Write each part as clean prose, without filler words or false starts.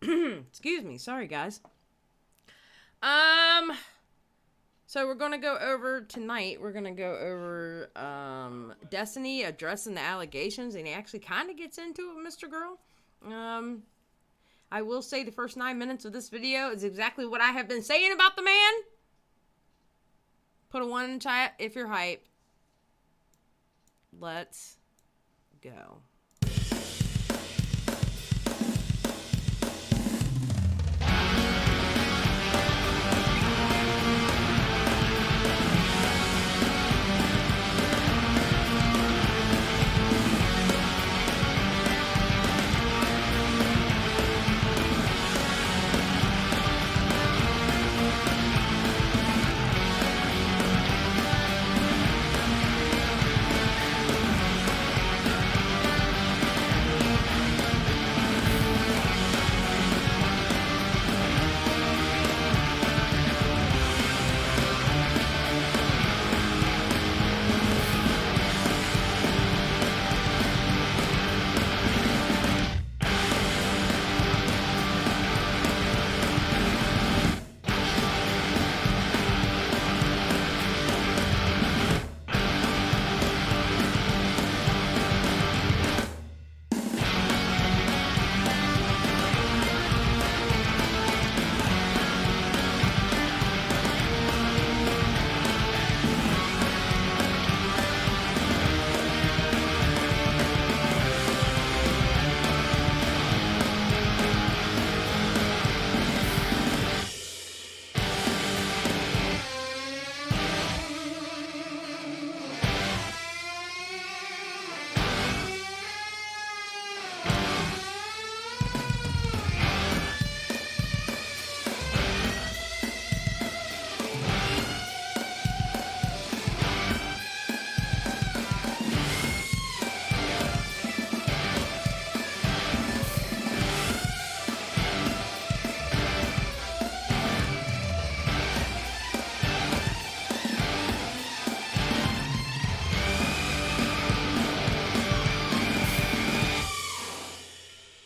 Excuse me. Sorry, guys. So we're gonna go over tonight. We're gonna go over Destiny addressing the allegations, and he actually kind of gets into it, Mr. Girl. I will say the first 9 minutes of this video is exactly what I have been saying about the man. Put a 1 in the chat if you're hype. Let's go.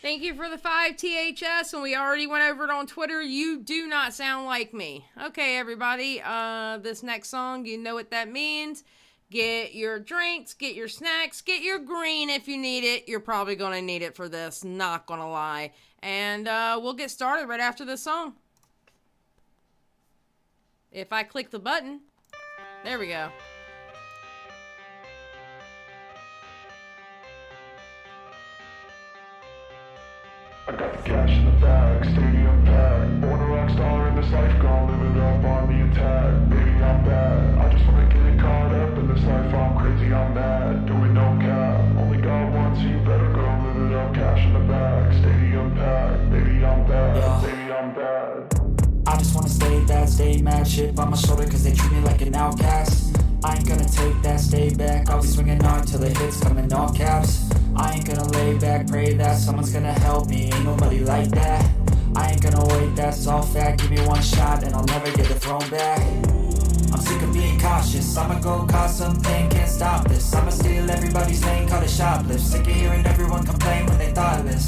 Thank you for the 5 THS, and we already went over it on Twitter. You do not sound like me. Okay, everybody, this next song, you know what that means. Get your drinks, get your snacks, get your green if you need it. You're probably going to need it for this, not going to lie. And we'll get started right after this song. If I click the button, there we go. I got the cash in the bag, stadium packed. Born a rock star in this life, gonna live it up on the attack. Baby, I'm bad, I just wanna get it caught up in this life. I'm crazy, I'm mad, doing no cap. Only got one, so you better go live it up. Cash in the bag, stadium packed. Baby, I'm bad, baby, I'm bad. I just wanna stay bad, stay mad. Shit on my shoulder cause they treat me like an outcast. I ain't gonna take that, stay back. I'll be swinging hard till the hits come in all caps. I ain't gonna lay back, pray that someone's gonna help me. Ain't nobody like that. I ain't gonna wait, that's all fact. Give me one shot and I'll never get it thrown back. I'm sick of being cautious. I'ma go cause something, can't stop this. I'ma steal everybody's lane, call it shoplift. Sick of hearing everyone complain when they thoughtless.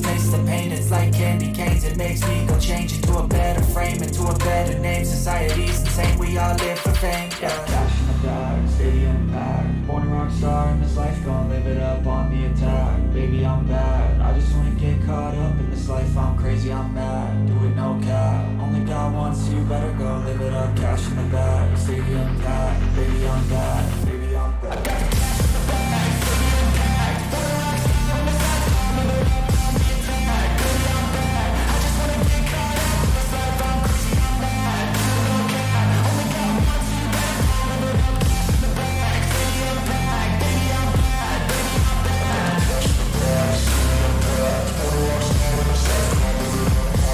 Taste the pain, it's like candy canes. It makes me go change into a better frame, into a better name. Society's insane, we all live for fame, yeah. Cash in the bag, stadium packed. Born a rock star in this life, gonna live it up on the attack. Baby, I'm bad, I just wanna get caught up in this life. I'm crazy, I'm mad, doing no cap. Only got one, so you better go live it up. Cash in the bag, stadium packed. Baby, I'm bad, baby, I'm bad. I got the cash in the bag, stadium packed. Born a rock star in this life, gonna live it up on the attack. Baby, I'm bad, I just wanna get caught up in this life. I'm crazy, I'm mad, doing no cap. Only got one, so you better go live it up. Cash in the bag, stadium packed. Baby, I'm bad, baby, I'm bad. Cash in the bag, stadium packed. Born a rock star in this life, gonna live it up on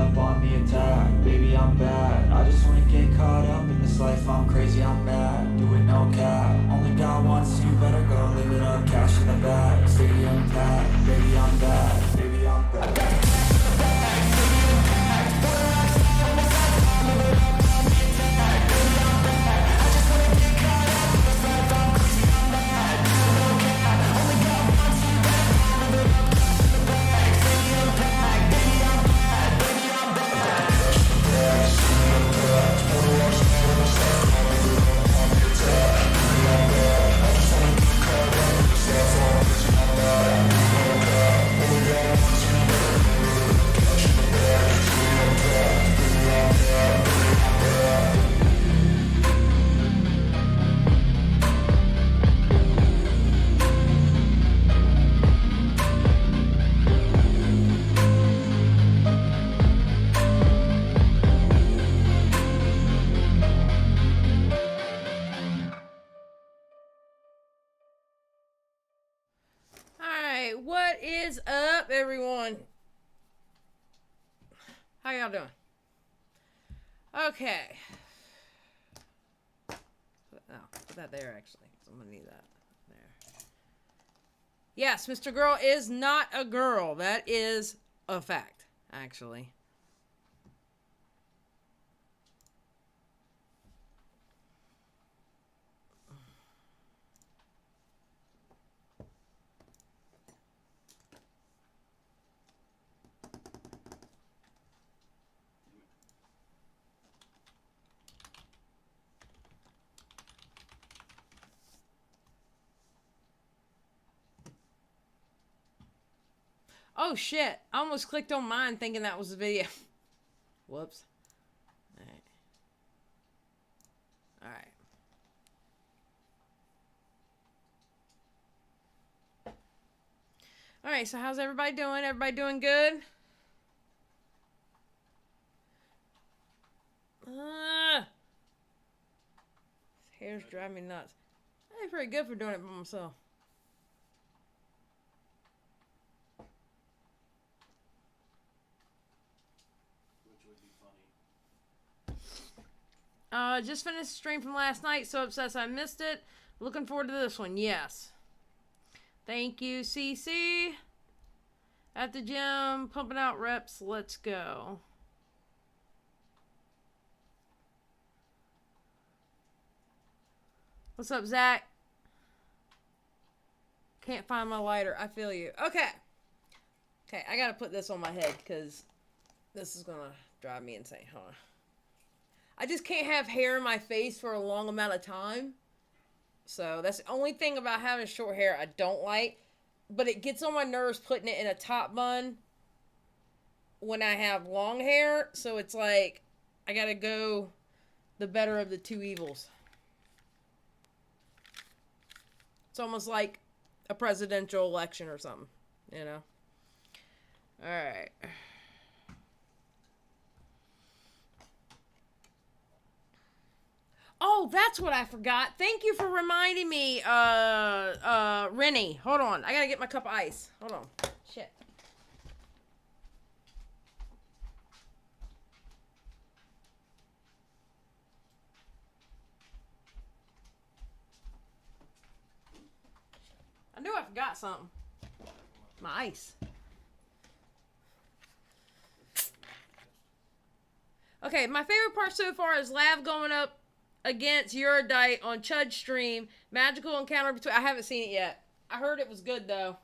up on the attack. Baby, I'm bad. I just wanna get caught up in this life. I'm crazy, I'm mad. Doing no cap. Only God wants you, better go live it up. Cash in the bag, stadium packed. Baby, I'm bad. Baby, I'm bad. What is up, everyone? How y'all doing? Okay. No, put that there, actually. I'm gonna need that there. Yes, MrGirl is not a girl. That is a fact, actually. Oh shit, I almost clicked on mine thinking that was the video. Whoops. Alright. Alright. Alright, so how's everybody doing? Everybody doing good? His hair's driving me nuts. I'm pretty good for doing it by myself. Just finished the stream from last night. So obsessed I missed it. Looking forward to this one. Yes. Thank you, CC. At the gym, pumping out reps. Let's go. What's up, Zach? Can't find my lighter. I feel you. Okay. Okay, I gotta put this on my head because this is gonna drive me insane. Hold on. I just can't have hair in my face for a long amount of time. So that's the only thing about having short hair I don't like. But it gets on my nerves putting it in a top bun when I have long hair. So it's like, I gotta go the better of the two evils. It's almost like a presidential election or something, you know? Alright. Oh, that's what I forgot. Thank you for reminding me, Rennie. Hold on. I gotta get my cup of ice. Hold on. Shit. I knew I forgot something. My ice. Okay, my favorite part so far is Lav going up against Eurodite on Chud's stream. Magical encounter between... I haven't seen it yet. I heard it was good, though.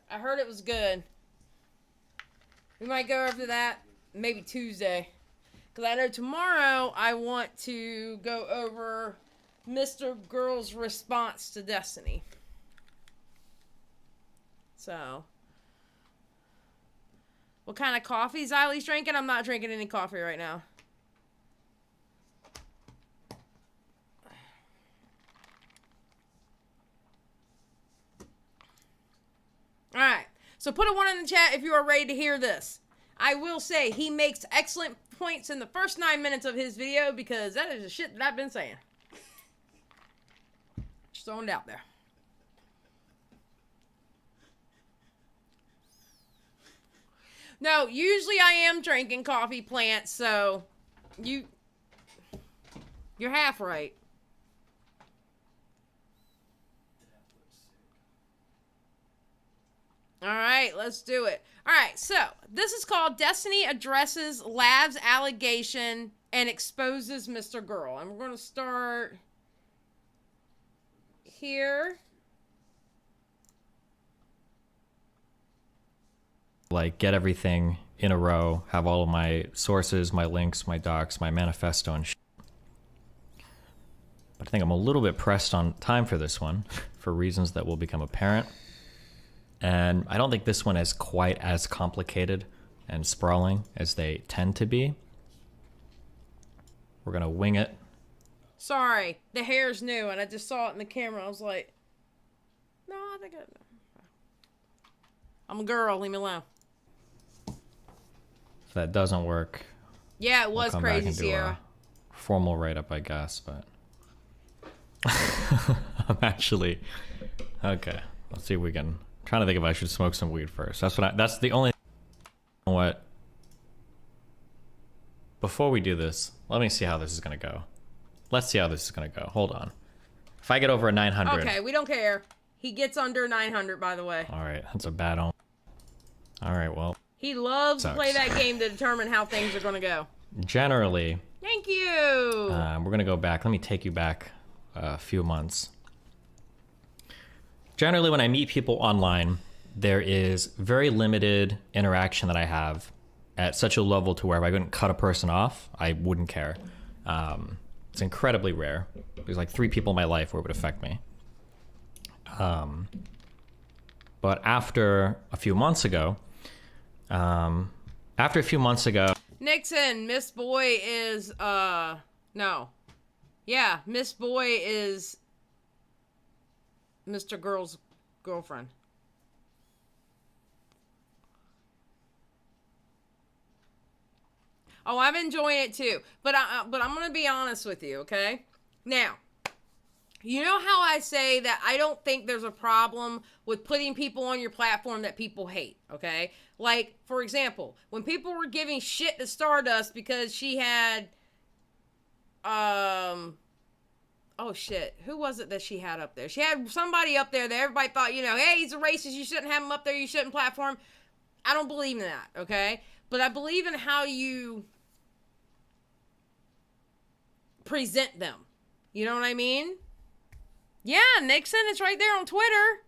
I heard it was good. We might go over that maybe Tuesday. Because I know tomorrow I want to go over MrGirl's response to Destiny. So... What kind of coffee Xylie's drinking? I'm not drinking any coffee right now. Alright. So put a 1 in the chat if you are ready to hear this. I will say he makes excellent points in the first 9 minutes of his video because that is the shit that I've been saying. Just throwing it out there. No, usually I am drinking coffee plants, so you're half right. All right, let's do it. All right, so this is called Destiny Addresses Lab's Allegation and Exposes Mr. Girl. And we're going to start here. Like, get everything in a row, have all of my sources, my links, my docs, my manifesto, and shit. But I think I'm a little bit pressed on time for this one for reasons that will become apparent. And I don't think this one is quite as complicated and sprawling as they tend to be. We're gonna wing it. Sorry, the hair's new, and I just saw it in the camera. I was like, no, I think I'm a girl. Leave me alone. If that doesn't work, Yeah, it was come back crazy, and do Sierra. a formal write-up, I guess, but I'm actually okay. Let's see if we can. Trying to think if I should smoke some weed first. That's the only what. Before we do this, let me see how this is gonna go. Let's see how this is gonna go. Hold on. If I get over a 900. Okay, we don't care. He gets under 900, by the way. All right, that's a bad omen. All right, well. He loves to Sucks. play that game to determine how things are going to go. Generally, Thank you. we're gonna go back. Let me take you back a few months. Generally, when I meet people online, there is very limited interaction that I have at such a level to where if I couldn't cut a person off, I wouldn't care. It's incredibly rare. There's like 3 people in my life where it would affect me. But after a few months ago, Nixon, Miss Boy is, no. Yeah, Miss Boy is Mr. Girl's girlfriend. Oh, I'm enjoying it too. But I'm going to be honest with you, okay? Now, you know how I say that I don't think there's a problem with putting people on your platform that people hate, okay? Like, for example, when people were giving shit to Stardust because she had, oh shit, who was it that she had up there? She had somebody up there that everybody thought, you know, hey, he's a racist, you shouldn't have him up there, you shouldn't platform. I don't believe in that, okay? But I believe in how you present them. You know what I mean? Yeah, Nixon, it's right there on Twitter.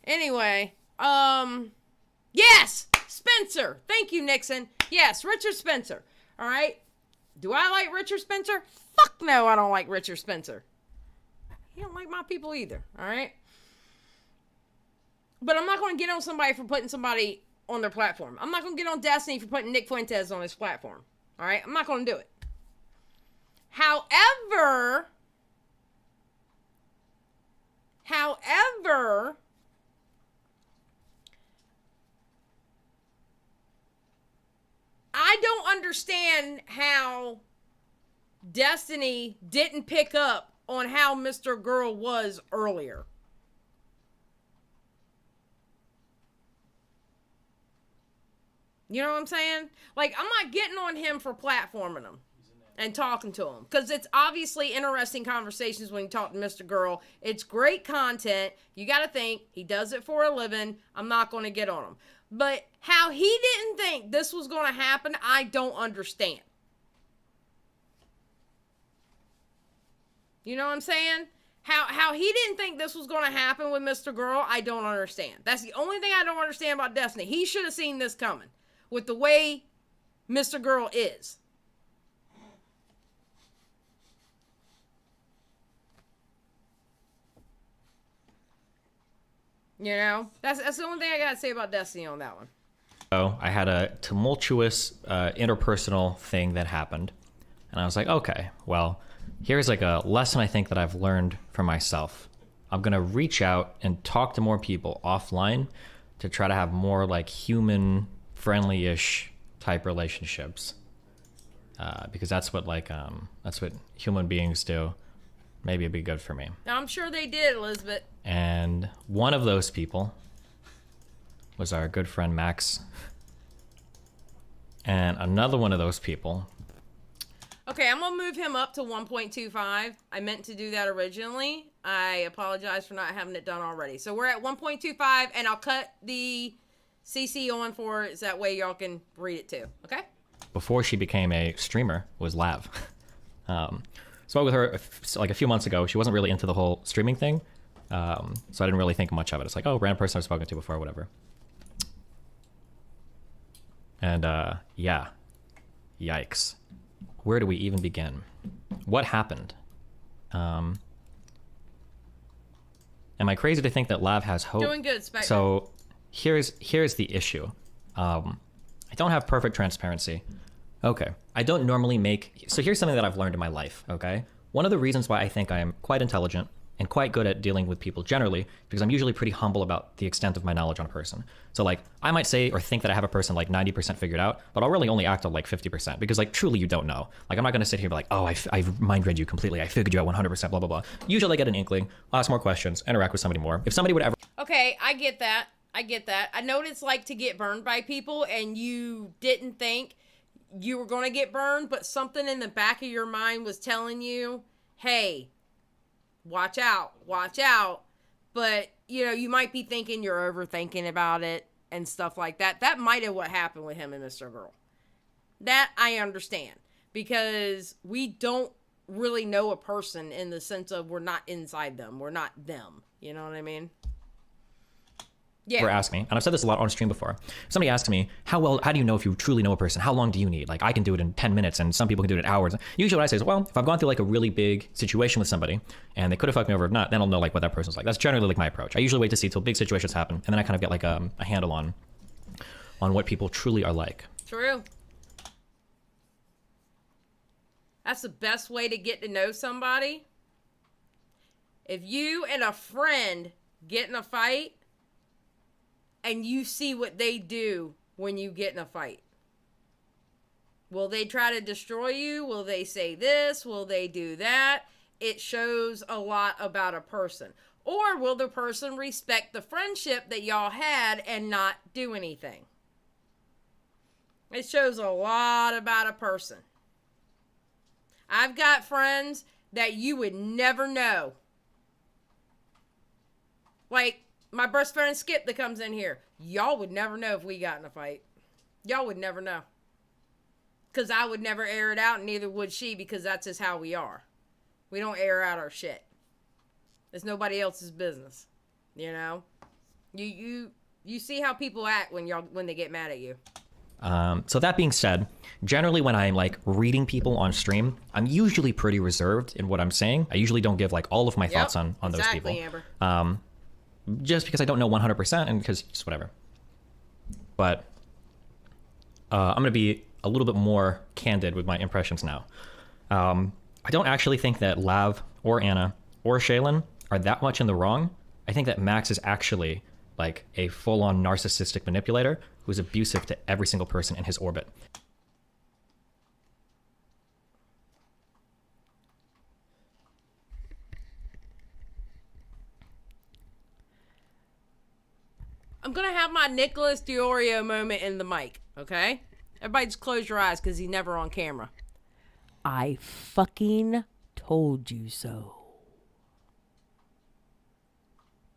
Anyway, yes, Spencer. Thank you, Nixon. Yes, Richard Spencer. All right. Do I like Richard Spencer? Fuck no, I don't like Richard Spencer. He don't like my people either. All right. But I'm not going to get on somebody for putting somebody on their platform. I'm not going to get on Destiny for putting Nick Fuentes on his platform. All right. I'm not going to do it. However, I don't understand how Destiny didn't pick up on how Mr. Girl was earlier. You know what I'm saying? Like, I'm not getting on him for platforming him and talking to him, because it's obviously interesting conversations when you talk to Mr. Girl. It's great content. You got to think he does it for a living. I'm not going to get on him. But how he didn't think this was going to happen, I don't understand. You know what I'm saying? How he didn't think this was going to happen with Mr. Girl, I don't understand. That's the only thing I don't understand about Destiny. He should have seen this coming with the way Mr. Girl is. You know? That's the only thing I got to say about Destiny on that one. So I had a tumultuous interpersonal thing that happened. And I was like, okay, well, here's like a lesson I think that I've learned for myself. I'm going to reach out and talk to more people offline to try to have more like human friendly-ish type relationships. Because that's what human beings do. Maybe it'd be good for me. I'm sure they did, Elizabeth. And one of those people was our good friend Max. And another one of those people. Okay, I'm going to move him up to 1.25. I meant to do that originally. I apologize for not having it done already. So we're at 1.25, and I'll cut the CC on for it, so that way y'all can read it too. Okay? Before she became a streamer, was Lav. Spoke with her like a few months ago. She wasn't really into the whole streaming thing, so I didn't really think much of it. It's like, oh, random person I've spoken to before, whatever. And yeah, yikes. Where do we even begin? What happened? Am I crazy to think that Lav has hope? Doing good, Spectre. So here's the issue. I don't have perfect transparency. Okay. I don't normally make... So here's something that I've learned in my life, okay? One of the reasons why I think I am quite intelligent and quite good at dealing with people generally, because I'm usually pretty humble about the extent of my knowledge on a person. So like, I might say or think that I have a person like 90% figured out, but I'll really only act on like 50% because like truly you don't know. Like I'm not going to sit here and be like, oh, I've mind read you completely. I figured you out 100%, blah, blah, blah. Usually I get an inkling, I'll ask more questions, interact with somebody more. If somebody would ever... Okay, I get that. I know what it's like to get burned by people, and you didn't think you were going to get burned, but something in the back of your mind was telling you, hey, watch out. But, you know, you might be thinking you're overthinking about it and stuff like that. That might have what happened with him and MrGirl. That I understand, because we don't really know a person in the sense of we're not inside them. We're not them. You know what I mean? Yeah. Ask me, and I've said this a lot on stream before. Somebody asks me, how do you know if you truly know a person? How long do you need? Like, I can do it in 10 minutes, and some people can do it in hours. Usually what I say is, well, if I've gone through like a really big situation with somebody, and they could have fucked me over, if not, then I'll know like what that person's like. That's generally like my approach. I usually wait to see till big situations happen, and then I kind of get like a handle on what people truly are like. True. That's the best way to get to know somebody. If you and a friend get in a fight, and you see what they do when you get in a fight. Will they try to destroy you? Will they say this? Will they do that? It shows a lot about a person. Or will the person respect the friendship that y'all had and not do anything? It shows a lot about a person. I've got friends that you would never know. Like, my best friend Skip that comes in here. Y'all would never know if we got in a fight. Y'all would never know. Because I would never air it out, and neither would she, because that's just how we are. We don't air out our shit. It's nobody else's business. You know? You see how people act when they get mad at you. So that being said, generally when I'm like reading people on stream, I'm usually pretty reserved in what I'm saying. I usually don't give like all of my thoughts on those people. Amber. Just because I don't know 100% and because just whatever. But I'm going to be a little bit more candid with my impressions now. I don't actually think that Lav or Anna or Shaylin are that much in the wrong. I think that Max is actually like a full-on narcissistic manipulator who's abusive to every single person in his orbit. I'm going to have my Nicholas Diorio moment in the mic, okay? Everybody just close your eyes because he's never on camera. I fucking told you so.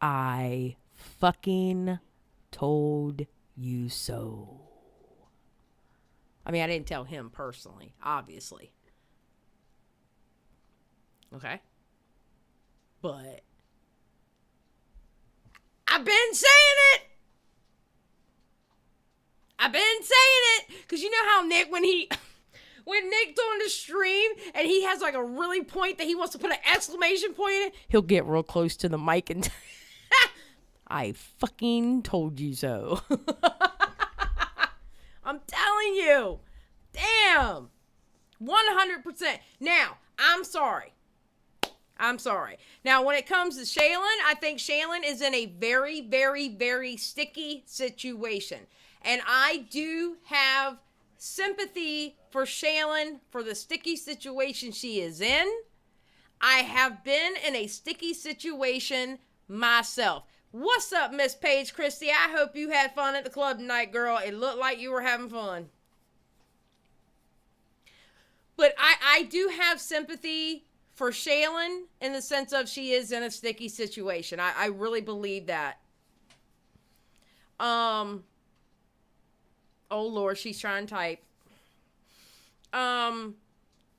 I fucking told you so. I mean, I didn't tell him personally, obviously. Okay? But I've been saying it! I've been saying it! Because you know how Nick, when Nick's on the stream and he has like a really point that he wants to put an exclamation point in, he'll get real close to the mic and I fucking told you so. I'm telling you. Damn. 100%. Now, I'm sorry. Now, when it comes to Shaylin, I think Shaylin is in a very, very, very sticky situation. And I do have sympathy for Shaylin for the sticky situation she is in. I have been in a sticky situation myself. What's up, Miss Paige Christie? I hope you had fun at the club tonight, girl. It looked like you were having fun. But I do have sympathy for Shaylin in the sense of she is in a sticky situation. I really believe that. Oh Lord, she's trying to type.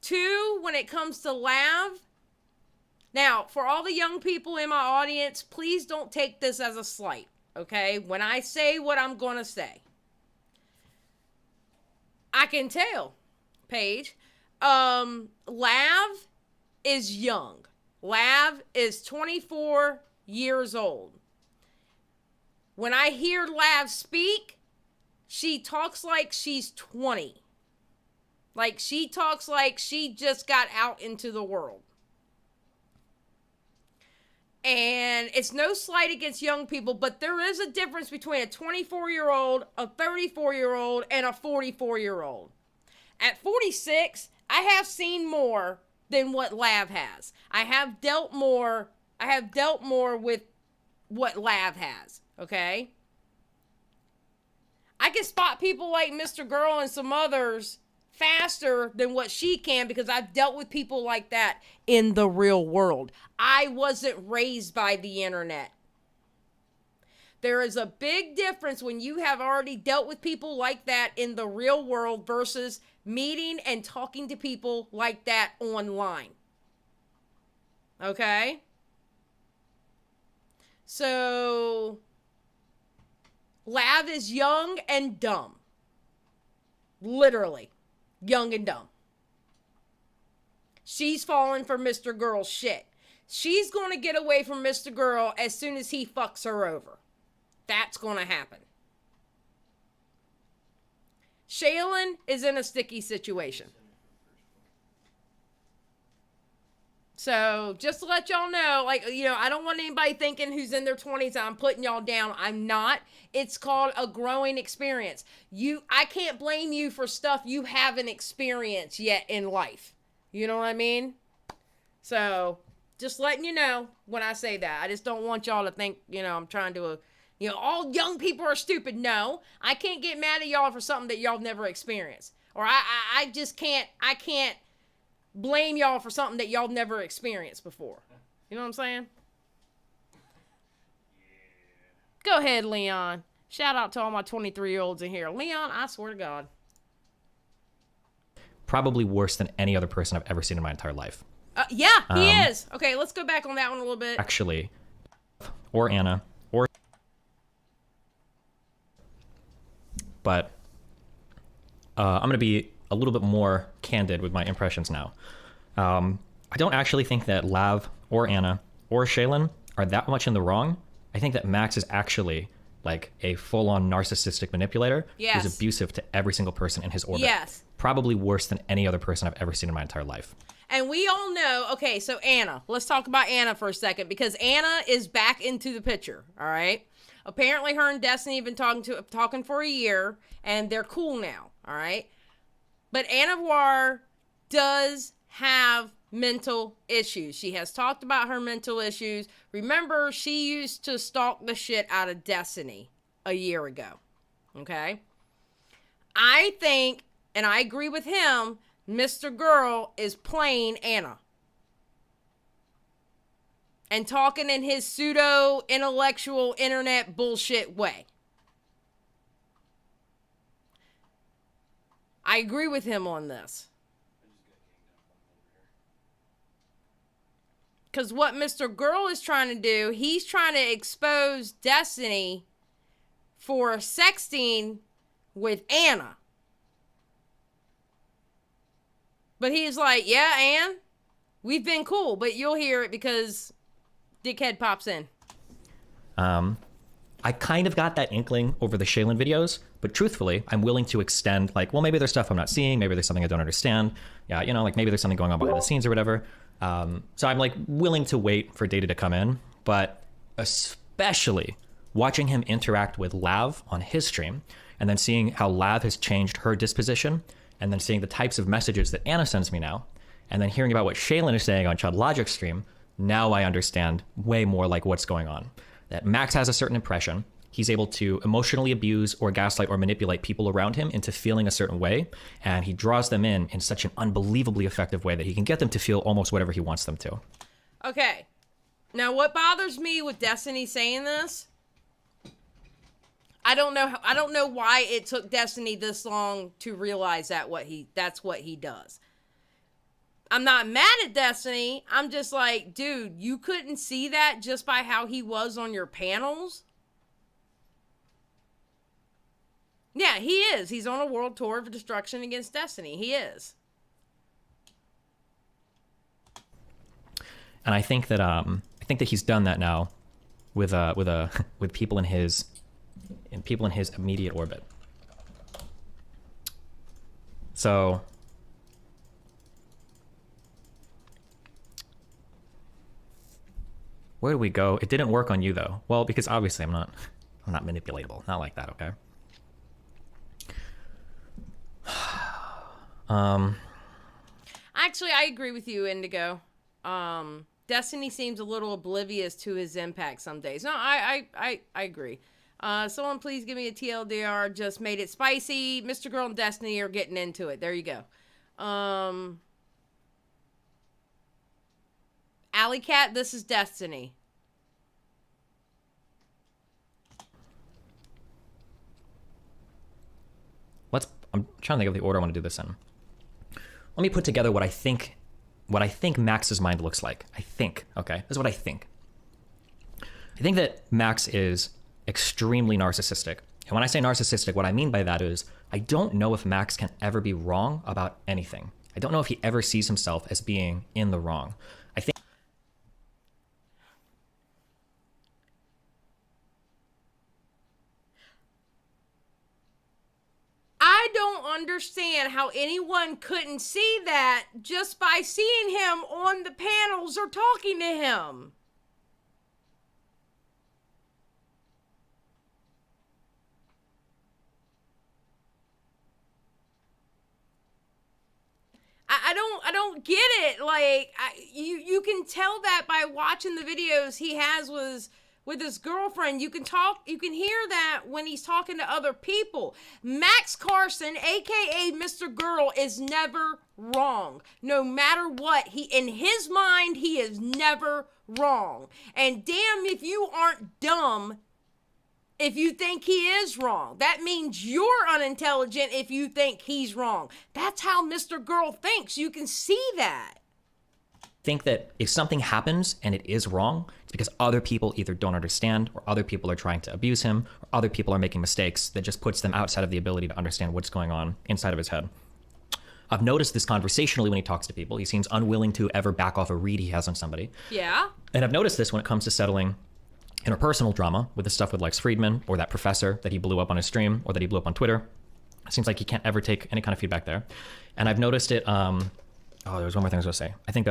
Two, when it comes to Lav. Now, for all the young people in my audience, please don't take this as a slight, okay? When I say what I'm going to say. I can tell, Paige. Lav is young. Lav is 24 years old. When I hear Lav speak, she talks like she's 20. Like, she talks like she just got out into the world. And it's no slight against young people, but there is a difference between a 24-year-old, a 34-year-old, and a 44-year-old. At 46, I have seen more than what Lav has. I have dealt more with what Lav has, okay? I can spot people like MrGirl and some others faster than what she can because I've dealt with people like that in the real world. I wasn't raised by the internet. There is a big difference when you have already dealt with people like that in the real world versus meeting and talking to people like that online. Okay? So, Lav is young and dumb. Literally. Young and dumb. She's falling for MrGirl's shit. She's going to get away from MrGirl as soon as he fucks her over. That's going to happen. Shaylin is in a sticky situation. So, just to let y'all know, like, you know, I don't want anybody thinking who's in their 20s I'm putting y'all down. I'm not. It's called a growing experience. I can't blame you for stuff you haven't experienced yet in life. You know what I mean? So, just letting you know when I say that. I just don't want y'all to think, you know, I'm trying to, all young people are stupid. No, I can't get mad at y'all for something that y'all never experienced. Or I just can't, blame y'all for something that y'all never experienced before. You know what I'm saying? Yeah. Go ahead, Leon. Shout out to all my 23-year-olds in here. Leon, I swear to God. Probably worse than any other person I've ever seen in my entire life. Yeah, he is. Okay, let's go back on that one a little bit. Actually, or Anna, or... But I'm going to be a little bit more candid with my impressions now. I don't actually think that Lav or Anna or Shaylin are that much in the wrong. I think that Max is actually like a full-on narcissistic manipulator who's abusive to every single person in his orbit. Yes. Probably worse than any other person I've ever seen in my entire life. And we all know, okay, so Anna. Let's talk about Anna for a second because Anna is back into the picture, all right? Apparently her and Destiny have been talking for a year, and they're cool now, all right? But Anna Voir does have mental issues. She has talked about her mental issues. Remember, she used to stalk the shit out of Destiny a year ago. Okay? I think, and I agree with him, MrGirl is playing Anna. And talking in his pseudo-intellectual internet bullshit way. I agree with him on this. Because what MrGirl is trying to do, he's trying to expose Destiny for sexting with Anna. But he's like, yeah, Ann, we've been cool, but you'll hear it because Dickhead pops in. I kind of got that inkling over the Shaylin videos, but truthfully, I'm willing to extend, like, well, maybe there's stuff I'm not seeing, maybe there's something I don't understand. Yeah, like maybe there's something going on behind the scenes or whatever. So I'm like willing to wait for data to come in, but especially watching him interact with Lav on his stream and then seeing how Lav has changed her disposition and then seeing the types of messages that Anna sends me now and then hearing about what Shaylin is saying on Chud Logic's stream, now I understand way more like what's going on. that Max has a certain impression. He's able to emotionally abuse or gaslight or manipulate people around him into feeling a certain way. And he draws them in such an unbelievably effective way that he can get them to feel almost whatever he wants them to. Okay. Now, what bothers me with Destiny saying this, I don't know why it took Destiny this long to realize that's what he does. I'm not mad at Destiny. I'm just like, dude, you couldn't see that just by how he was on your panels? Yeah, he is. He's on a world tour of destruction against Destiny. He is. And I think that he's done that now with people in his immediate orbit. So where do we go? It didn't work on you though. Well, because obviously I'm not manipulatable. Not like that, okay? Actually, I agree with you, Indigo. Destiny seems a little oblivious to his impact some days. No, I agree. Someone please give me a TLDR. Just made it spicy. MrGirl and Destiny are getting into it. There you go. Alley Cat, this is Destiny. I'm trying to think of the order I want to do this in. Let me put together what I think Max's mind looks like. Okay? This is what I think. I think that Max is extremely narcissistic. And when I say narcissistic, what I mean by that is I don't know if Max can ever be wrong about anything. I don't know if he ever sees himself as being in the wrong. I don't understand how anyone couldn't see that just by seeing him on the panels or talking to him. I don't get it. Like, you can tell that by watching the videos he has with his girlfriend. You can hear that when he's talking to other people. Max Carson, aka MrGirl, is never wrong. No matter what, in his mind, he is never wrong. And damn if you aren't dumb if you think he is wrong. That means you're unintelligent if you think he's wrong. That's how MrGirl thinks. You can see that. Think that if something happens and it is wrong, it's because other people either don't understand or other people are trying to abuse him or other people are making mistakes that just puts them outside of the ability to understand what's going on inside of his head. I've noticed this conversationally when he talks to people. He seems unwilling to ever back off a read he has on somebody. Yeah. And I've noticed this when it comes to settling interpersonal drama with the stuff with Lex Friedman or that professor that he blew up on his stream or that he blew up on Twitter. It seems like he can't ever take any kind of feedback there. And I've noticed it, there was one more thing I was gonna say. I think,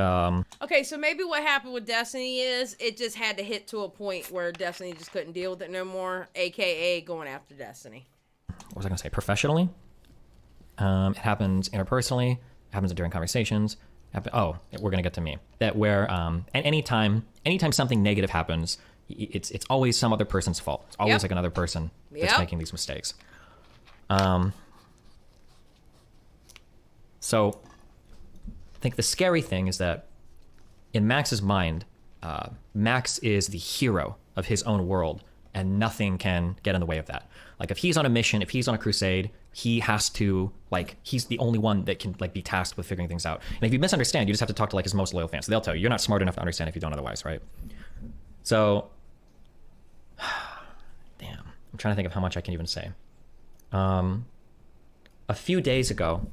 Okay, so maybe what happened with Destiny is it just had to hit to a point where Destiny just couldn't deal with it no more, aka going after Destiny. What was I gonna say? Professionally? It happens interpersonally, it happens during conversations. We're gonna get to me. That where, and anytime something negative happens, it's always some other person's fault. It's always like another person that's making these mistakes. So I think the scary thing is that in Max's mind, Max is the hero of his own world and nothing can get in the way of that. Like if he's on a mission, if he's on a crusade, he has to, he's the only one that can be tasked with figuring things out. And if you misunderstand, you just have to talk to his most loyal fans. So they'll tell you, you're not smart enough to understand if you don't otherwise, right? So, damn, I'm trying to think of how much I can even say. A few days ago,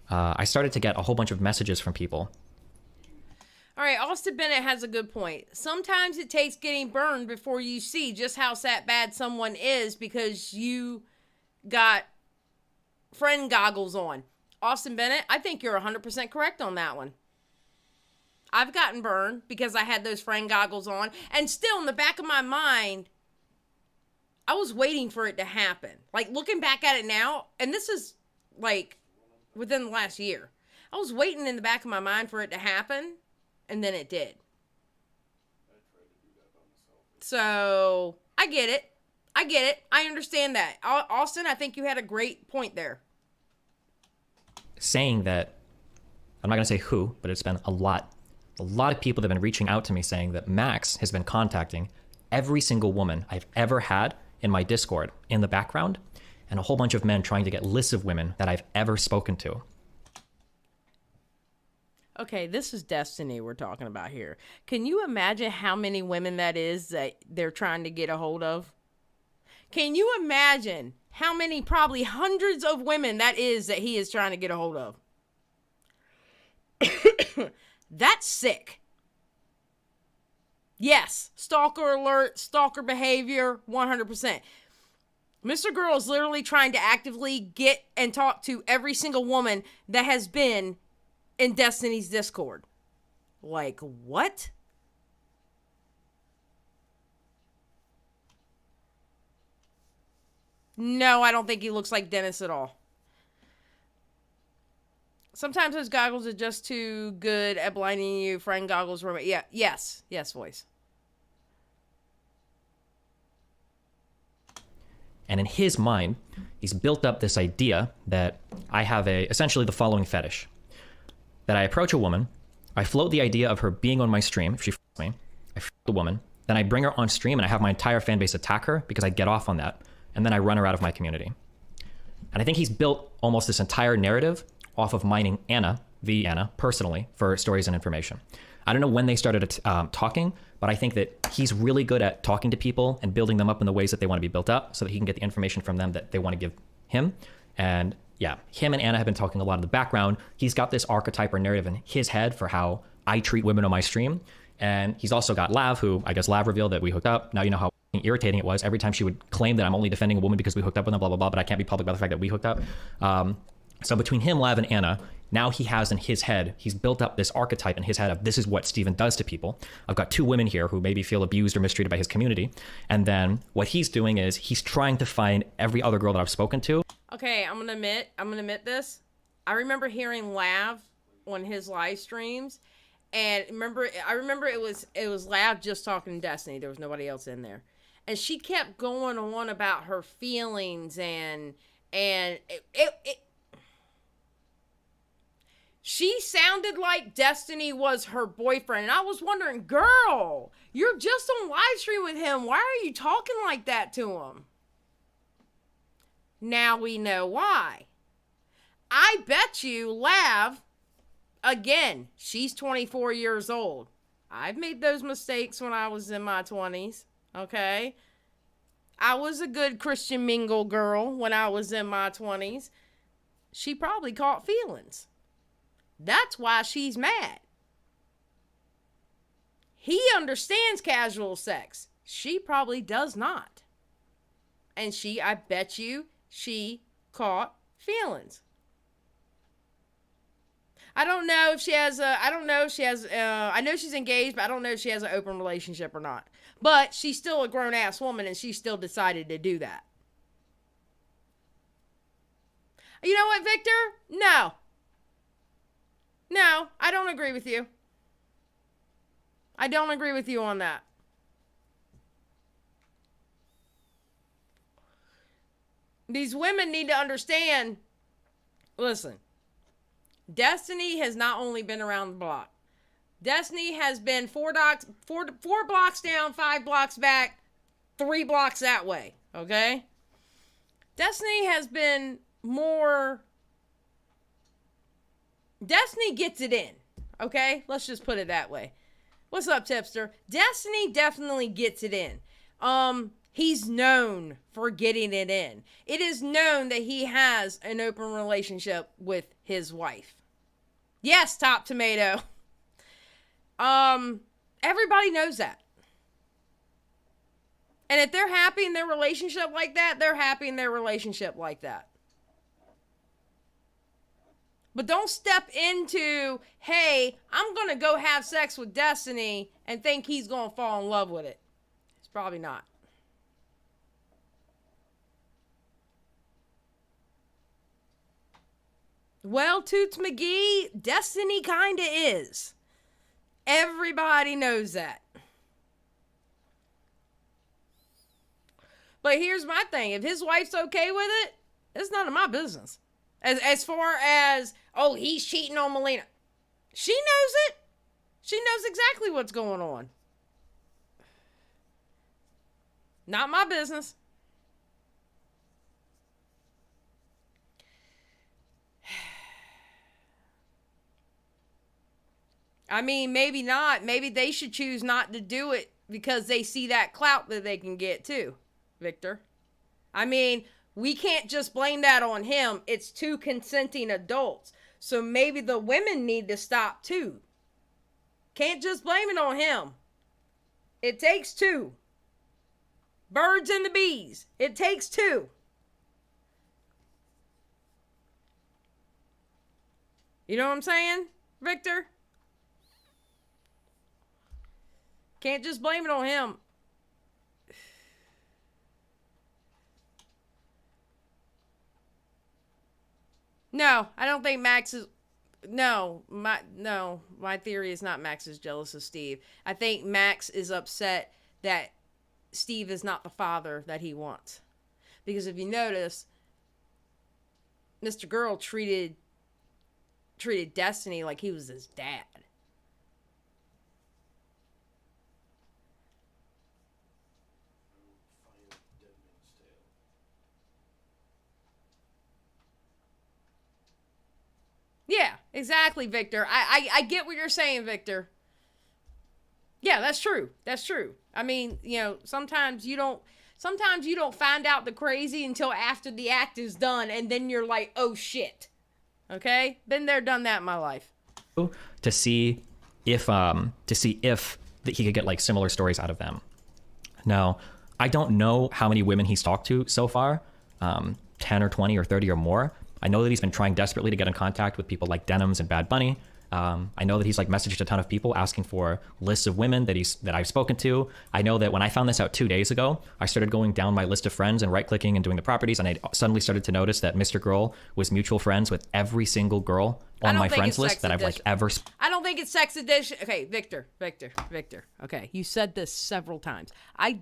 I started to get a whole bunch of messages from people. All right, Austin Bennett has a good point. Sometimes it takes getting burned before you see just how bad someone is because you got friend goggles on. Austin Bennett, I think you're 100% correct on that one. I've gotten burned because I had those friend goggles on. And still in the back of my mind, I was waiting for it to happen. Looking back at it now, and this is within the last year. I was waiting in the back of my mind for it to happen, and then it did. So I get it. I understand that. Austin, I think you had a great point there. Saying that, I'm not going to say who, but it's been a lot of people that have been reaching out to me saying that Max has been contacting every single woman I've ever had in my Discord in the background, and a whole bunch of men trying to get lists of women that I've ever spoken to. Okay, this is Destiny we're talking about here. Can you imagine how many women that is that they're trying to get a hold of? Can you imagine how many, probably hundreds of women that is that he is trying to get a hold of? That's sick. Yes, stalker alert, stalker behavior, 100%. MrGirl is literally trying to actively get and talk to every single woman that has been in Destiny's Discord. Like, what? No, I don't think he looks like Dennis at all. Sometimes those goggles are just too good at blinding you. Friend goggles were... Yeah, yes, voice. And in his mind, he's built up this idea that I have essentially the following fetish. That I approach a woman, I float the idea of her being on my stream. If she f***s me, I f*** the woman. Then I bring her on stream and I have my entire fan base attack her because I get off on that. And then I run her out of my community. And I think he's built almost this entire narrative off of mining Anna, the Anna, personally, for stories and information. I don't know when they started talking, but I think that he's really good at talking to people and building them up in the ways that they want to be built up so that he can get the information from them that they want to give him. And yeah, him and Anna have been talking a lot in the background. He's got this archetype or narrative in his head for how I treat women on my stream. And he's also got Lav, who I guess Lav revealed that we hooked up. Now you know how irritating it was every time she would claim that I'm only defending a woman because we hooked up with them, blah, blah, blah, but I can't be public about the fact that we hooked up. So between him, Lav, and Anna, now he has in his head, he's built up this archetype in his head of this is what Steven does to people. I've got two women here who maybe feel abused or mistreated by his community. And then what he's doing is he's trying to find every other girl that I've spoken to. Okay, I'm gonna admit this. I remember hearing Lav on his live streams, and I remember it was Lav just talking to Destiny. There was nobody else in there, and she kept going on about her feelings and she sounded like Destiny was her boyfriend. And I was wondering, girl, you're just on live stream with him. Why are you talking like that to him? Now we know why. I bet you Lav, again, she's 24 years old. I've made those mistakes when I was in my 20s, okay? I was a good Christian mingle girl when I was in my 20s. She probably caught feelings. That's why she's mad. He understands casual sex. She probably does not. And I bet you, she caught feelings. I don't know if she has I know she's engaged, but I don't know if she has an open relationship or not. But she's still a grown-ass woman, and she still decided to do that. You know what, Victor? No, I don't agree with you. I don't agree with you on that. These women need to understand, listen, Destiny has not only been around the block. Destiny has been four blocks down, 5 blocks back, 3 blocks that way, okay? Destiny has been more... Destiny gets it in, okay? Let's just put it that way. What's up, Tipster? Destiny definitely gets it in. He's known for getting it in. It is known that he has an open relationship with his wife. Yes, Top Tomato. Everybody knows that. And if they're happy in their relationship like that, they're happy in their relationship like that. But don't step into, hey, I'm going to go have sex with Destiny and think he's going to fall in love with it. It's probably not. Well, Toots McGee, Destiny kind of is. Everybody knows that. But here's my thing. If his wife's okay with it, it's none of my business. As far as, oh, he's cheating on Melina. She knows it. She knows exactly what's going on. Not my business. I mean, maybe not. Maybe they should choose not to do it because they see that clout that they can get too, Victor. I mean, we can't just blame that on him. It's two consenting adults. So maybe the women need to stop too. Can't just blame it on him. It takes two. Birds and the bees. It takes two. You know what I'm saying, Victor? Can't just blame it on him. No, I don't think Max is... my theory is not Max is jealous of Steve. I think Max is upset that Steve is not the father that he wants. Because if you notice, MrGirl treated Destiny like he was his dad. Yeah, exactly, Victor. I get what you're saying, Victor. Yeah, that's true. That's true. I mean, you know, sometimes you don't find out the crazy until after the act is done, and then you're like, oh shit. Okay? Been there, done that in my life. To see if he could get like similar stories out of them. Now, I don't know how many women he's talked to so far, 10 or 20 or 30 or more. I know that he's been trying desperately to get in contact with people like Denims and Bad Bunny. I know that he's like messaged a ton of people asking for lists of women that I've spoken to. I know that when I found this out 2 days ago, I started going down my list of friends and right-clicking and doing the properties, and I suddenly started to notice that MrGirl was mutual friends with every single girl on my friends list that I've like ever. I don't think it's sex addiction. Okay, Victor. Okay, you said this several times. I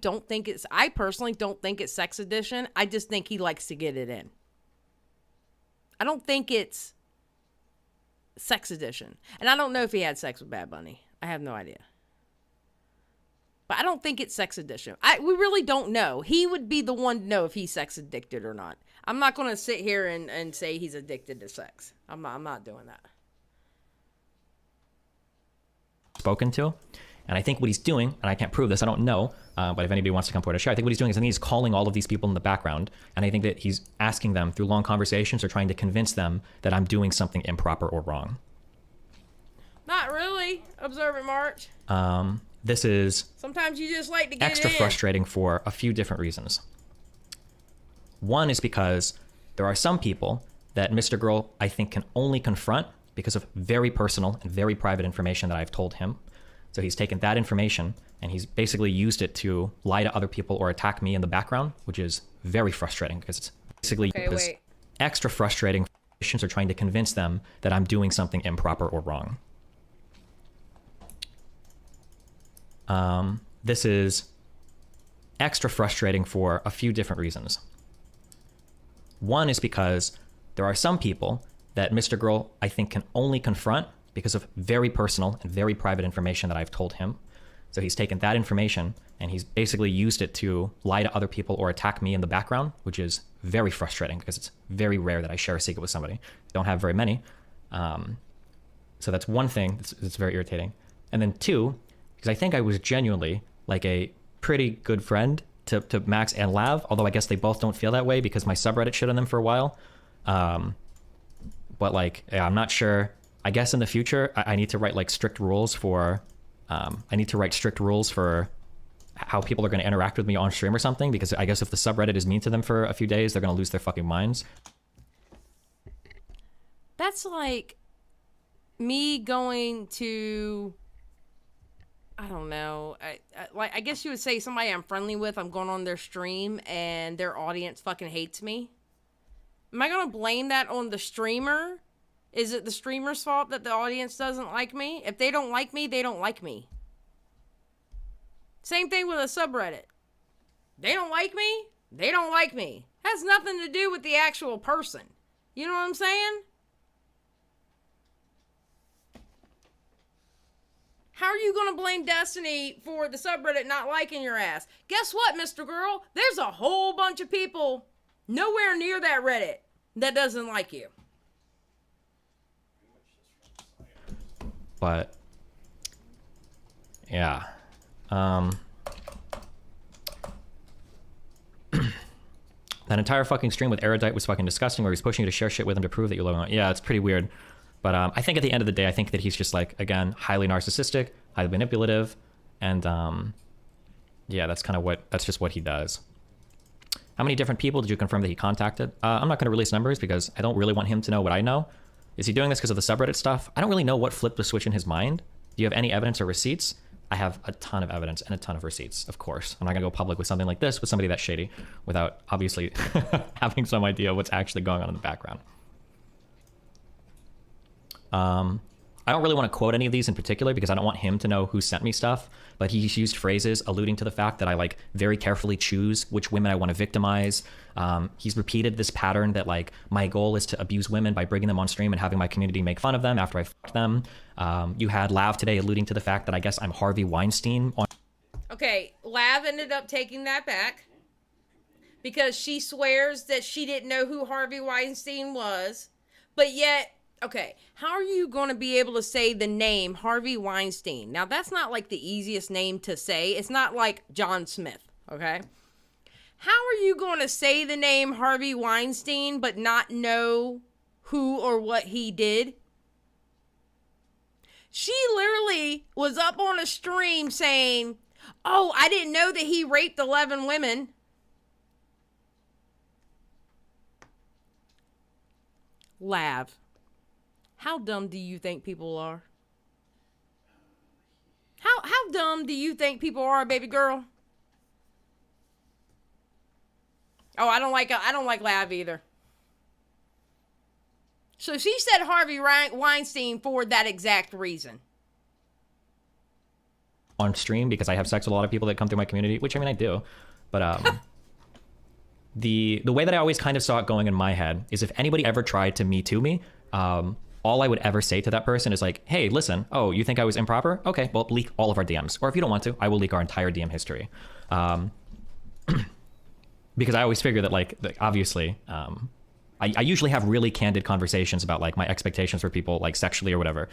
personally don't think it's sex addiction. I just think he likes to get it in. I don't think it's sex addiction. And I don't know if he had sex with Bad Bunny. I have no idea. But I don't think it's sex addiction. We really don't know. He would be the one to know if he's sex addicted or not. I'm not going to sit here and say he's addicted to sex. I'm not doing that. Spoken to. And I think what he's doing, and I can't prove this, I don't know, but if anybody wants to come forward to share, I think what he's doing is he's calling all of these people in the background, and I think that he's asking them through long conversations or trying to convince them that I'm doing something improper or wrong. Not really, Observant March. This is sometimes you just like to get extra it in. Frustrating for a few different reasons. One is because there are some people that MrGirl, I think, can only confront because of very personal and very private information that I've told him. So he's taken that information and he's basically used it to lie to other people or attack me in the background, which is very frustrating because it's basically extra frustrating or trying to convince them that I'm doing something improper or wrong. This is extra frustrating for a few different reasons. One is because there are some people that MrGirl, I think, can only confront because of very personal and very private information that I've told him. So he's taken that information and he's basically used it to lie to other people or attack me in the background, which is very frustrating because it's very rare that I share a secret with somebody. I don't have very many. So that's one thing that's very irritating. And then two, because I think I was genuinely like a pretty good friend to Max and Lav, although I guess they both don't feel that way because my subreddit shit on them for a while. But like, yeah, I'm not sure. I guess in the future, I need to write like strict rules for, how people are going to interact with me on stream or something, because I guess if the subreddit is mean to them for a few days, they're going to lose their fucking minds. That's like me going to, I don't know, I guess you would say somebody I'm friendly with, I'm going on their stream and their audience fucking hates me. Am I going to blame that on the streamer? Is it the streamer's fault that the audience doesn't like me? If they don't like me, they don't like me. Same thing with a subreddit. They don't like me? They don't like me. Has nothing to do with the actual person. You know what I'm saying? How are you going to blame Destiny for the subreddit not liking your ass? Guess what, Mr. Girl? There's a whole bunch of people nowhere near that Reddit that doesn't like you. But, yeah. That entire fucking stream with Erudite was fucking disgusting, where he's pushing you to share shit with him to prove that you love him. Yeah, it's pretty weird. But I think at the end of the day, I think that he's just like, again, highly narcissistic, highly manipulative, and yeah, that's just what he does. How many different people did you confirm that he contacted? I'm not going to release numbers because I don't really want him to know what I know. Is he doing this because of the subreddit stuff? I don't really know what flipped the switch in his mind. Do you have any evidence or receipts? I have a ton of evidence and a ton of receipts, of course. I'm not going to go public with something like this with somebody that's shady without obviously having some idea what's actually going on in the background. I don't really want to quote any of these in particular because I don't want him to know who sent me stuff, but he's used phrases alluding to the fact that I like very carefully choose which women I want to victimize. He's repeated this pattern that like my goal is to abuse women by bringing them on stream and having my community make fun of them after I fuck them. You had Lav today alluding to the fact that I guess I'm Harvey Weinstein. Okay, Lav ended up taking that back because she swears that she didn't know who Harvey Weinstein was, but yet... Okay, how are you going to be able to say the name Harvey Weinstein? Now, that's not like the easiest name to say. It's not like John Smith, okay? How are you going to say the name Harvey Weinstein but not know who or what he did? She literally was up on a stream saying, oh, I didn't know that he raped 11 women. Lav. How dumb do you think people are? How dumb do you think people are, baby girl? Oh, I don't like Lav either. So she said Harvey Weinstein for that exact reason. On stream because I have sex with a lot of people that come through my community, which I mean I do, but the way that I always kind of saw it going in my head is if anybody ever tried to Me Too me, all I would ever say to that person is like, hey, listen, oh, you think I was improper? Okay, well, leak all of our DMs. Or if you don't want to, I will leak our entire DM history. Because I always figure that, like obviously, I usually have really candid conversations about like my expectations for people like sexually or whatever.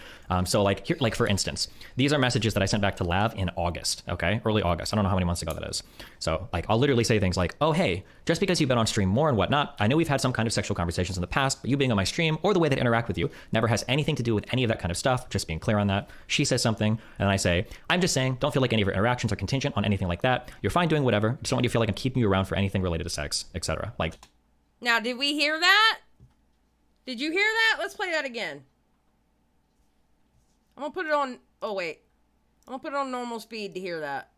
So like here, like for instance, these are messages that I sent back to Lav in August, okay? Early August. I don't know how many months ago that is. So like I'll literally say things like, oh, hey, just because you've been on stream more and whatnot, I know we've had some kind of sexual conversations in the past, but you being on my stream or the way that I interact with you never has anything to do with any of that kind of stuff. Just being clear on that. She says something and I say, I'm just saying, don't feel like any of your interactions are contingent on anything like that. You're fine doing whatever. Just don't want you to feel like I'm keeping you around for anything related to sex, etc. Like. Now, did we hear that? Did you hear that? Let's play that again. I'm gonna put it on... Oh, wait. I'm gonna put it on normal speed to hear that.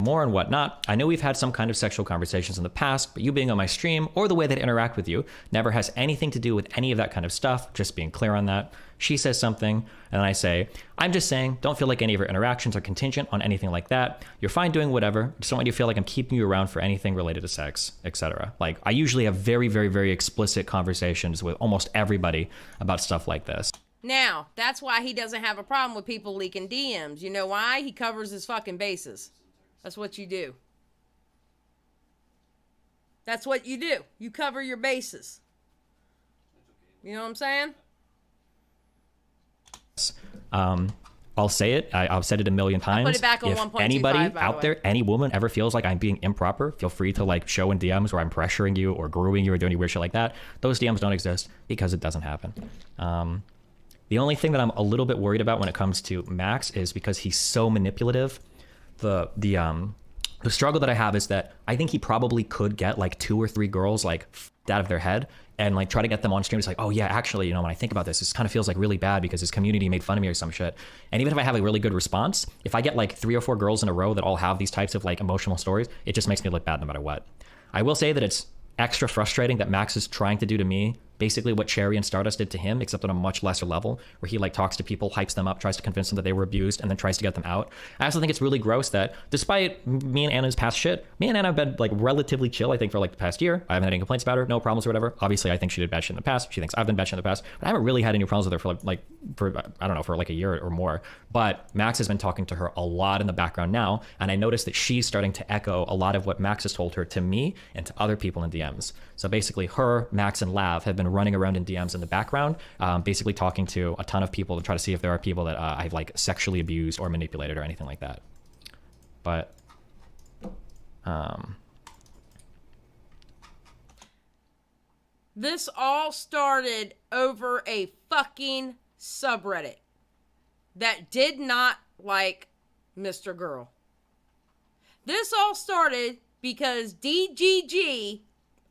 More and whatnot. I know we've had some kind of sexual conversations in the past, but you being on my stream or the way that I interact with you never has anything to do with any of that kind of stuff. Just being clear on that. She says something, and I say, I'm just saying, don't feel like any of your interactions are contingent on anything like that. You're fine doing whatever. Just don't want you to feel like I'm keeping you around for anything related to sex, etc. Like, I usually have very, very, very explicit conversations with almost everybody about stuff like this. Now, that's why he doesn't have a problem with people leaking DMs. You know why? He covers his fucking bases. That's what you do. That's what you do. You cover your bases. You know what I'm saying? I'll say it. I've said it a million times. I'll put it back on if 1.25, anybody by out the way. there, any woman ever feels like I'm being improper, feel free to like show in DMs where I'm pressuring you or grooming you or doing any weird shit like that. Those DMs don't exist because it doesn't happen. The only thing that I'm a little bit worried about when it comes to Max is because he's so manipulative. The struggle that I have is that I think he probably could get like 2 or 3 girls like out of their head and like try to get them on stream. It's like, oh yeah, actually, you know, when I think about this kind of feels like really bad because his community made fun of me or some shit. And even if I have a really good response, if I get like 3 or 4 girls in a row that all have these types of like emotional stories, it just makes me look bad no matter what. I will say that it's extra frustrating that Max is trying to do to me basically what Cherry and Stardust did to him, except on a much lesser level, where he like talks to people, hypes them up, tries to convince them that they were abused, and then tries to get them out. I also think it's really gross that despite me and Anna's past shit, me and Anna have been like relatively chill, I think, for like the past year. I haven't had any complaints about her, no problems or whatever. Obviously, I think she did bad shit in the past. She thinks I've done bad shit in the past, but I haven't really had any problems with her for I don't know, for like a year or more. But Max has been talking to her a lot in the background now, and I noticed that she's starting to echo a lot of what Max has told her to me and to other people in DMs. So basically her, Max, and Lav have been running around in DMs in the background, basically talking to a ton of people to try to see if there are people that I've like sexually abused or manipulated or anything like that. But this all started over a fucking subreddit that did not like MrGirl. This all started because DGG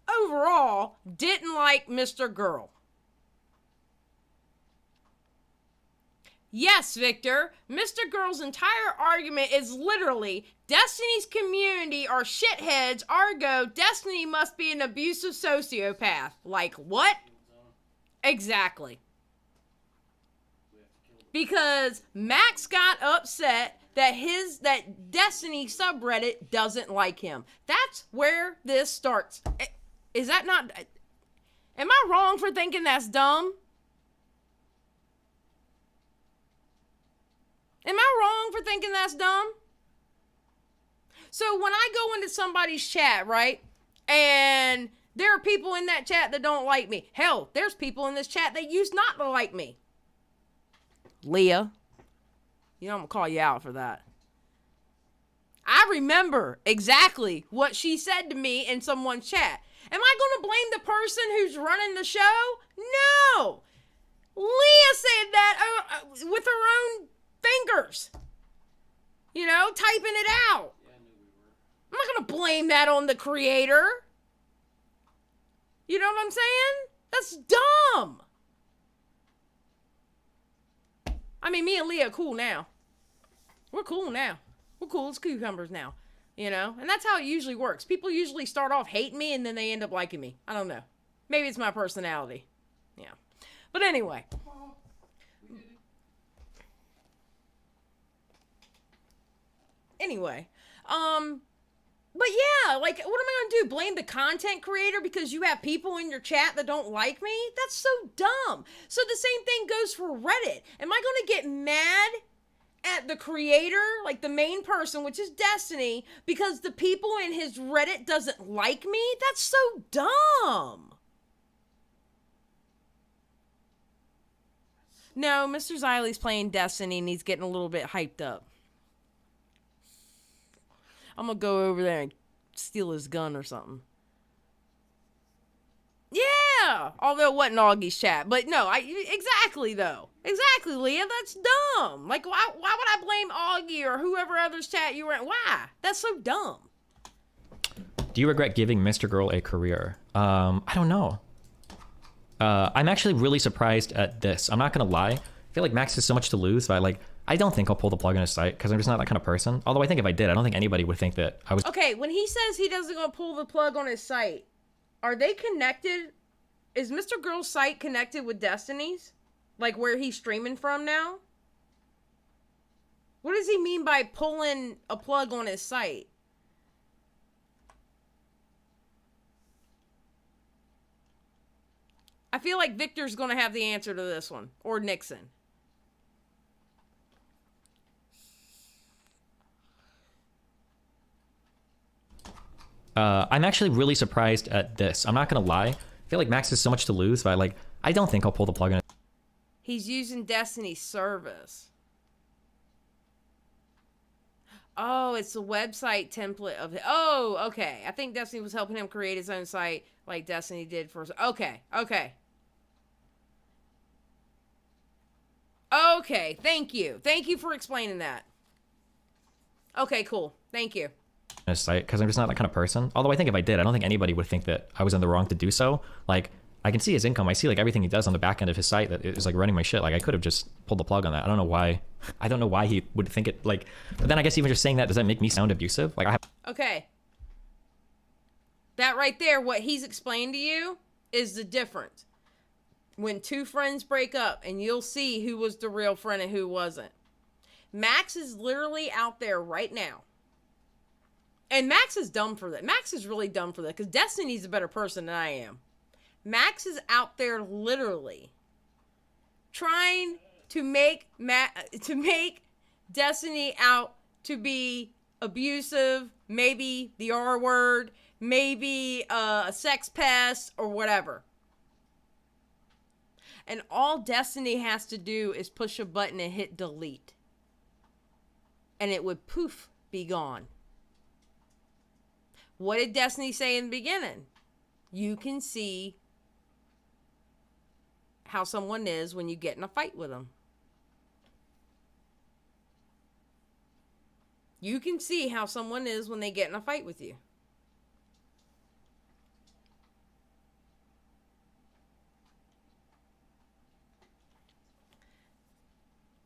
overall didn't like MrGirl. Yes, Victor, MrGirl's entire argument is literally Destiny's community are shitheads, ergo Destiny must be an abusive sociopath. Like what? Exactly. Because Max got upset that Destiny subreddit doesn't like him. That's where this starts. Is that not... Am I wrong for thinking that's dumb? Am I wrong for thinking that's dumb? So when I go into somebody's chat, right, and there are people in that chat that don't like me. Hell, there's people in this chat that used not to like me. Leah. You know, I'm going to call you out for that. I remember exactly what she said to me in someone's chat. Am I going to blame the person who's running the show? No. Leah said that with her own fingers. You know, typing it out. I'm not going to blame that on the creator. You know what I'm saying? That's dumb. I mean, me and Leah are cool now. We're cool now. We're cool as cucumbers now. You know? And that's how it usually works. People usually start off hating me and then they end up liking me. I don't know. Maybe it's my personality. Yeah. But anyway. Anyway. But yeah, like, what am I going to do? Blame the content creator because you have people in your chat that don't like me? That's so dumb. So the same thing goes for Reddit. Am I going to get mad at the creator, like the main person, which is Destiny, because the people in his Reddit doesn't like me? That's so dumb. No, Mr. Xylie's playing Destiny and he's getting a little bit hyped up. I'm gonna go over there and steal his gun or something. Yeah! Although it wasn't Augie's chat. But no, exactly though. Exactly, Leah. That's dumb. Like, why would I blame Augie or whoever other's chat you were in? Why? That's so dumb. Do you regret giving MrGirl a career? I don't know. I'm actually really surprised at this. I'm not gonna lie. I feel like Max has so much to lose, but I don't think I'll pull the plug on his site because I'm just not that kind of person. Although I think if I did, I don't think anybody would think that I was... Okay, when he says he doesn't gonna pull the plug on his site, are they connected? Is MrGirl's site connected with Destiny's? Like where he's streaming from now? What does he mean by pulling a plug on his site? I feel like Victor's gonna have the answer to this one. Or Nixon. I'm actually really surprised at this. I'm not gonna lie. I feel like Max has so much to lose, but I don't think I'll pull the plug on it. He's using Destiny's service. Oh, it's the website template of it. Oh, okay. I think Destiny was helping him create his own site like Destiny did for... Okay. Okay, thank you. Thank you for explaining that. Okay, cool. Thank you. His site because I'm just not that kind of person. Although I think if I did, I don't think anybody would think that I was in the wrong to do so. Like, I can see his income. I see like everything he does on the back end of his site that is like running my shit. Like, I could have just pulled the plug on that. I don't know why. I don't know why he would think it like. But then I guess even just saying that, does that make me sound abusive? Like, Okay. That right there, what he's explained to you is the difference. when two friends break up, and you'll see who was the real friend and who wasn't. Max is literally out there right now. And Max is dumb for that. Max is really dumb for that because Destiny's a better person than I am. Max is out there literally trying to make Destiny out to be abusive, maybe the R word, maybe a sex pest or whatever. And all Destiny has to do is push a button and hit delete. And it would poof, be gone. What did Destiny say in the beginning? You can see how someone is when you get in a fight with them. You can see how someone is when they get in a fight with you.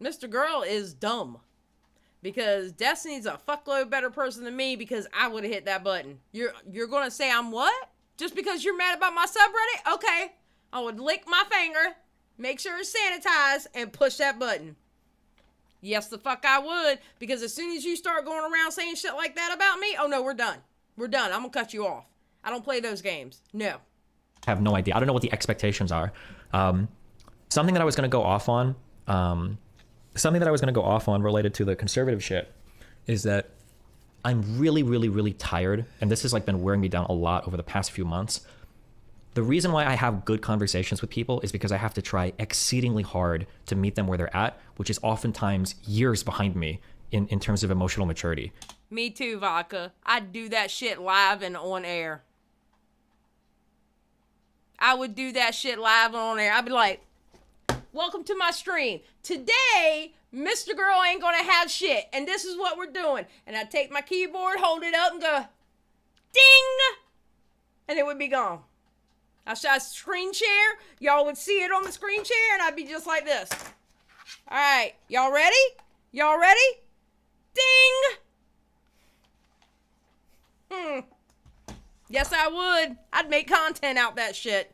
MrGirl is dumb. Because Destiny's a fuckload better person than me because I would have hit that button. You're going to say I'm what? Just because you're mad about my subreddit? Okay. I would lick my finger, make sure it's sanitized, and push that button. Yes, the fuck I would. Because as soon as you start going around saying shit like that about me, oh no, we're done. We're done. I'm going to cut you off. I don't play those games. No. I have no idea. I don't know what the expectations are. Something that I was going to go off on... related to the conservative shit is that I'm really, really, really tired. And this has like been wearing me down a lot over the past few months. The reason why I have good conversations with people is because I have to try exceedingly hard to meet them where they're at, which is oftentimes years behind me in terms of emotional maturity. Me too, Vodka. I'd do that shit live and on air. I would do that shit live and on air. I'd be like, welcome to my stream. Today, MrGirl ain't gonna have shit, and this is what we're doing. And I'd take my keyboard, hold it up, and go, ding! And it would be gone. I'd screen share. Y'all would see it on the screen share, and I'd be just like this. All right, y'all ready? Y'all ready? Ding! Yes, I would. I'd make content out that shit.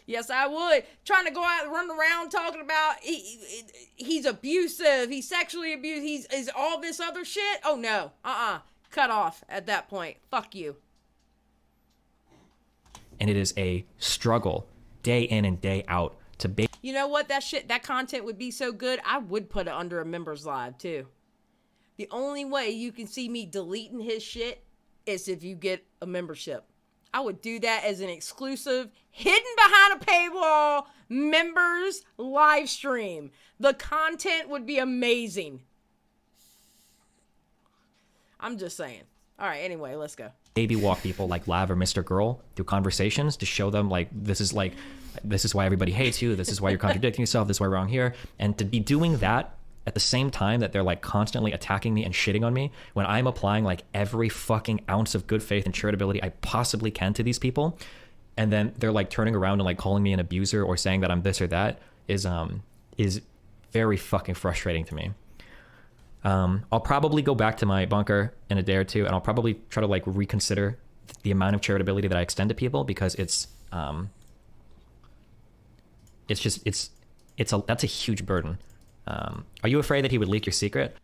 Yes, I would. Trying to go out and run around talking about he's abusive, he's sexually abused, he's all this other shit. Oh, no. Cut off at that point. Fuck you. And it is a struggle day in and day out to You know what? That content would be so good, I would put it under a members live, too. The only way you can see me deleting his shit is if you get a membership. I would do that as an exclusive, hidden behind a paywall, members live stream. The content would be amazing. I'm just saying. All right, anyway, let's go. Baby walk people like Lav or MrGirl through conversations to show them like, this is why everybody hates you. This is why you're contradicting yourself. This is why we're wrong here. And to be doing that at the same time that they're like constantly attacking me and shitting on me when I'm applying like every fucking ounce of good faith and charitability I possibly can to these people. And then they're like turning around and like calling me an abuser or saying that I'm this or that is very fucking frustrating to me. I'll probably go back to my bunker in a day or two and I'll probably try to like reconsider the amount of charitability that I extend to people because that's a huge burden. Are you afraid that he would leak your secret?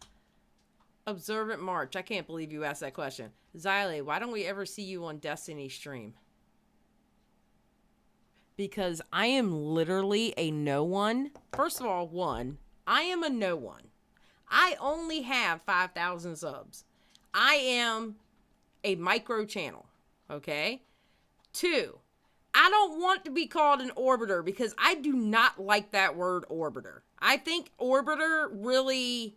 Observant March. I can't believe you asked that question. Xylie, why don't we ever see you on Destiny stream? Because I am literally a no one. First of all, I am a no one. I only have 5,000 subs. I am a micro channel. Okay? 2, I don't want to be called an orbiter because I do not like that word orbiter. I think orbiter really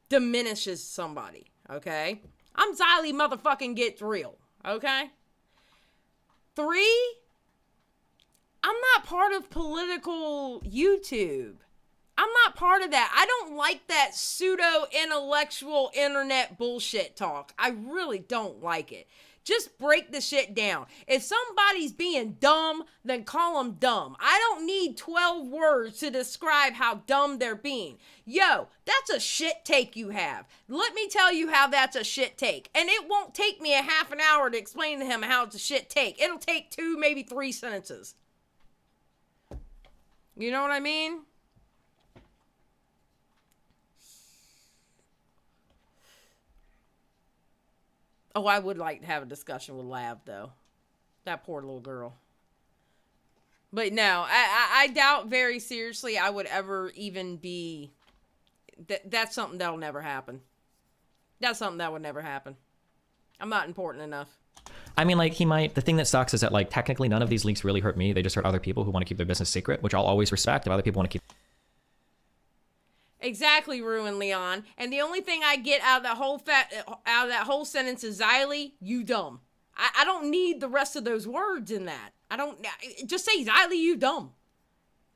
diminishes somebody, okay? I'm Xylie motherfucking Gets Real, okay? 3, I'm not part of political YouTube. I'm not part of that. I don't like that pseudo-intellectual internet bullshit talk. I really don't like it. Just break the shit down. If somebody's being dumb, then call them dumb. I don't need 12 words to describe how dumb they're being. Yo, that's a shit take you have. Let me tell you how that's a shit take. And it won't take me a half an hour to explain to him how it's a shit take. It'll take 2, maybe 3 sentences. You know what I mean? Oh, I would like to have a discussion with Lav, though. That poor little girl. But no, I doubt very seriously I would ever even be... That's something that'll never happen. That's something that would never happen. I'm not important enough. I mean, like, he might... The thing that sucks is that, like, technically none of these leaks really hurt me. They just hurt other people who want to keep their business secret, which I'll always respect if other people want to keep... Exactly, Ruin Leon. And the only thing I get out of that whole sentence is, Xylie, you dumb. I don't need the rest of those words in that. I don't... Just say, Xylie, you dumb.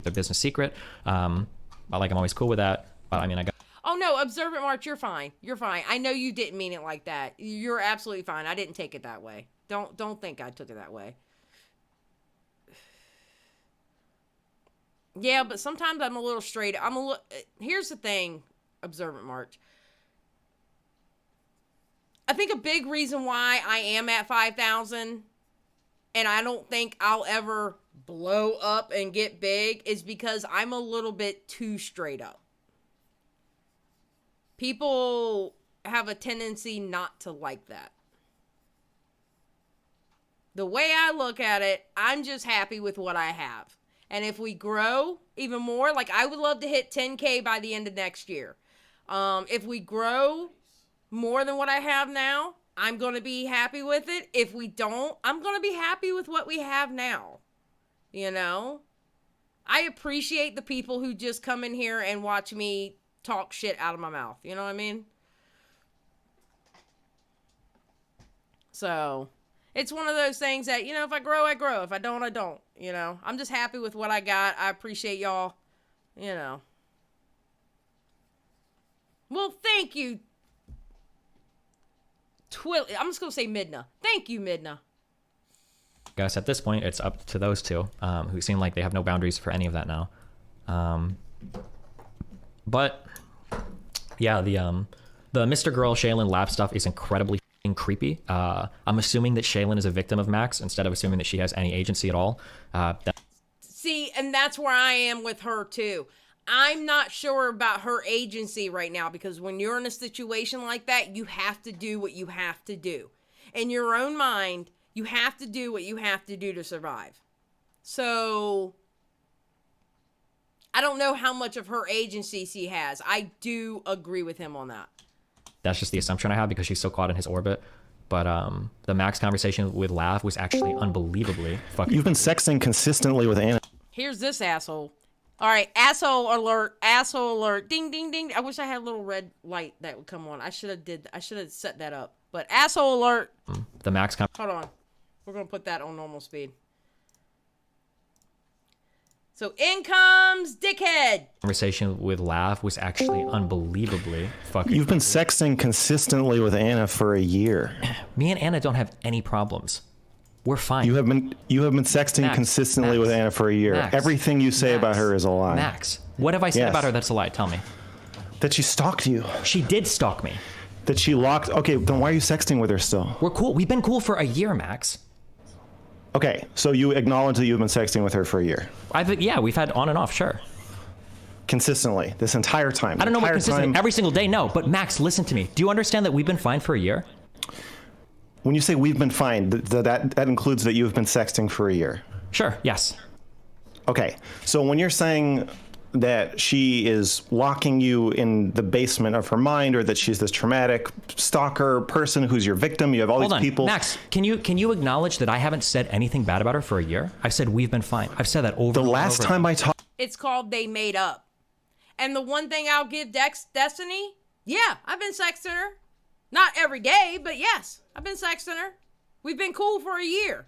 Their business secret. I'm always cool with that. But, I mean, I got... Oh, no, Observant March, you're fine. You're fine. I know you didn't mean it like that. You're absolutely fine. I didn't take it that way. Don't think I took it that way. Yeah, but sometimes I'm a little straight. Here's the thing, Observant March. I think a big reason why I am at 5,000 and I don't think I'll ever blow up and get big is because I'm a little bit too straight up. People have a tendency not to like that. The way I look at it, I'm just happy with what I have. And if we grow even more, like I would love to hit 10K by the end of next year. If we grow more than what I have now, I'm going to be happy with it. If we don't, I'm going to be happy with what we have now. You know? I appreciate the people who just come in here and watch me talk shit out of my mouth. You know what I mean? So... It's one of those things that, you know, if I grow, I grow. If I don't, I don't. You know, I'm just happy with what I got. I appreciate y'all, you know. Well, thank you, I'm just going to say Midna. Thank you, Midna. Guys, at this point, it's up to those two, who seem like they have no boundaries for any of that now. But, yeah, the MrGirl, Shaylin lab stuff is incredibly creepy. I'm assuming that Shaylin is a victim of Max instead of assuming that she has any agency at all. See, and that's where I am with her too. I'm not sure about her agency right now because when you're in a situation like that, you have to do what you have to do. In your own mind, you have to do what you have to do to survive. So, I don't know how much of her agency she has. I do agree with him on that. That's just the assumption I have because she's so caught in his orbit. But the Max conversation with Lav was actually unbelievably fucking... You've been sexting consistently with Anna. Here's this asshole. All right, asshole alert, ding, ding, ding. I wish I had a little red light that would come on. I should have set that up. But asshole alert. The Max... Hold on. We're going to put that on normal speed. So in comes Dickhead. Conversation with Lav was actually unbelievably fucking... You've been sexting consistently with Anna for a year. Me and Anna don't have any problems. We're fine. You have been sexting Max, consistently with Anna for a year. Max, Everything you say about her is a lie. Max, what have I said Yes. about her that's a lie? Tell me. That she stalked you. She did stalk me. That she locked... Okay, then why are you sexting with her still? We're cool. We've been cool for a year, Max. Okay, so you acknowledge that you've been sexting with her for a year. Yeah, we've had on and off, sure. Consistently, this entire time. I don't know what consistently. Every single day, no. But Max, listen to me. Do you understand that we've been fine for a year? When you say we've been fine, that includes that you've been sexting for a year. Sure, yes. Okay, so when you're saying that she is locking you in the basement of her mind, or that she's this traumatic stalker person who's your victim, you have all these people... Max, can you acknowledge that I haven't said anything bad about her for a year? I've said we've been fine. I've said that over and over. The last time I talked... It's called They Made Up. And the one thing I'll give Destiny, yeah, I've been sexting her. Not every day, but yes, I've been sexting her. We've been cool for a year.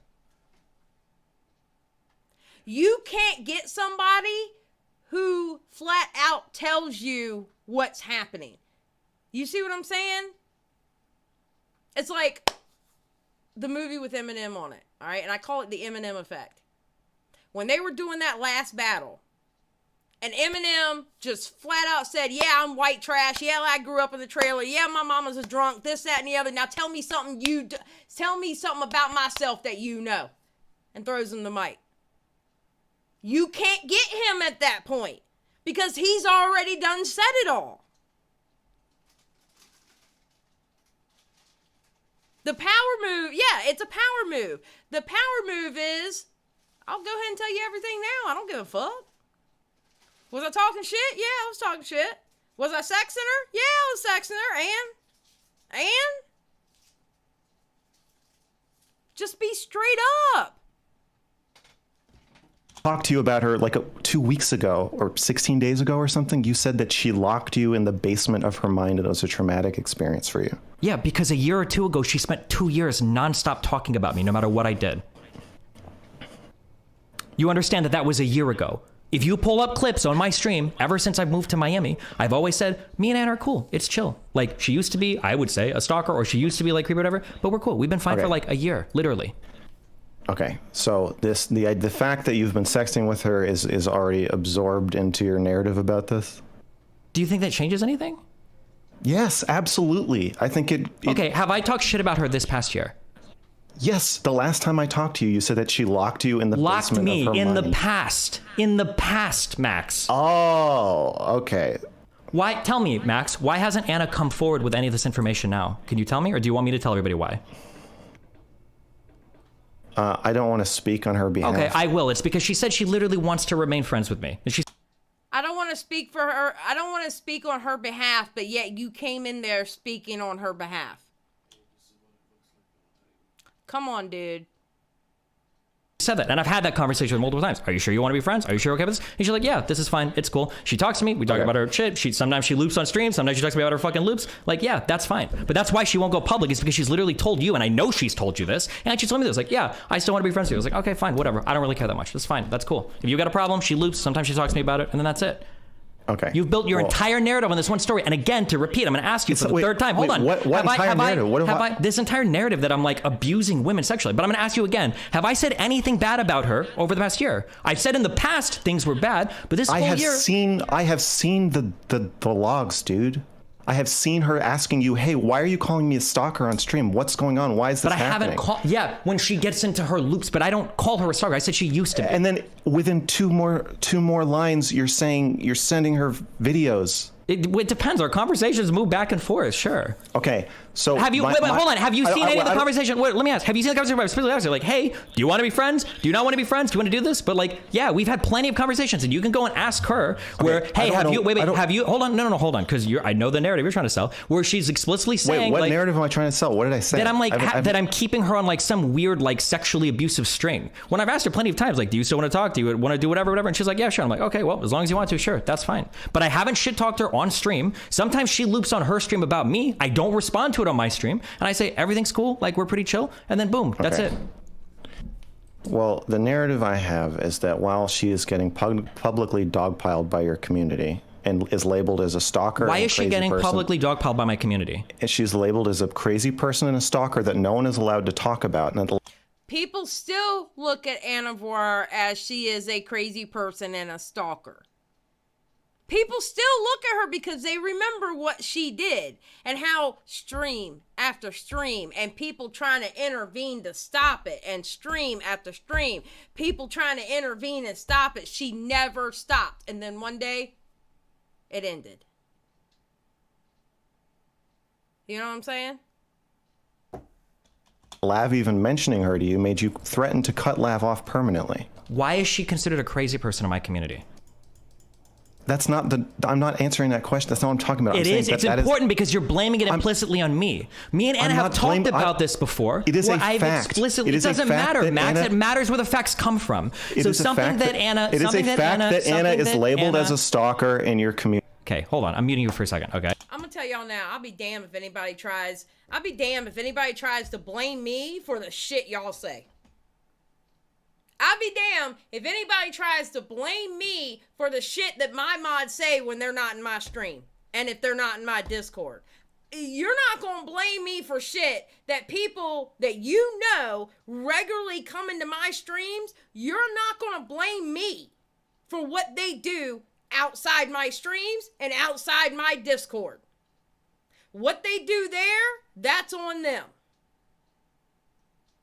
You can't get somebody who flat out tells you what's happening. You see what I'm saying? It's like, the movie with Eminem on it, all right? And I call it the Eminem effect. When they were doing that last battle, and Eminem just flat out said, yeah, I'm white trash. Yeah, I grew up in the trailer. Yeah, my mama's a drunk, this, that, and the other. Now tell me something tell me something about myself that you know. And throws him the mic. You can't get him at that point because he's already done said it all. The power move, yeah, it's a power move. The power move is, I'll go ahead and tell you everything now. I don't give a fuck. Was I talking shit? Yeah, I was talking shit. Was I sexing her? Yeah, I was sexing her. And? Just be straight up. Talked to you about her like 2 weeks ago or 16 days ago or something. You said that she locked you in the basement of her mind and it was a traumatic experience for you. Yeah, because a year or two ago, she spent 2 years nonstop talking about me, no matter what I did. You understand that that was a year ago. If you pull up clips on my stream, ever since I've moved to Miami, I've always said, me and Anna are cool. It's chill. Like, she used to be, I would say, a stalker, or she used to be like creepy or whatever, but we're cool. We've been fine for like a year, literally. Okay, so the fact that you've been sexting with her is already absorbed into your narrative about this? Do you think that changes anything? Yes, absolutely. I think it okay, have I talked shit about her this past year? Yes, the last time I talked to you, you said that she locked you in the basement of her mind. Locked me in the past. In the past, Max. Oh, okay. Why? Tell me, Max, why hasn't Anna come forward with any of this information now? Can you tell me, or do you want me to tell everybody why? I don't want to speak on her behalf. Okay, I will. It's because she said she literally wants to remain friends with me. And she's I don't want to speak for her. I don't want to speak on her behalf, but yet you came in there speaking on her behalf. Come on, dude. said that, and I've had that conversation with her multiple times. Are you sure you want to be friends? Are you sure you're okay with this? And she's like, yeah, this is fine. It's cool. She talks to me. We talk about her shit. Sometimes she loops on stream. Sometimes she talks to me about her fucking loops. Like, yeah, that's fine. But that's why she won't go public, is because she's literally told you, and I know she's told you this, and she told me this. Like, yeah, I still want to be friends with you. I was like, okay, fine, whatever. I don't really care that much. That's fine. That's cool. If you got a problem, she loops. Sometimes she talks to me about it, and then that's it. Okay. You've built your entire narrative on this one story. And again, to repeat, I'm going to ask you for the third time. Hold on. What entire narrative? This entire narrative that I'm like abusing women sexually. But I'm going to ask you again. Have I said anything bad about her over the past year? I've said in the past things were bad, but this whole year... I have seen the logs, dude. I have seen her asking you, hey, why are you calling me a stalker on stream? What's going on? Why is this happening? But I haven't called... Yeah, when she gets into her loops, but I don't call her a stalker. I said she used to be. And then within two more lines, you're saying you're sending her videos. It depends. Our conversations move back and forth, sure. Okay, so... Have you... Wait, hold on. Have you seen any of the conversation... Wait, let me ask. Have you seen the conversation where I was specifically asking, like, hey, do you want to be friends? Do you not want to be friends? Do you want to do this? But, like, yeah, we've had plenty of conversations, and you can go and ask her where, hey, have you... Hold on. No, hold on, because I know the narrative you're trying to sell, where she's explicitly saying... Wait, what narrative am I trying to sell? What did I say? That I'm, like, that I'm keeping her on, like, some weird, like, sexually abusive string. When I've asked her plenty of times, like, do you still want to talk? Do you want to do whatever? And she's like, yeah, sure. I'm like, okay, well, as long as you want to, sure, that's fine. But I haven't shit-talked her on stream. Sometimes she loops on her stream about me. I don't respond to it on my stream. And I say, everything's cool. Like, we're pretty chill. And then boom, that's it. Well, the narrative I have is that while she is getting publicly dogpiled by your community and is labeled as a stalker... Why is she getting publicly dogpiled by my community? She's labeled as a crazy person and a stalker that no one is allowed to talk about. And people still look at Anna Voir as she is a crazy person and a stalker. People still look at her because they remember what she did and how stream after stream and people trying to intervene to stop it, and stream after stream, people trying to intervene and stop it. She never stopped. And then one day it ended. You know what I'm saying? Lav even mentioning her to you made you threaten to cut Lav off permanently. Why is she considered a crazy person in my community? That's not I'm not answering that question. That's not what I'm talking about. It's important because you're blaming it implicitly on me. Me and Anna have talked about this before. It is a fact. It doesn't matter, Max. It matters where the facts come from. So something that Anna... It is a fact that Anna is labeled as a stalker in your community. Okay, hold on. I'm muting you for a second, okay? I'm gonna tell y'all now, I'll be damned if anybody tries to blame me for the shit y'all say. I'll be damned if anybody tries to blame me for the shit that my mods say when they're not in my stream and if they're not in my Discord. you're not going to blame me for shit that people that you know regularly come into my streams. You're not going to blame me for what they do outside my streams and outside my Discord. What they do there, that's on them.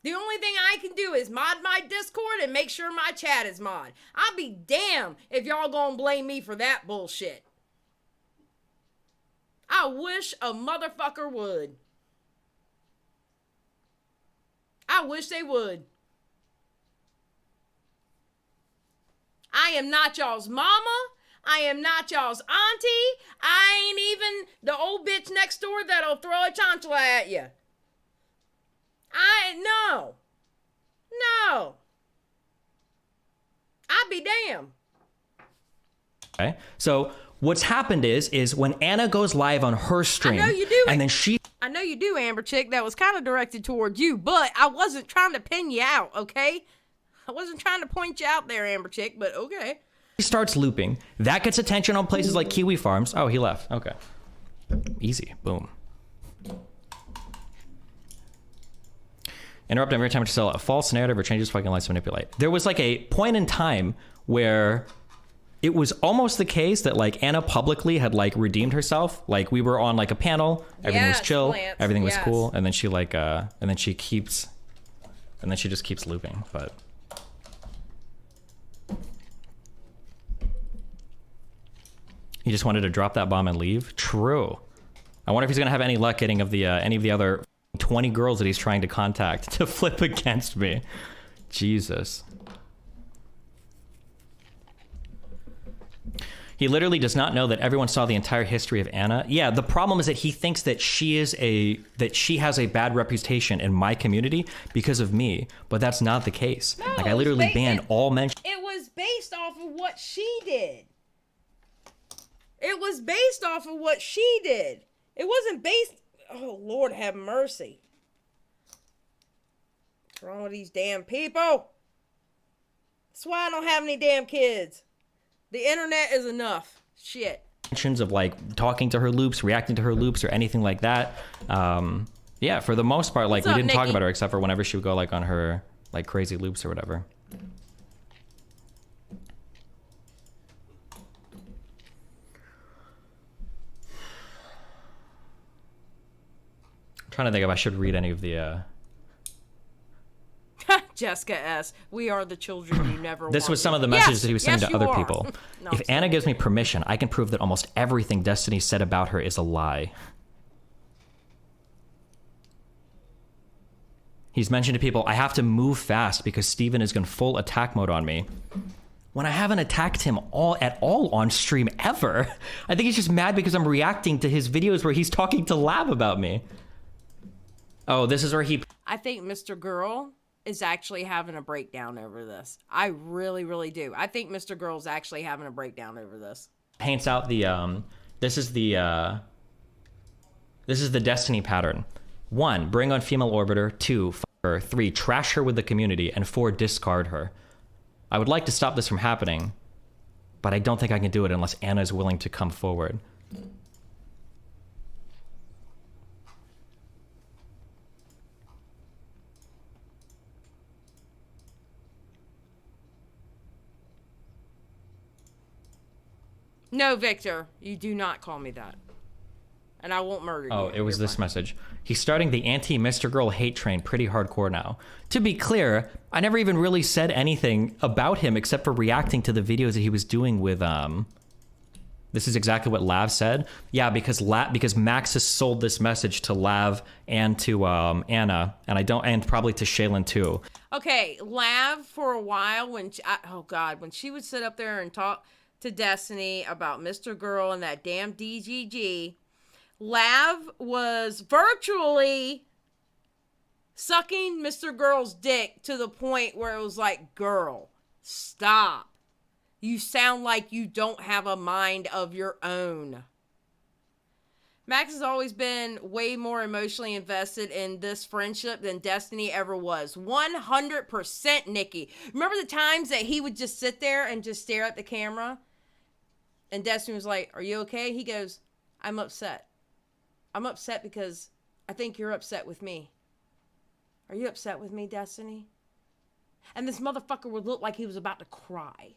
The only thing I can do is mod my Discord and make sure my chat is mod. I'll be damned if y'all gonna blame me for that bullshit. I wish a motherfucker would. I wish they would. I am not y'all's mama. I am not y'all's auntie. I ain't even the old bitch next door that'll throw a chancla at you. No. I'd be damned. Okay. So what's happened is when Anna goes live on her stream, I know you do. And then I know you do, Amber Chick. That was kind of directed towards you, but I wasn't trying to pin you out, okay? I wasn't trying to point you out there, Amber Chick, but okay. she starts looping. That gets attention on places like Kiwi Farms. Oh, he left. Okay. Easy. Boom. Interrupt every time to sell a false narrative or changes fucking lights to manipulate. There was like a point in time where it was almost the case that like Anna publicly had like redeemed herself. Like we were on like a panel, everything was chill, Lance, everything was cool, and then she like and then she just keeps looping. But he just wanted to drop that bomb and leave. True. I wonder if he's gonna have any luck getting any of the other 20 girls that he's trying to contact to flip against me. Jesus. He literally does not know that everyone saw the entire history of Anna. Yeah, the problem is that he thinks that she has a bad reputation in my community because of me, but that's not the case. No, like I literally banned all mention. It was based off of what she did. It was based off of what she did. It wasn't based... Oh, Lord have mercy. What's wrong with these damn people? That's why I don't have any damn kids. The internet is enough. Shit. Of like talking to her loops, reacting to her loops, or anything like that. Yeah, for the most part, like we didn't talk about her except for whenever she would go like on her like crazy loops or whatever. I'm trying to think if I should read any of the Jessica S. We are the children you never This was some of the messages that he was sending to other people. No, if Anna gives me permission, I can prove that almost everything Destiny said about her is a lie. He's mentioned to people, I have to move fast because Steven is in full attack mode on me. When I haven't attacked him at all on stream ever. I think he's just mad because I'm reacting to his videos where he's talking to Lab about me. Oh, this is where I think MrGirl is actually having a breakdown over this. I really, really do. I think MrGirl's actually having a breakdown over this. Paints out the this is the Destiny pattern. 1, bring on female orbiter. 2, fuck her. 3, trash her with the community. And 4, discard her. I would like to stop this from happening, but I don't think I can do it unless Anna is willing to come forward. No, Victor, you do not call me that. And I won't murder you. Oh, it was this message. He's starting the anti-MrGirl hate train pretty hardcore now. To be clear, I never even really said anything about him except for reacting to the videos that he was doing with, This is exactly what Lav said. Yeah, because Max has sold this message to Lav and to Anna, and probably to Shaylin too. Okay, Lav for a while when she would sit up there and talk to Destiny about MrGirl and that damn DGG, Lav was virtually sucking MrGirl's dick to the point where it was like, girl, stop. You sound like you don't have a mind of your own. Max has always been way more emotionally invested in this friendship than Destiny ever was. 100%, Nikki. Remember the times that he would just sit there and just stare at the camera? And Destiny was like, are you okay? He goes, I'm upset. I'm upset because I think you're upset with me. Are you upset with me, Destiny? And this motherfucker would look like he was about to cry.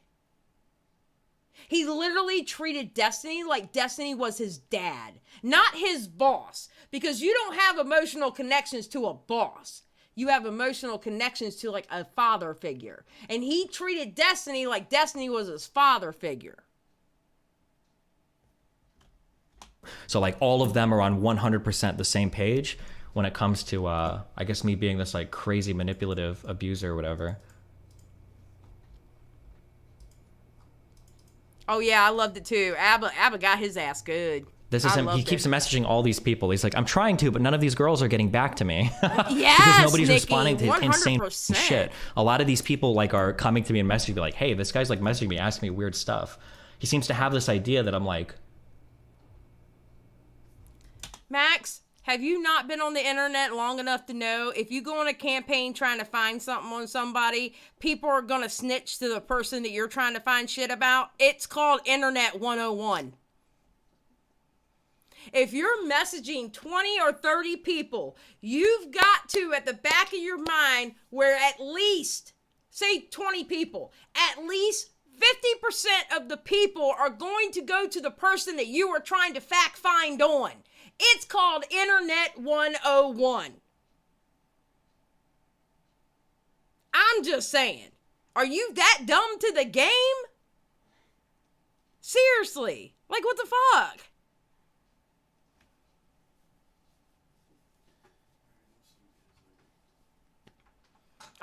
He literally treated Destiny like Destiny was his dad, not his boss. Because you don't have emotional connections to a boss. You have emotional connections to like a father figure. And he treated Destiny like Destiny was his father figure. So like all of them are on 100% the same page when it comes to, I guess me being this like crazy manipulative abuser or whatever. Oh yeah, I loved it too. Abba got his ass good. This is him. He keeps messaging all these people. He's like, I'm trying to, but none of these girls are getting back to me. Yes, because nobody's Nikki, responding to 100%. insane shit. A lot of these people like are coming to me and messaging me like, hey, this guy's like messaging me, asking me weird stuff. He seems to have this idea that I'm like, Max, have you not been on the internet long enough to know if you go on a campaign trying to find something on somebody, people are going to snitch to the person that you're trying to find shit about? It's called Internet 101. If you're messaging 20 or 30 people, you've got to, at the back of your mind, where at least, say 20 people, at least 50% of the people are going to go to the person that you are trying to fact find on. It's called Internet 101. I'm just saying. Are you that dumb to the game? Seriously. Like, what the fuck?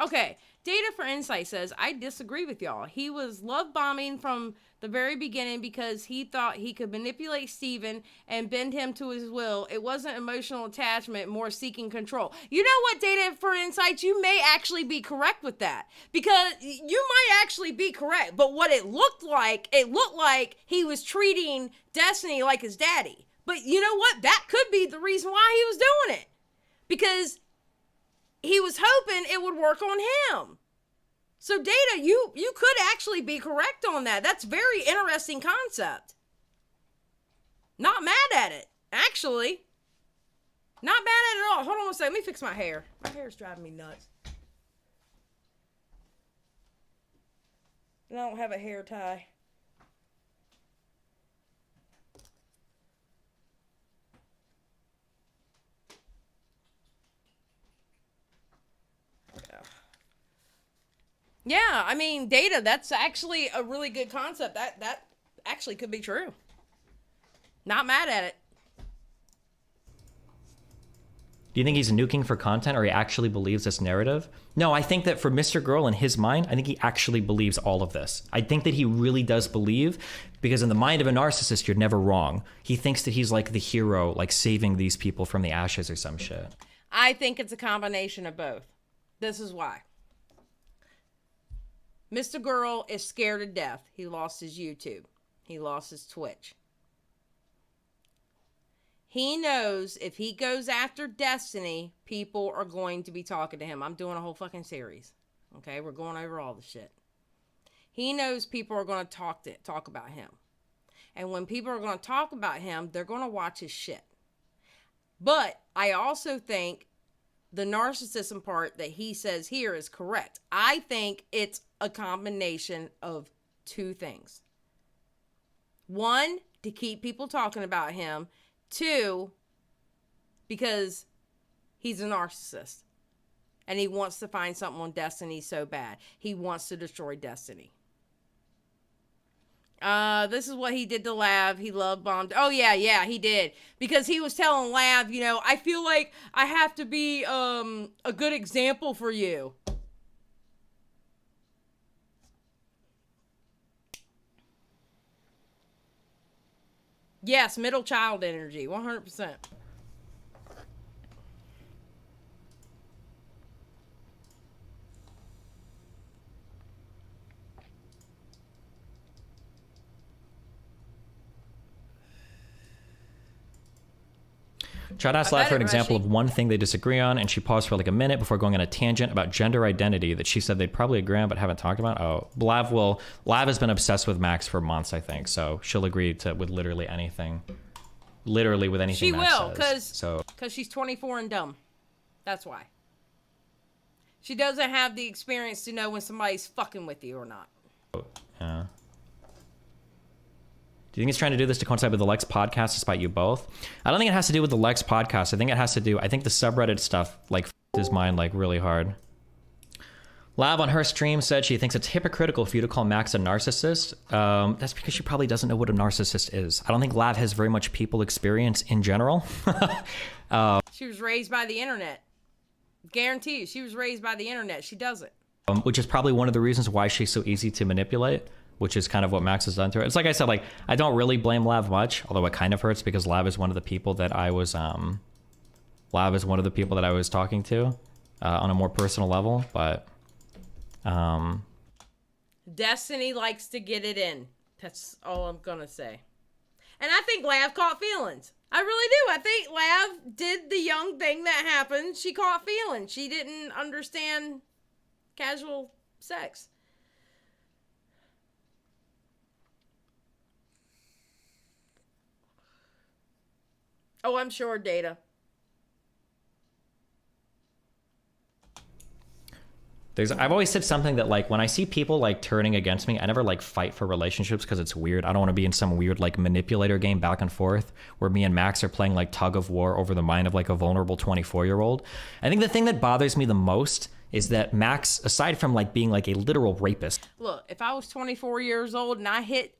Okay. Data for Insight says, I disagree with y'all. He was love bombing from the very beginning because he thought he could manipulate Steven and bend him to his will. It wasn't emotional attachment, more seeking control. You know what, Data for Insight? You may actually be correct with that. Because you might actually be correct. But what it looked like he was treating Destiny like his daddy. But you know what? That could be the reason why he was doing it. Because he was hoping it would work on him. So Data, you could actually be correct on that. That's a very interesting concept. Not mad at it, actually. Not mad at it at all. Hold on one second. Let me fix my hair. My hair's driving me nuts. And I don't have a hair tie. Yeah, I mean, Data, that's actually a really good concept. That actually could be true. Not mad at it. do you think he's nuking for content or he actually believes this narrative? No, I think that for MrGirl in his mind, I think he actually believes all of this. I think that he really does believe, because in the mind of a narcissist, you're never wrong. He thinks that he's like the hero, like saving these people from the ashes or some shit. I think it's a combination of both. This is why. MrGirl is scared to death. He lost his YouTube. He lost his Twitch. He knows if he goes after Destiny, people are going to be talking to him. I'm doing a whole fucking series. Okay, we're going over all the shit. He knows people are going to talk about him. And when people are going to talk about him, they're going to watch his shit. But I also think the narcissism part that he says here is correct. I think it's a combination of two things. One, to keep people talking about him. Two, because he's a narcissist. And he wants to find something on Destiny so bad. He wants to destroy Destiny. This is what he did to Lav. He love bombed. Oh, yeah, he did. Because he was telling Lav, you know, I feel like I have to be a good example for you. Yes, middle child energy, 100%. Chad asked Lav for an example of one thing they disagree on, and she paused for like a minute before going on a tangent about gender identity that she said they'd probably agree on but haven't talked about. Oh, Lav has been obsessed with Max for months, I think, so she'll agree with literally anything. literally with anything She Max will, says. because she's 24 and dumb. That's why. She doesn't have the experience to know when somebody's fucking with you or not. Yeah. Do you think he's trying to do this to coincide with the Lex podcast despite you both? I don't think it has to do with the Lex podcast. I think the subreddit stuff, like, f***ed his mind, like, really hard. Lav on her stream said she thinks it's hypocritical for you to call Max a narcissist. That's because she probably doesn't know what a narcissist is. I don't think Lav has very much people experience in general. She was raised by the internet. Guarantee you, she was raised by the internet. She doesn't. Which is probably one of the reasons why she's so easy to manipulate, which is kind of what Max has done to her. It's like I said, like, I don't really blame Lav much, although it kind of hurts because Lav is one of the people that I was talking to on a more personal level, but Destiny likes to get it in. That's all I'm gonna say. And I think Lav caught feelings. I really do. I think Lav did the young thing that happened. She caught feelings. She didn't understand casual sex. Oh, I'm sure, Data. I've always said something that, like, when I see people, like, turning against me, I never, like, fight for relationships because it's weird. I don't want to be in some weird, like, manipulator game back and forth where me and Max are playing, like, tug of war over the mind of, like, a vulnerable 24-year-old. I think the thing that bothers me the most is that Max, aside from, like, being, like, a literal rapist. Look, if I was 24 years old and I hit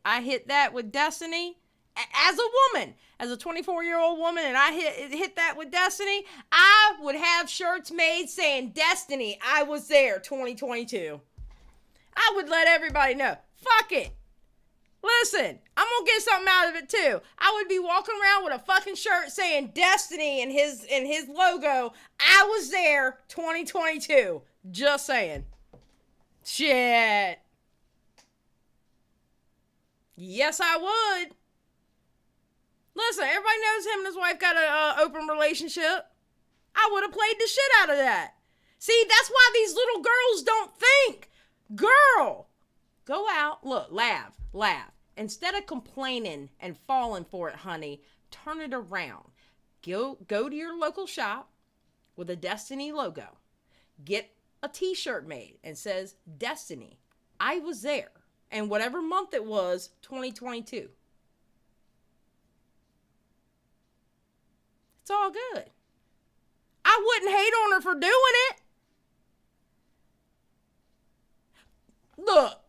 that with Destiny, as a woman, as a 24-year-old woman, and I hit that with Destiny, I would have shirts made saying, Destiny, I was there, 2022. I would let everybody know. Fuck it. Listen, I'm gonna get something out of it too. I would be walking around with a fucking shirt saying Destiny and his logo. I was there, 2022. Just saying. Shit. Yes, I would. Listen, everybody knows him and his wife got an open relationship. I would have played the shit out of that. See, that's why these little girls don't think. Girl, go out. Look, laugh. Instead of complaining and falling for it, honey, turn it around. Go to your local shop with a Destiny logo. Get a t-shirt made and says, Destiny, I was there. And whatever month it was, 2022. It's all good. I wouldn't hate on her for doing it. Look,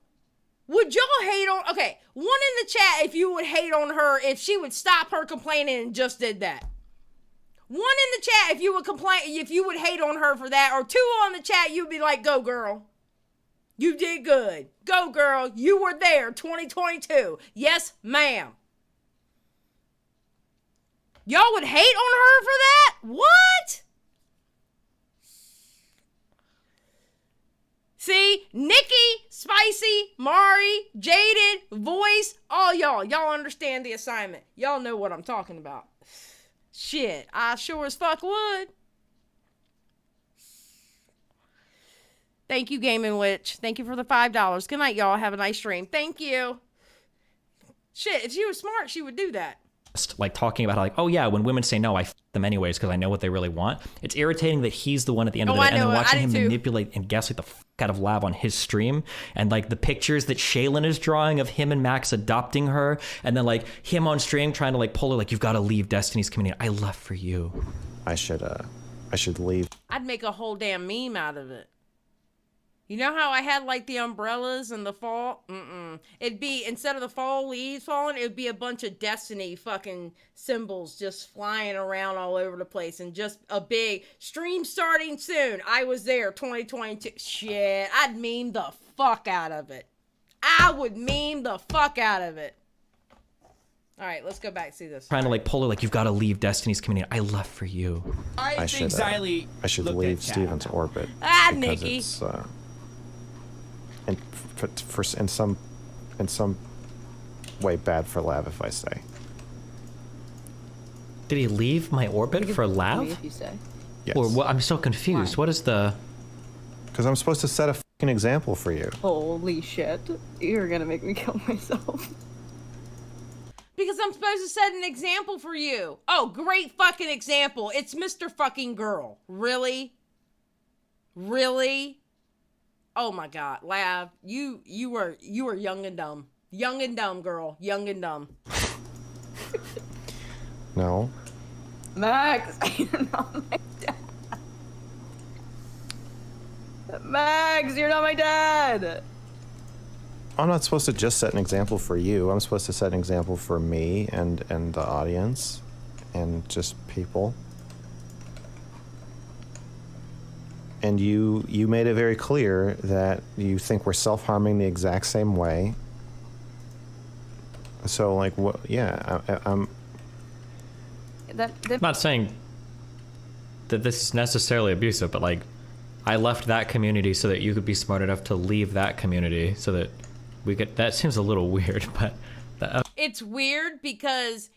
would y'all hate on... Okay, one in the chat if you would hate on her if she would stop her complaining and just did that. One in the chat if you would hate on her for that. Or two on the chat, you'd be like, go girl. You did good. Go girl. You were there, 2022. Yes, ma'am. Y'all would hate on her for that? What? See, Nikki, Spicy, Mari, Jaded, Voice, all y'all understand the assignment. Y'all know what I'm talking about. Shit, I sure as fuck would. Thank you, Gaming Witch. Thank you for the $5. Good night, y'all. Have a nice stream. Thank you. Shit, if she was smart, she would do that. Like, talking about how, like, oh yeah, when women say no, I f them anyways because I know what they really want. It's irritating that he's the one at the end of the day, and then watching him manipulate and gaslight the f out of Lav on his stream, and like the pictures that Shaylin is drawing of him and Max adopting her, and then like him on stream trying to like pull her, like, you've got to leave Destiny's community. I left for you. I should leave. I'd make a whole damn meme out of it. You know how I had, like, the umbrellas in the fall? It'd be, instead of the fall leaves falling, it would be a bunch of Destiny fucking symbols just flying around all over the place. And just a big stream starting soon. I was there, 2022. Shit, I'd meme the fuck out of it. I would meme the fuck out of it. All right, let's go back and see this. Trying to, like, pull her, like, you've got to leave Destiny's community. I left for you. I should leave Steven's orbit. Nikki. It's, and in some way bad for Lav, if I say. Did he leave my orbit for Lav? If you say. Yes. Or what? I'm so confused. What is the... Because I'm supposed to set a fucking example for you. Holy shit. You're gonna make me kill myself. Because because I'm supposed to set an example for you. Oh, great fucking example. It's Mr. fucking Girl. Really? Really? Oh my God, Lav, you were young and dumb. Young and dumb, girl. Young and dumb. No. Max, you're not my dad. Max, you're not my dad. I'm not supposed to just set an example for you. I'm supposed to set an example for me and the audience and just people. And you made it very clear that you think we're self-harming the exact same way. So, like, what? Yeah, I'm. That I'm not saying that this is necessarily abusive, but like, I left that community so that you could be smart enough to leave that community so that we could. That seems a little weird, but It's weird because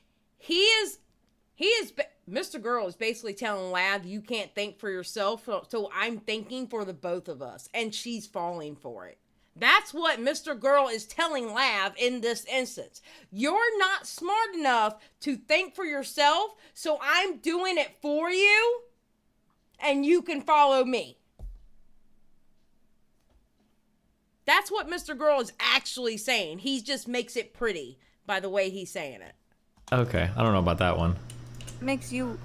Mr. Girl is basically telling Lav, you can't think for yourself, so I'm thinking for the both of us, and she's falling for it. That's what Mr. Girl is telling Lav in this instance. You're not smart enough to think for yourself, so I'm doing it for you, and you can follow me. That's what Mr. Girl is actually saying. He just makes it pretty by the way he's saying it. okay, I don't know about that one. makes you.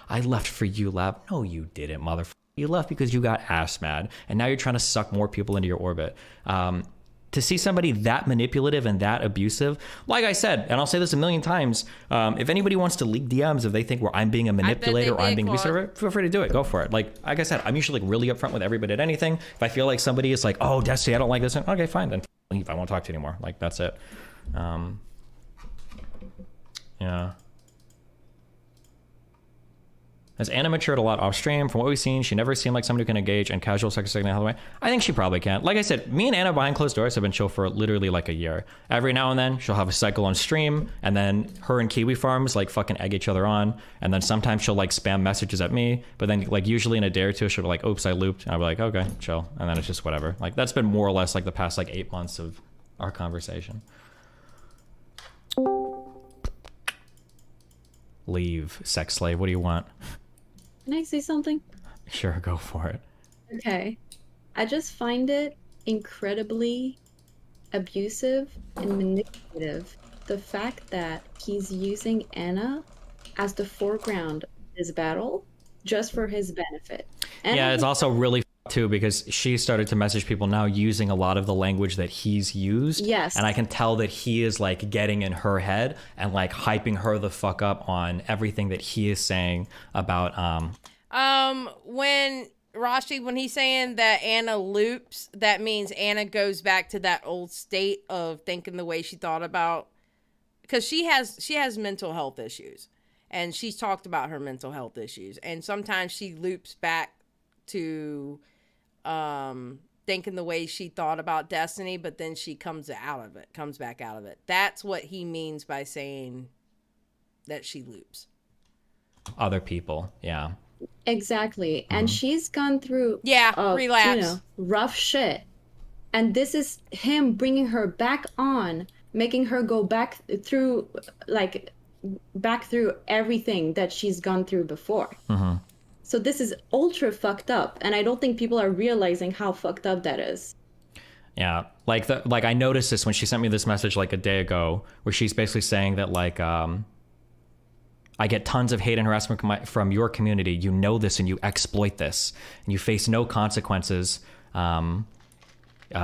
I left for you, Lab. No, you didn't, motherfucker. You left because you got ass mad, and now you're trying to suck more people into your orbit. To see somebody that manipulative and that abusive, like I said, and I'll say this a million times, if anybody wants to leak DMs, if they think I'm being a manipulator or I'm being abusive, feel free to do it. Go for it. Like I said, I'm usually like really upfront with everybody at anything. If I feel like somebody is like, oh, Destiny, I don't like this, okay, fine, then leave. I won't talk to you anymore. Like that's it. Yeah. As Anna matured a lot off stream, from what we've seen, she never seemed like somebody who can engage in casual sex the other way. I think she probably can. Like I said, me and Anna behind closed doors have been chill for literally like a year. Every now and then she'll have a cycle on stream, and then her and Kiwi Farms like fucking egg each other on, and then sometimes she'll like spam messages at me, but then like usually in a day or two she'll be like, oops, I looped, and I'll be like, okay, chill, and then it's just whatever. Like that's been more or less like the past like 8 months of our conversation. Leave, sex slave, what do you want? Can I say something? Sure, go for it. Okay. I just find it incredibly abusive and manipulative. The fact that he's using Anna as the foreground of his battle just for his benefit. And yeah, it's also really too because she started to message people now using a lot of the language that he's used. Yes. And I can tell that he is like getting in her head and like hyping her the fuck up on everything that he is saying about when Rashi, when he's saying that Anna loops, that means Anna goes back to that old state of thinking the way she thought about, because she has mental health issues, and she's talked about her mental health issues, and sometimes she loops back to thinking the way she thought about Destiny, but then she comes back out of it. That's what he means by saying that she loops. other people. Yeah. Exactly. And she's gone through relapse. rough shit. And this is him bringing her back on, making her go back through everything that she's gone through before. So this is ultra fucked up, and I don't think people are realizing how fucked up that is. Yeah, like I noticed this when she sent me this message like a day ago, where she's basically saying that like I get tons of hate and harassment from your community. You know this, and you exploit this, and you face no consequences.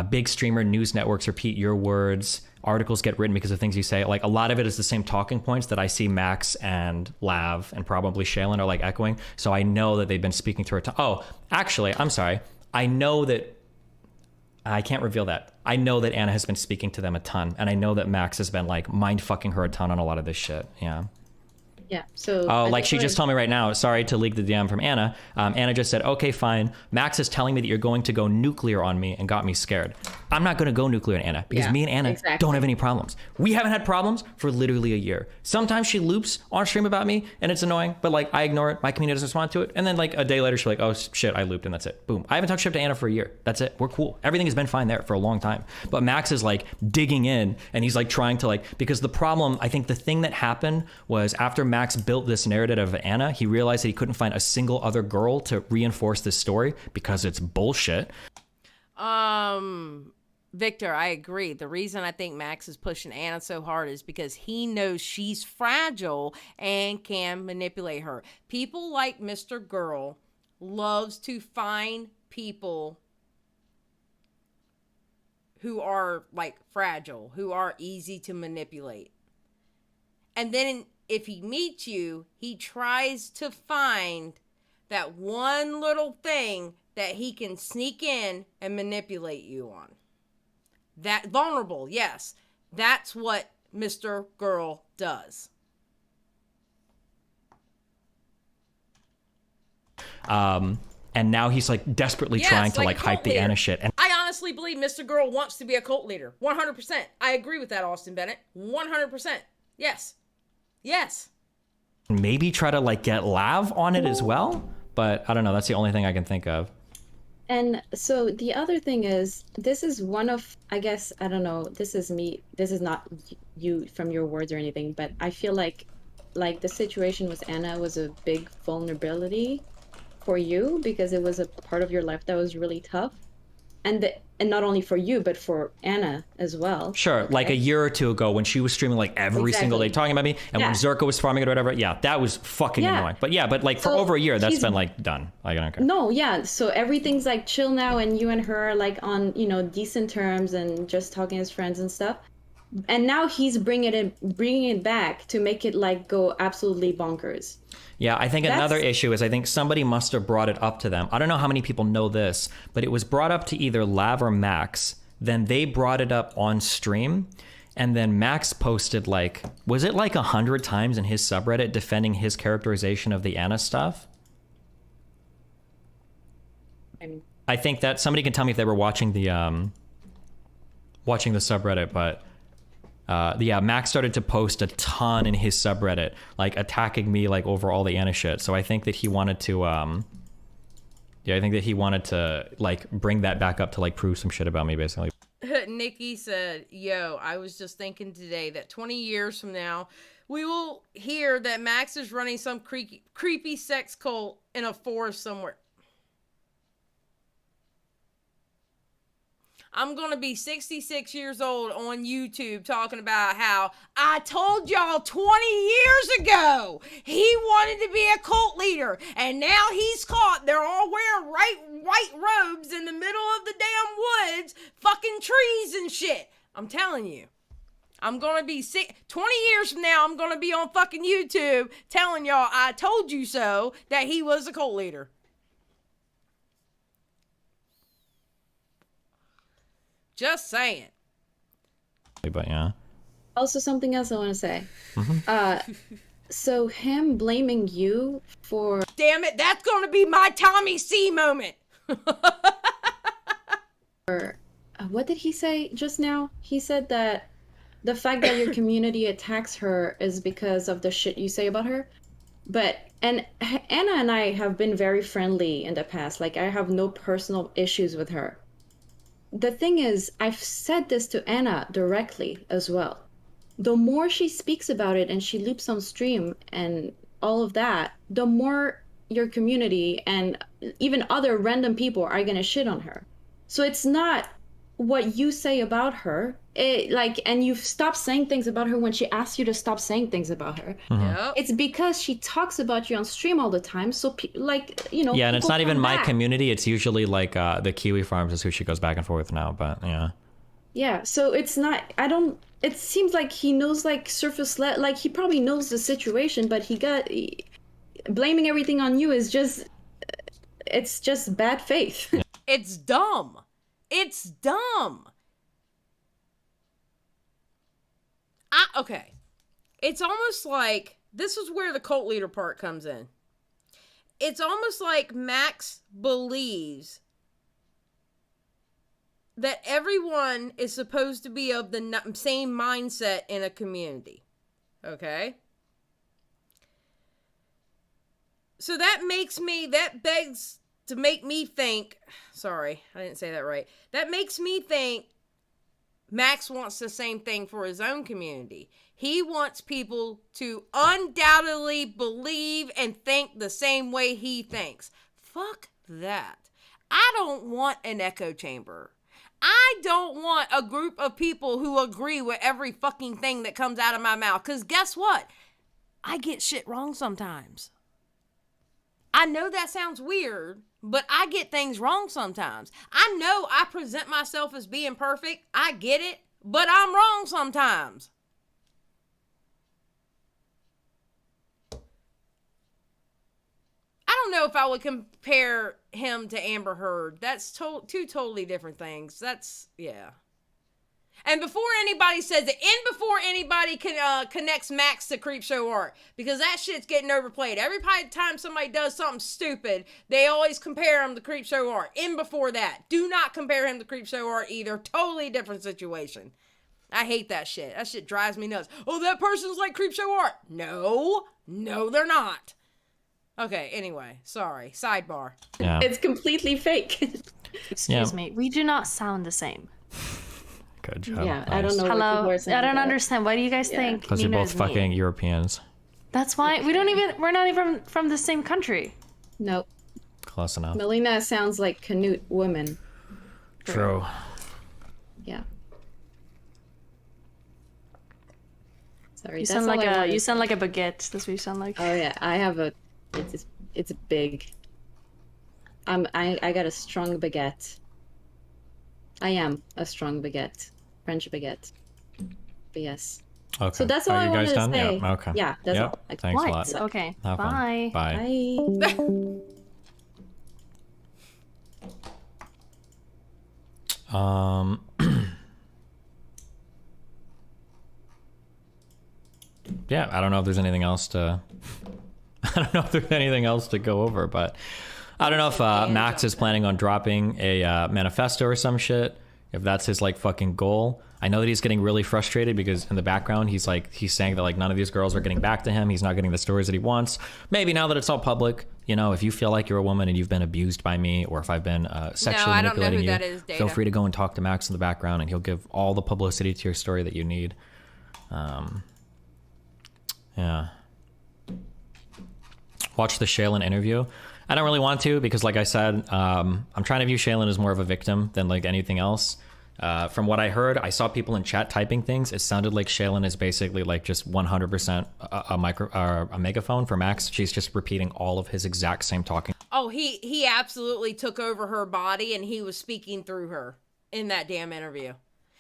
Big streamer news networks repeat your words. Articles get written because of things you say. Like a lot of it is the same talking points that I see Max and Lav and probably Shaylin are like echoing. So I know that they've been speaking to her. Oh, actually, I'm sorry. I know that I can't reveal that. I know that Anna has been speaking to them a ton, and I know that Max has been like mind fucking her a ton on a lot of this shit. Yeah. Yeah. So. Oh, I like just she wanted- just told me right now, sorry to leak the DM from Anna. Anna just said, okay, fine. Max is telling me that you're going to go nuclear on me and got me scared. I'm not going to go nuclear on Anna because Yeah, me and Anna exactly. don't have any problems. We haven't had problems for literally a year. Sometimes she loops on stream about me and it's annoying, but like I ignore it. My community doesn't respond to it. And then like a day later, she's like, oh shit, I looped and that's it. Boom. I haven't talked shit to Anna for a year. That's it. We're cool. Everything has been fine there for a long time. But Max is like digging in and he's like trying to like, because the problem, I think the thing that happened was after Max built this narrative of Anna, he realized that he couldn't find a single other girl to reinforce this story because it's bullshit. Victor, I agree. The reason I think Max is pushing Anna so hard is because he knows she's fragile and can manipulate her. People like MrGirl loves to find people who are like fragile, who are easy to manipulate. And then if he meets you, he tries to find that one little thing that he can sneak in and manipulate you on. That vulnerable, yes. That's what MrGirl does. And now he's like desperately trying to like a hype cult the leader. Anna shit. And I honestly believe MrGirl wants to be a cult leader. 100%. I agree with that, Austin Bennett. 100%. Yes. Yes. maybe try to like get Lav on it as well. But I don't know. That's the only thing I can think of. And so the other thing is, this is one of, I guess, I don't know, this is me, this is not you from your words or anything, but I feel like the situation with Anna was a big vulnerability for you because it was a part of your life that was really tough. And not only for you, but for Anna as well. Sure, like a year or two ago when she was streaming like every single day talking about me, and when Zerka was farming it or whatever, yeah, that was fucking annoying. But like for over a year, that's been like done. Like, I don't care. No, yeah, so everything's like chill now, and you and her are like on, you know, decent terms and just talking as friends and stuff. And now he's bringing it back to make it like go absolutely bonkers. Yeah, I think another issue is I think somebody must have brought it up to them. I don't know how many people know this, but it was brought up to either Lav or Max. Then they brought it up on stream. And then Max posted like, was it like 100 times in his subreddit defending his characterization of the Anna stuff? I think that somebody can tell me if they were watching the subreddit, but yeah, Max started to post a ton in his subreddit, like attacking me like over all the Anna shit. So I think that he wanted to, yeah, I think that he wanted to like bring that back up to like prove some shit about me, basically. Nikki said, yo, I was just thinking today that 20 years from now, we will hear that Max is running some creepy sex cult in a forest somewhere. I'm going to be 66 years old on YouTube talking about how I told y'all 20 years ago he wanted to be a cult leader, and now he's caught. They're all wearing white robes in the middle of the damn woods, fucking trees and shit. I'm telling you. I'm going to be 20 years from now, I'm going to be on fucking YouTube telling y'all I told you so that he was a cult leader. Just saying. But yeah. Also, something else I want to say. So him blaming you for... Damn it, that's going to be my Tommy C moment. What did he say just now? He said that the fact that your community attacks her is because of the shit you say about her. And Anna and I have been very friendly in the past. Like, I have no personal issues with her. The thing is, I've said this to Anna directly as well. The more she speaks about it and she loops on stream and all of that, the more your community and even other random people are gonna shit on her. So it's not what you say about her. And you've stopped saying things about her when she asks you to stop saying things about her. Yep. It's because she talks about you on stream all the time. So Yeah, and it's not even my community. It's usually like the Kiwi Farms is who she goes back and forth with now. But yeah. Yeah, so it's not. It seems like he knows like surface like he probably knows the situation, but blaming everything on you is just. It's just bad faith. Yeah. It's dumb. It's dumb. Okay. It's almost like this is where the cult leader part comes in. It's almost like Max believes that everyone is supposed to be of the same mindset in a community. Okay? So that begs to make me think, sorry, I didn't say that right. That makes me think Max wants the same thing for his own community. He wants people to undoubtedly believe and think the same way he thinks. Fuck that. I don't want an echo chamber. I don't want a group of people who agree with every fucking thing that comes out of my mouth. Because guess what? I get shit wrong sometimes. I know that sounds weird, but I get things wrong sometimes. I know I present myself as being perfect. I get it, but I'm wrong sometimes. I don't know if I would compare him to Amber Heard. That's two totally different things. That's, yeah. And before anybody says it, and before anybody connects Max to Creepshow art, because that shit's getting overplayed. Every time somebody does something stupid, they always compare him to Creepshow art. And before that, do not compare him to Creepshow art either. Totally different situation. I hate that shit. That shit drives me nuts. Oh, that person's like Creepshow art. No, they're not. Okay, anyway, sorry. Sidebar. Yeah. It's completely fake. Excuse me. We do not sound the same. Good job. Yeah, Nice. I don't know. Hello. What people are saying I don't about it. understand. Why do you guys think? Because you're Nina both is fucking mean? Europeans. That's why we're not even from the same country. Nope. Close enough. Melina sounds like Canute woman. True. Yeah. Sorry. You that's sound all like I wanted. you sound like a baguette. That's what you sound like. Oh yeah, I have a. It's big. I got a strong baguette. I am a strong baguette, French baguette. But yes. Okay. So that's all Are I you wanted guys to done? say. Yeah. Okay. Yeah, that's Yep. all. Like, Thanks a What? lot. Okay. Have fun. Bye. Bye. Yeah, I don't know if there's anything else to go over, but I don't know if Max is planning on dropping a manifesto or some shit, if that's his like fucking goal. I know that he's getting really frustrated because in the background he's saying that like none of these girls are getting back to him. He's not getting the stories that he wants. Maybe now that it's all public, you know, if you feel like you're a woman and you've been abused by me, or if I've been sexually I don't know manipulating who you, that is, Data. feel free to go and talk to Max in the background and he'll give all the publicity to your story that you need. Yeah. Watch the Shaylin interview. I don't really want to because, like I said, I'm trying to view Shaylin as more of a victim than like anything else. From what I heard, I saw people in chat typing things. It sounded like Shaylin is basically like just 100% a megaphone for Max. She's just repeating all of his exact same talking. Oh, he absolutely took over her body and he was speaking through her in that damn interview.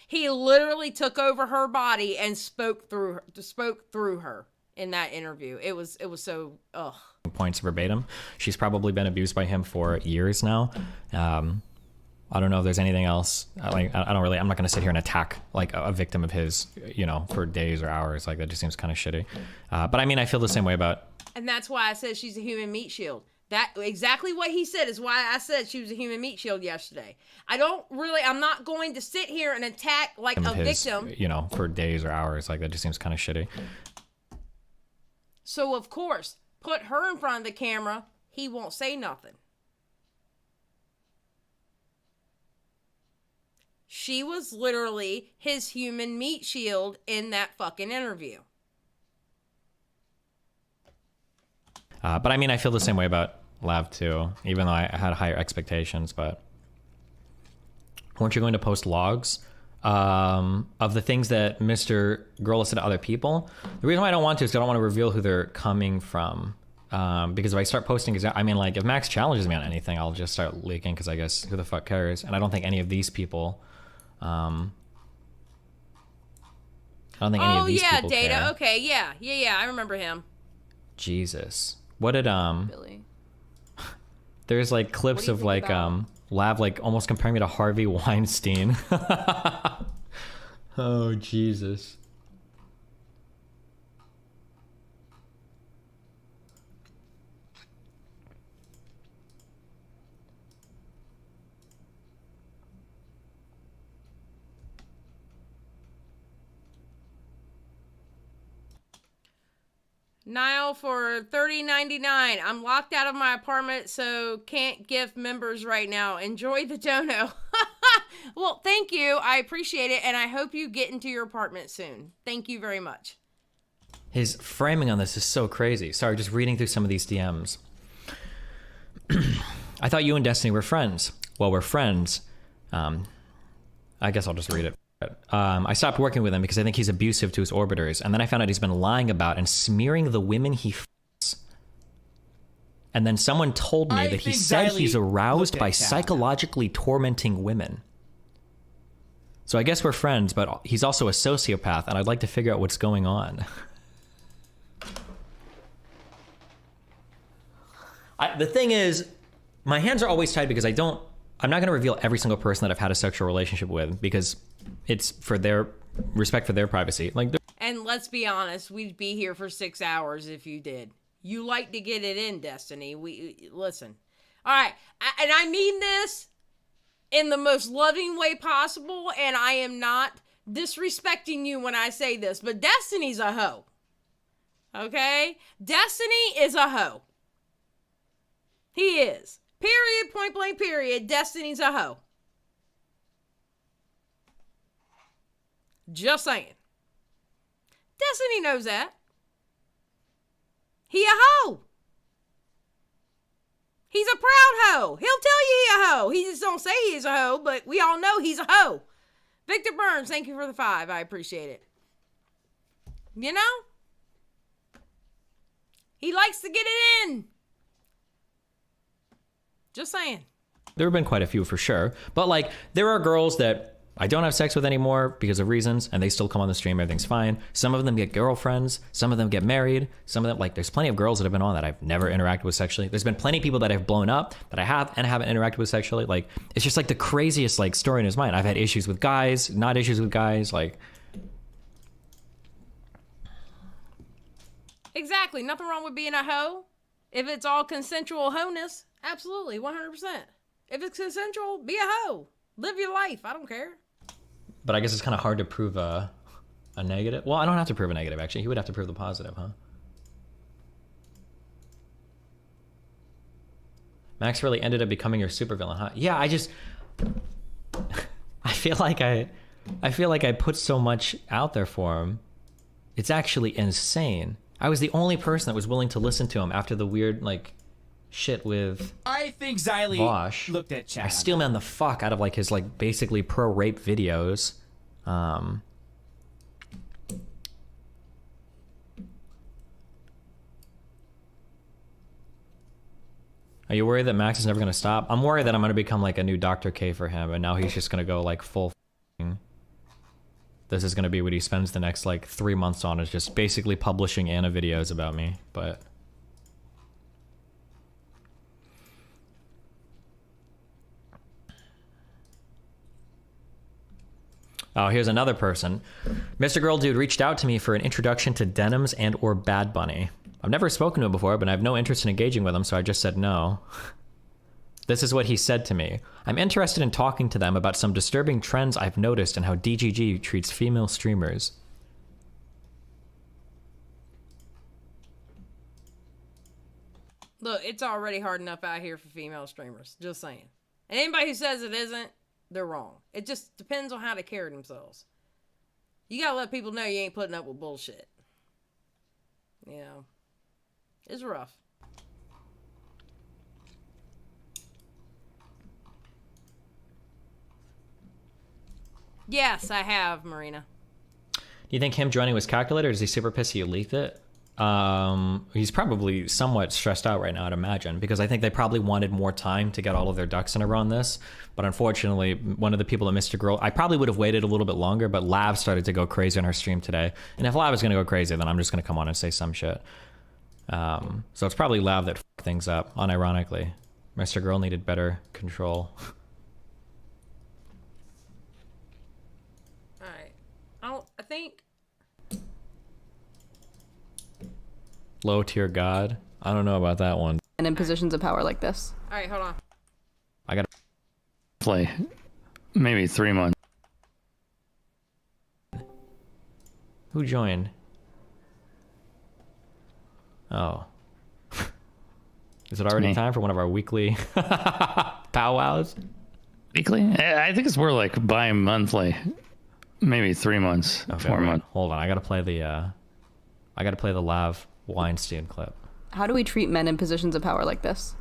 He literally took over her body and spoke through her in that interview. It was so ugh. Points verbatim. She's probably been abused by him for years now. I don't know if there's anything else. I'm not going to sit here and attack like a victim of his, you know, for days or hours. Like that just seems kind of shitty. But I mean, I feel the same way about. And that's why I said she's a human meat shield. That exactly what he said is why I said she was a human meat shield yesterday. I'm not going to sit here and attack like a victim. You know, for days or hours. Like that just seems kind of shitty. So of course, put her in front of the camera. He won't say nothing. She was literally his human meat shield in that fucking interview. But I mean, I feel the same way about Lav too, even though I had higher expectations. But weren't you going to post logs of the things that MrGirl said to other people? The reason why I don't want to is I don't want to reveal who they're coming from. Because if I start posting, I mean, like if Max challenges me on anything, I'll just start leaking because I guess who the fuck cares? And I don't think any of these people. I don't think any of these people Data. care. Okay, yeah. I remember him. Jesus, what did Billy. There's like clips of like Lav like almost comparing me to Harvey Weinstein. Oh Jesus. Niall for $30.99. I'm locked out of my apartment, so can't gift members right now. Enjoy the dono. Well, thank you. I appreciate it, and I hope you get into your apartment soon. Thank you very much. His framing on this is so crazy. Sorry, just reading through some of these DMs. I thought you and Destiny were friends. Well, we're friends. I guess I'll just read it. I stopped working with him because I think he's abusive to his orbiters, and then I found out he's been lying about and smearing the women he f***s. And then someone told me that he said he's aroused by psychologically tormenting women. So I guess we're friends, but he's also a sociopath, and I'd like to figure out what's going on. The thing is, my hands are always tied because I'm not going to reveal every single person that I've had a sexual relationship with because it's for their respect for their privacy. Like, and let's be honest, we'd be here for 6 hours if you did. You like to get it in, Destiny. Listen. All right, and I mean this in the most loving way possible, and I am not disrespecting you when I say this, but Destiny's a hoe. Okay? Destiny is a hoe. He is. Period, point blank, period. Destiny's a hoe. Just saying. Destiny knows that. He a hoe. He's a proud hoe. He'll tell you he a hoe. He just don't say he's a hoe, but we all know he's a hoe. Victor Burns, thank you for the 5. I appreciate it. You know? He likes to get it in. Just saying. There have been quite a few for sure. But like, there are girls that I don't have sex with anymore because of reasons, and they still come on the stream, everything's fine. Some of them get girlfriends, some of them get married, some of them, like, there's plenty of girls that have been on that I've never interacted with sexually. There's been plenty of people that I've blown up that I have and haven't interacted with sexually. Like, it's just like the craziest like story in his mind. I've had issues with guys, not issues with guys, like. Exactly. Nothing wrong with being a hoe. If it's all consensual hoe-ness, absolutely, 100%. If it's consensual, be a hoe. Live your life. I don't care. But I guess it's kind of hard to prove a negative. Well, I don't have to prove a negative, actually. He would have to prove the positive, huh? Max really ended up becoming your supervillain, huh? Yeah, I feel like I put so much out there for him. It's actually insane. I was the only person that was willing to listen to him after the weird, like, shit with I think Xylie Vosh. looked at chat. I steelman the fuck out of like his like basically pro-rape videos. Are you worried that Max is never gonna stop? I'm worried that I'm gonna become like a new Dr. K for him, and now he's just gonna go like full f***ing. This is gonna be what he spends the next like 3 months on, is just basically publishing Anna videos about me, but. Oh, here's another person. MrGirl dude reached out to me for an introduction to Denims and or Bad Bunny. I've never spoken to him before, but I have no interest in engaging with him, so I just said no. This is what he said to me. I'm interested in talking to them about some disturbing trends I've noticed and how DGG treats female streamers. Look, it's already hard enough out here for female streamers. Just saying. And anybody who says it isn't, they're wrong. It just depends on how they carry themselves. You gotta let people know you ain't putting up with bullshit. You know, it's rough. Yes, I have, Marina. Do you think him joining was calculated, or is he super pissed you leaked it? He's probably somewhat stressed out right now, I'd imagine, because I think they probably wanted more time to get all of their ducks in a row on this. But unfortunately, one of the people at MrGirl, I probably would have waited a little bit longer, but Lav started to go crazy on her stream today. And if Lav is going to go crazy, then I'm just going to come on and say some shit. So it's probably Lav that f***ed things up, unironically. MrGirl needed better control. Alright. I think... Low tier god? I don't know about that one. And in positions of power like this. Alright, hold on. I gotta play maybe 3 months. Who joined? Oh. Is it already time for one of our weekly powwows? Weekly? I think it's more like bi-monthly. Maybe 3 months, Okay, 4 months. Hold on, I gotta play the Lav Weinstein clip. How do we treat men in positions of power like this?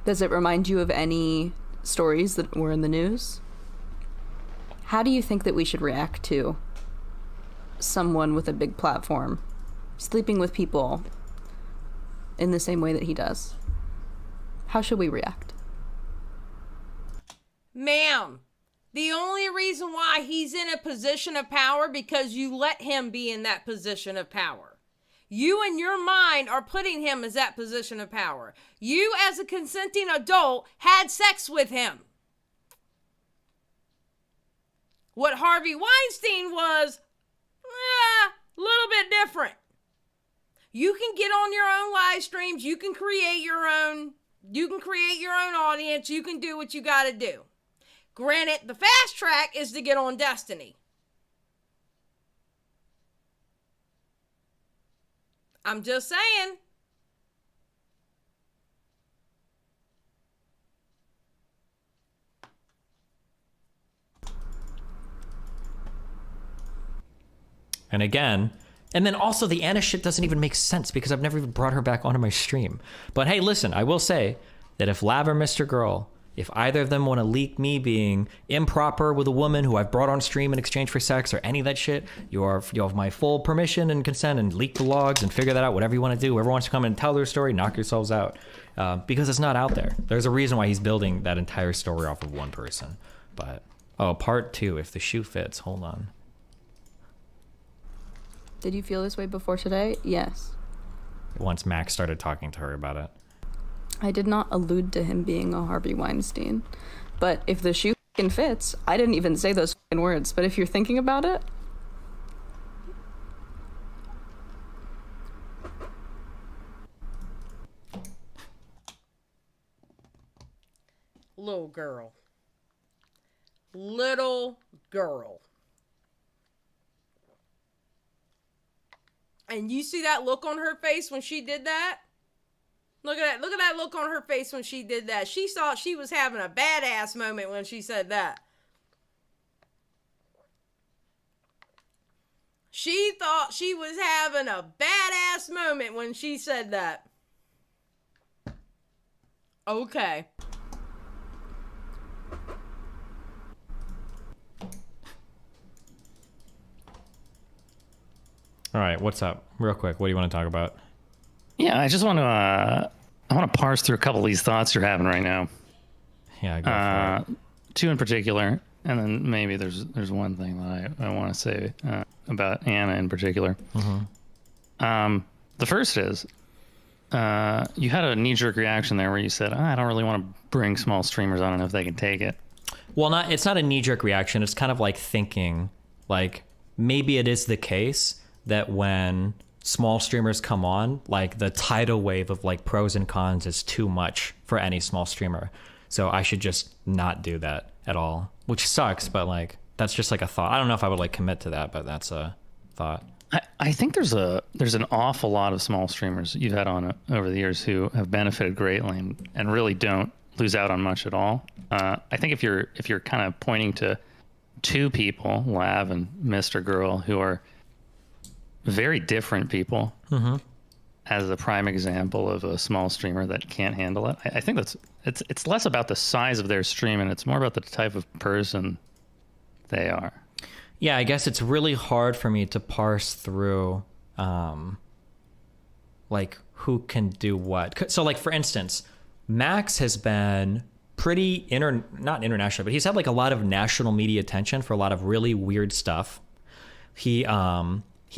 Does it remind you of any stories that were in the news? How do you think that we should react to someone with a big platform sleeping with people in the same way that he does? How should we react? Ma'am, the only reason why he's in a position of power because you let him be in that position of power. You in your mind are putting him as that position of power. You as a consenting adult had sex with him. What Harvey Weinstein was, a little bit different. You can get on your own live streams. You can create your own audience. You can do what you got to do. Granted, the fast track is to get on Destiny. I'm just saying. And again, and then also the Anna shit doesn't even make sense because I've never even brought her back onto my stream. But hey, listen, I will say that if Lav or MrGirl, if either of them want to leak me being improper with a woman who I've brought on stream in exchange for sex or any of that shit, you have my full permission and consent, and leak the logs and figure that out, whatever you want to do. Whoever wants to come and tell their story, knock yourselves out. Because it's not out there. There's a reason why he's building that entire story off of one person. But, part 2, if the shoe fits, hold on. Did you feel this way before today? Yes. Once Max started talking to her about it. I did not allude to him being a Harvey Weinstein. But if the shoe f***ing fits, I didn't even say those f***ing words. But if you're thinking about it... Little girl. Little girl. And you see that look on her face when she did that? Look at that look on her face when she did that. She thought she was having a badass moment when she said that. She thought she was having a badass moment when she said that. Okay. All right, what's up? Real quick, what do you want to talk about? Yeah, I just want to parse through a couple of these thoughts you're having right now. Yeah, go for it. 2 in particular, and then maybe there's one thing that I want to say about Anna in particular. Mm-hmm. The first is you had a knee-jerk reaction there where you said, I don't really want to bring small streamers. I don't know if they can take it. Well, it's not a knee-jerk reaction. It's kind of like thinking, like, maybe it is the case that when small streamers come on, like the tidal wave of like pros and cons is too much for any small streamer. So I should just not do that at all, which sucks, but like that's just like a thought. I don't know if I would like commit to that, but that's a thought. I think there's an awful lot of small streamers you've had on over the years who have benefited greatly and really don't lose out on much at all. I think if you're kind of pointing to 2 people, Lav and MrGirl, who are very different people, as a prime example of a small streamer that can't handle it. I think it's less about the size of their stream and it's more about the type of person they are. Yeah, I guess it's really hard for me to parse through like who can do what. So like for instance, Max has been pretty not international, but he's had like a lot of national media attention for a lot of really weird stuff. He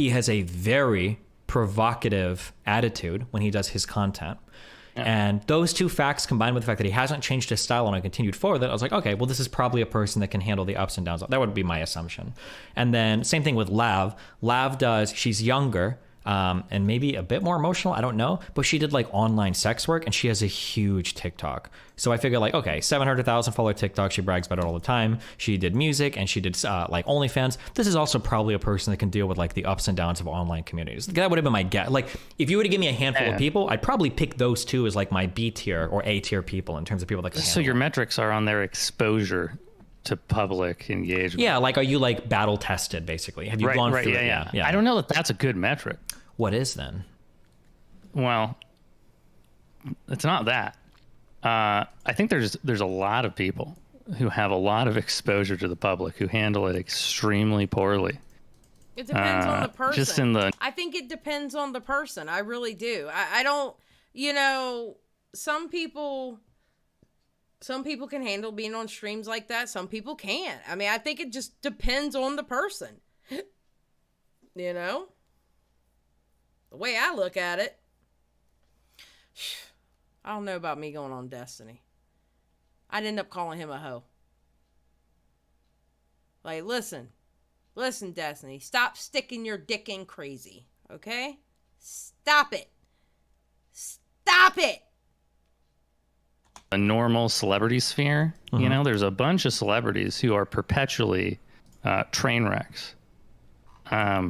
has a very provocative attitude when he does his content. Yeah. And those 2 facts combined with the fact that he hasn't changed his style and I continued forward, that I was like, okay, well, this is probably a person that can handle the ups and downs. That would be my assumption. And then same thing with Lav. She's younger. and maybe a bit more emotional. I don't know, but she did like online sex work, and she has a huge TikTok. So I figured like, okay, 700,000 follower TikTok. She brags about it all the time. She did music, and she did like OnlyFans. This is also probably a person that can deal with like the ups and downs of online communities. That would have been my guess. Like if you were to give me a handful of people, I'd probably pick those two as like my B tier or A tier people in terms of people that can. So your metrics are on their exposure to public engagement. Yeah, like are you like battle tested basically? Have you gone through it? Yeah. I don't know that that's a good metric. What is then? Well, it's not that. I think there's a lot of people who have a lot of exposure to the public who handle it extremely poorly. It depends on the person. Just in the. I think it depends on the person. I really do. I don't. You know, some people can handle being on streams like that. Some people can't. I mean, I think it just depends on the person. You know? The way I look at it. I don't know about me going on Destiny. I'd end up calling him a hoe. Like, listen, Destiny, stop sticking your dick in crazy, okay? Stop it. A normal celebrity sphere, you know, there's a bunch of celebrities who are perpetually train wrecks. I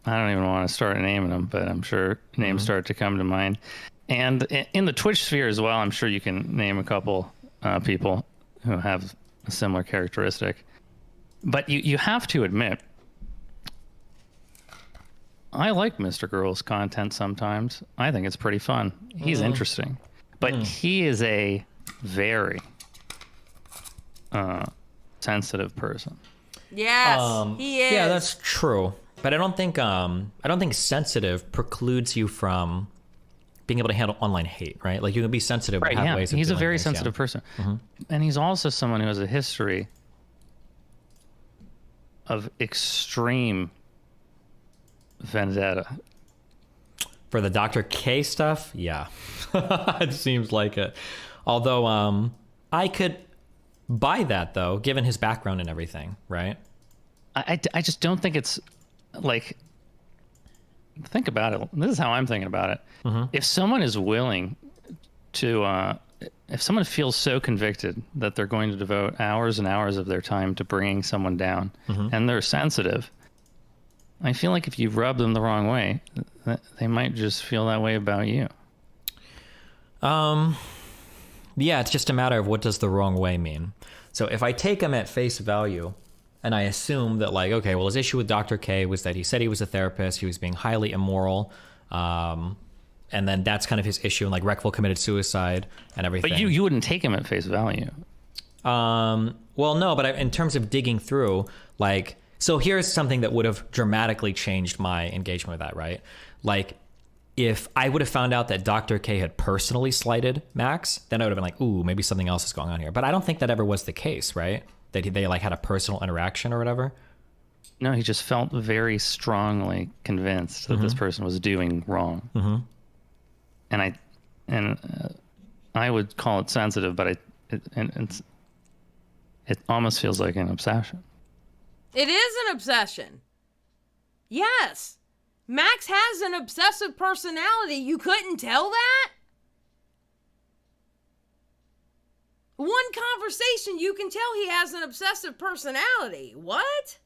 don't even want to start naming them, but I'm sure names start to come to mind. And in the Twitch sphere as well, I'm sure you can name a couple people who have a similar characteristic. But you have to admit, I like MrGirl's content sometimes. I think it's pretty fun. He's interesting. But he is a very sensitive person. Yes, he is. Yeah, that's true. But I don't think sensitive precludes you from being able to handle online hate, right? Like you can be sensitive. Right, have ways of he's a doing very things, sensitive person. And he's also someone who has a history of extreme vendetta. For the Dr. K stuff, yeah. It seems like it. Although I could buy that, though, given his background and everything, right? I just don't think it's, like, think about it. This is how I'm thinking about it. If someone is willing to, if someone feels so convicted that they're going to devote hours and hours of their time to bringing someone down, and they're sensitive, I feel like if you rub them the wrong way, they might just feel that way about you. Yeah, it's just a matter of what does the wrong way mean. So if I take him at face value, and I assume that, like, okay, well, his issue with Dr. K was that he said he was a therapist, he was being highly immoral, and then that's kind of his issue, and like Reckful committed suicide and everything. But you wouldn't take him at face value. Well, no, but in terms of digging through, like, so here's something that would have dramatically changed my engagement with that, right? Like, if I would have found out that Dr. K had personally slighted Max, then I would have been like, ooh, maybe something else is going on here. But I don't think that ever was the case, right? That they like had a personal interaction or whatever. No, he just felt very strongly convinced that this person was doing wrong. And I would call it sensitive, but it almost feels like an obsession. It is an obsession. Yes. Max has an obsessive personality. You couldn't tell that? One conversation, you can tell he has an obsessive personality. What?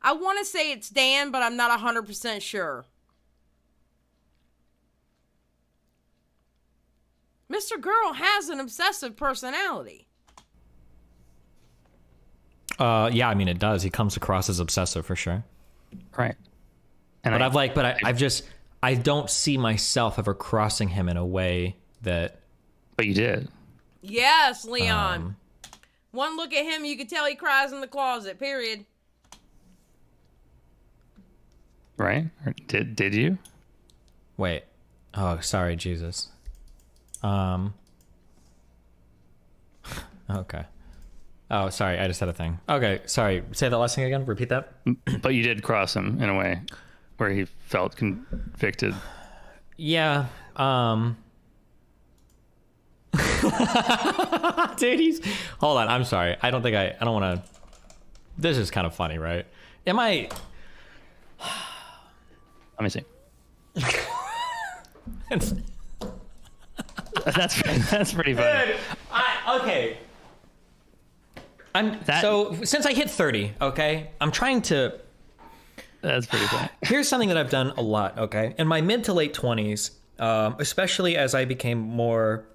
I want to say it's Dan, but I'm not 100% sure. MrGirl has an obsessive personality. Yeah, I mean, it does. He comes across as obsessive for sure. Right. And I don't see myself ever crossing him in a way that. But you did. Yes, Leon. One look at him, you can tell he cries in the closet, period. Right? Or did you? Wait. Oh, sorry, Jesus. Okay. Oh, sorry. I just had a thing. Okay. Sorry. Say that last thing again. Repeat that. But you did cross him in a way where he felt convicted. Yeah. Dude, hold on. I'm sorry. I don't want to. This is kind of funny, right? Let me see. That's pretty funny. Okay. So since I hit 30, okay, I'm trying to. That's pretty funny. Here's something that I've done a lot, okay? In my mid to late 20s, especially as I became more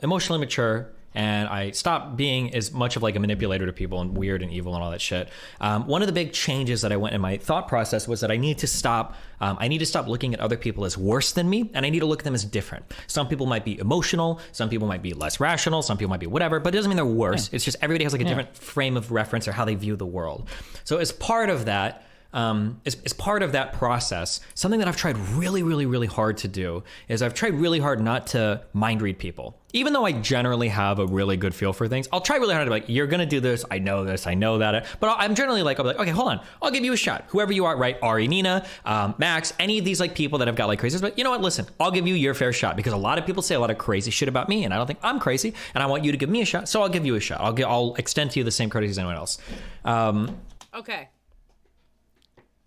emotionally mature and I stopped being as much of like a manipulator to people and weird and evil and all that shit. One of the big changes that I went in my thought process was that I need to stop looking at other people as worse than me, and I need to look at them as different. Some people might be emotional, some people might be less rational, some people might be whatever, but it doesn't mean they're worse. Yeah. It's just everybody has like a different frame of reference or how they view the world. So as part of that, as part of that process, something that I've tried really, really, really hard to do is I've tried really hard not to mind read people. Even though I generally have a really good feel for things, I'll try really hard to be like, you're going to do this. I know that. But I'm generally like, I'll be like, okay, hold on. I'll give you a shot. Whoever you are, right? Ari, Nina, Max, any of these like people that have got like crazy, but you know what? Listen, I'll give you your fair shot because a lot of people say a lot of crazy shit about me and I don't think I'm crazy and I want you to give me a shot. So I'll give you a shot. I'll extend to you the same courtesy as anyone else. Okay.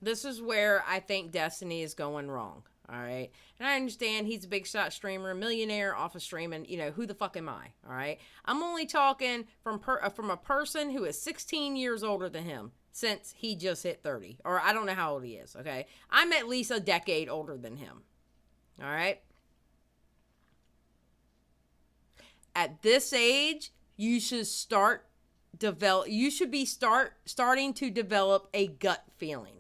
This is where I think Destiny is going wrong. All right. And I understand he's a big shot streamer, millionaire off of streaming. You know, who the fuck am I? All right. I'm only talking from a person who is 16 years older than him since he just hit 30. Or I don't know how old he is. Okay. I'm at least a decade older than him. All right. At this age, you should starting to develop a gut feeling.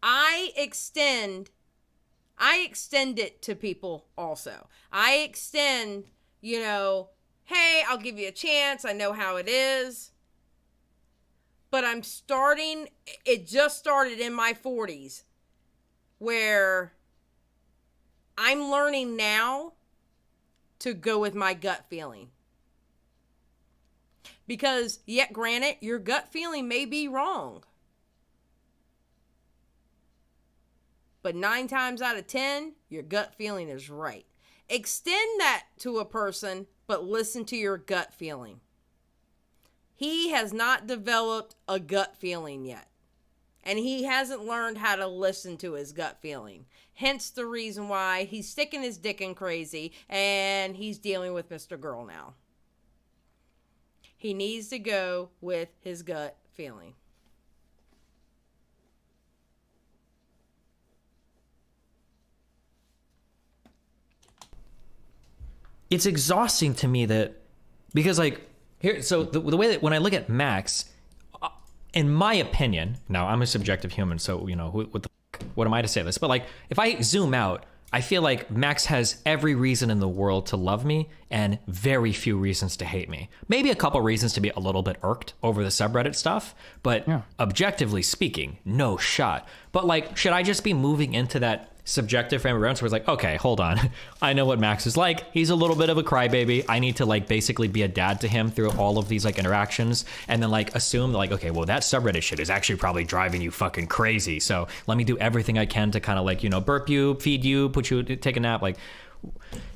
I extend it to people also. I extend, hey, I'll give you a chance. I know how it is. But it just started in my 40s where I'm learning now to go with my gut feeling. Because, yet granted, your gut feeling may be wrong. But 9 times out of 10, your gut feeling is right. Extend that to a person, but listen to your gut feeling. He has not developed a gut feeling yet. And he hasn't learned how to listen to his gut feeling. Hence the reason why he's sticking his dick in crazy and he's dealing with MrGirl now. He needs to go with his gut feeling. It's exhausting to me because like here, so the way that when I look at Max, in my opinion, now I'm a subjective human, so what am I to say this? But like if I zoom out, I feel like Max has every reason in the world to love me and very few reasons to hate me. Maybe a couple reasons to be a little bit irked over the subreddit stuff, but objectively speaking, no shot. But like, should I just be moving into that subjective frame of reference where it's like, okay, hold on. I know what Max is like. He's a little bit of a crybaby. I need to like basically be a dad to him through all of these like interactions and then like assume like, okay, well that subreddit shit is actually probably driving you fucking crazy. So let me do everything I can to kind of like, burp you, feed you, put you, take a nap. Like,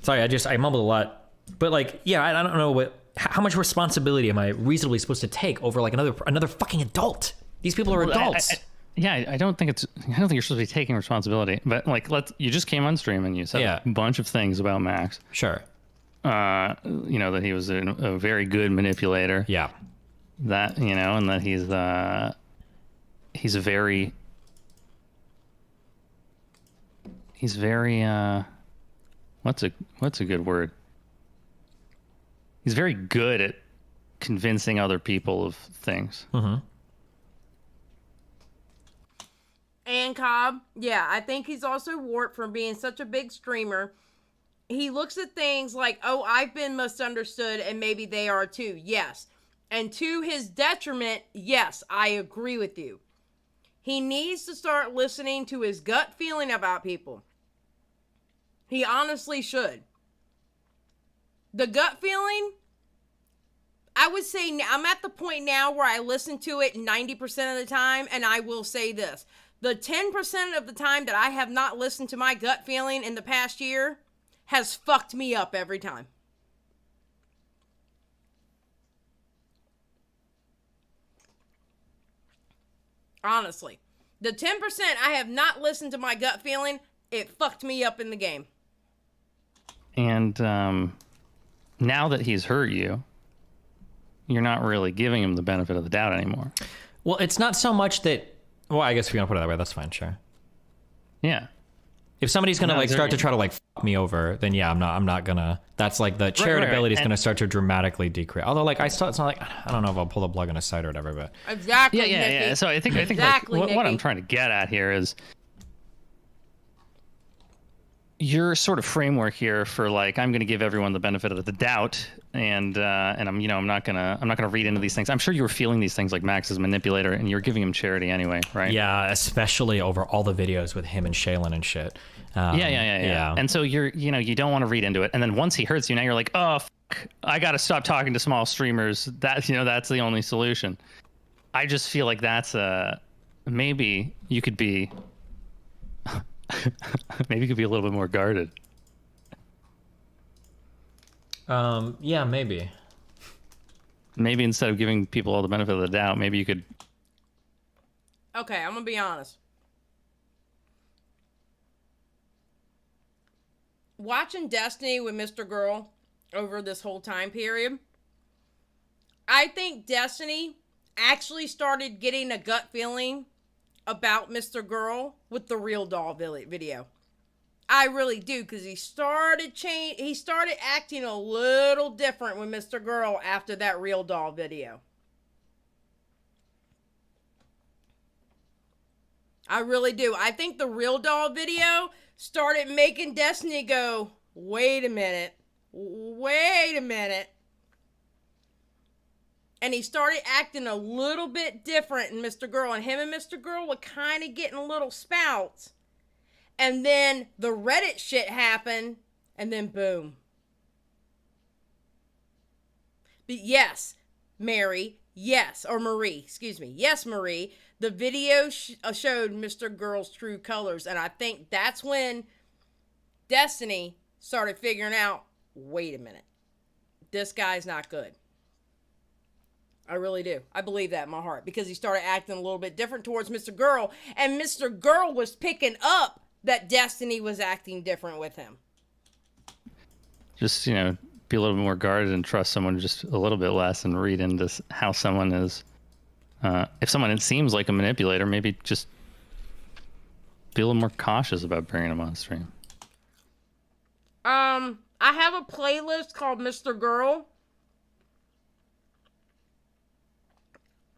sorry, I mumbled a lot, but like, yeah, I don't know how much responsibility am I reasonably supposed to take over like another fucking adult? These people are adults. I don't think you're supposed to be taking responsibility, but like, you just came on stream and you said a bunch of things about Max. Sure. That he was a very good manipulator. Yeah. That, and that he's very, what's a good word? He's very good at convincing other people of things. Mm-hmm. And Cobb, yeah, I think he's also warped from being such a big streamer. He looks at things like, oh, I've been misunderstood and maybe they are too. Yes. And to his detriment, yes, I agree with you. He needs to start listening to his gut feeling about people. He honestly should. The gut feeling, I would say I'm at the point now where I listen to it 90% of the time, and I will say this. The 10% of the time that I have not listened to my gut feeling in the past year has fucked me up every time. Honestly. The 10% I have not listened to my gut feeling, it fucked me up in the game. And now that he's hurt you, you're not really giving him the benefit of the doubt anymore. Well, it's not so much that. Well, I guess if you want to put it that way, that's fine. Sure. Yeah. If somebody's gonna like start to try to like fuck me over, then yeah, I'm not gonna. That's like the charitability is gonna start to dramatically decrease. Although like it's not like I don't know if I'll pull the plug on a side or whatever, but Exactly. Yeah. So I think Exactly, like, what I'm Nikki. trying to get at here is your sort of framework here for like I'm going to give everyone the benefit of the doubt, and I'm not gonna read into these things. I'm sure you were feeling these things like Max is a manipulator, and you were giving him charity anyway, right? yeah, especially over all the videos with him and Shaylin and shit. Yeah. And so you don't want to read into it, and then once he hurts you, now you're like, oh, I got to stop talking to small streamers. That's the only solution. I just feel like that's maybe you could be. Maybe you could be a little bit more guarded. Yeah, maybe. Maybe instead of giving people all the benefit of the doubt, maybe you could. Okay, I'm gonna be honest. Watching Destiny with MrGirl over this whole time period, I think Destiny actually started getting a gut feeling about MrGirl with the Real Doll video. I really do, because he started acting a little different with MrGirl after that Real Doll video. I really do. I think the Real Doll video started making Destiny go, wait a minute. And he started acting a little bit different in MrGirl. And him and MrGirl were kind of getting a little spouts. And then the Reddit shit happened. And then boom. But yes, Marie. Yes, Marie. The video showed MrGirl's true colors. And I think that's when Destiny started figuring out, wait a minute. This guy's not good. I really do. I believe that in my heart, because he started acting a little bit different towards MrGirl, and MrGirl was picking up that Destiny was acting different with him. Just, be a little bit more guarded and trust someone just a little bit less, and read into how someone is. If someone seems like a manipulator, maybe just be a little more cautious about bringing them on stream. I have a playlist called MrGirl.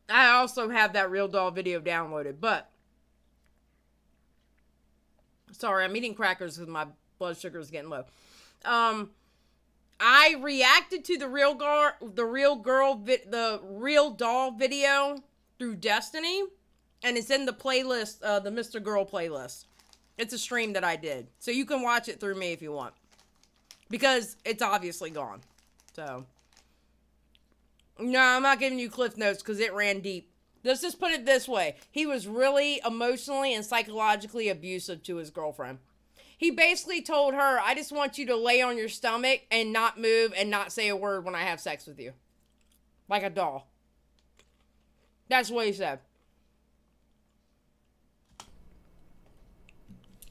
I also have that Real Doll video downloaded, but sorry, I'm eating crackers because my blood sugar is getting low. I reacted to the Real Doll video through Destiny, and it's in the playlist, the MrGirl playlist. It's a stream that I did, so you can watch it through me if you want, because it's obviously gone. So. No, I'm not giving you cliff notes because it ran deep. Let's just put it this way. He was really emotionally and psychologically abusive to his girlfriend. He basically told her, I just want you to lay on your stomach and not move and not say a word when I have sex with you. Like a doll. That's what he said.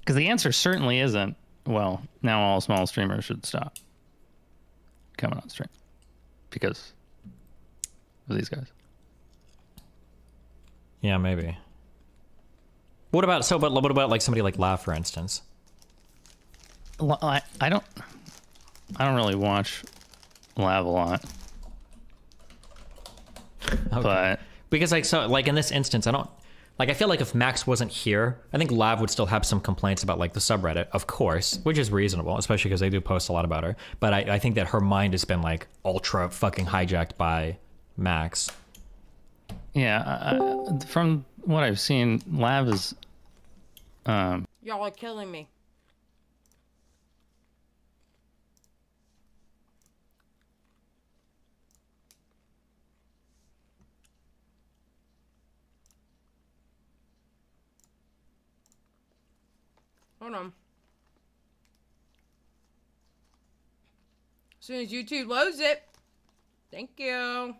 Because the answer certainly isn't, well, now all small streamers should stop coming on stream. Because of these guys. Yeah, maybe. What about like somebody like Lav, for instance? I don't really watch Lav a lot. Okay. But because like in this instance, I feel like if Max wasn't here, I think Lav would still have some complaints about like the subreddit, of course, which is reasonable, especially because they do post a lot about her. But I think that her mind has been like ultra fucking hijacked by Max. Yeah, from what I've seen, Lav is. Y'all are killing me. Hold on. As soon as YouTube loads it. Thank you.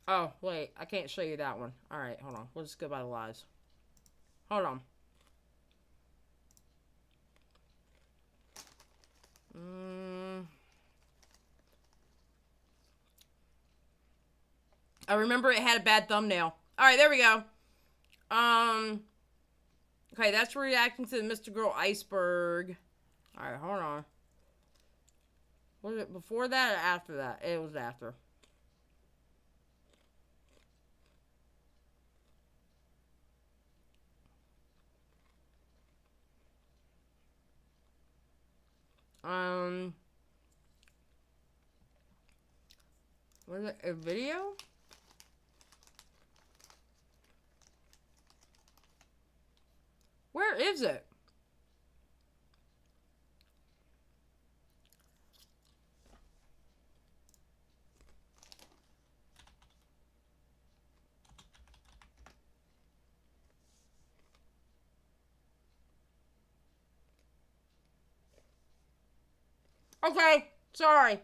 Oh, wait. I can't show you that one. All right, hold on. We'll just go by the lives. Hold on. I remember it had a bad thumbnail. All right, there we go. Okay, that's reacting to the MrGirl iceberg. All right, hold on. Was it before that or after that? It was after. Was it a video? Where is it? Okay, sorry.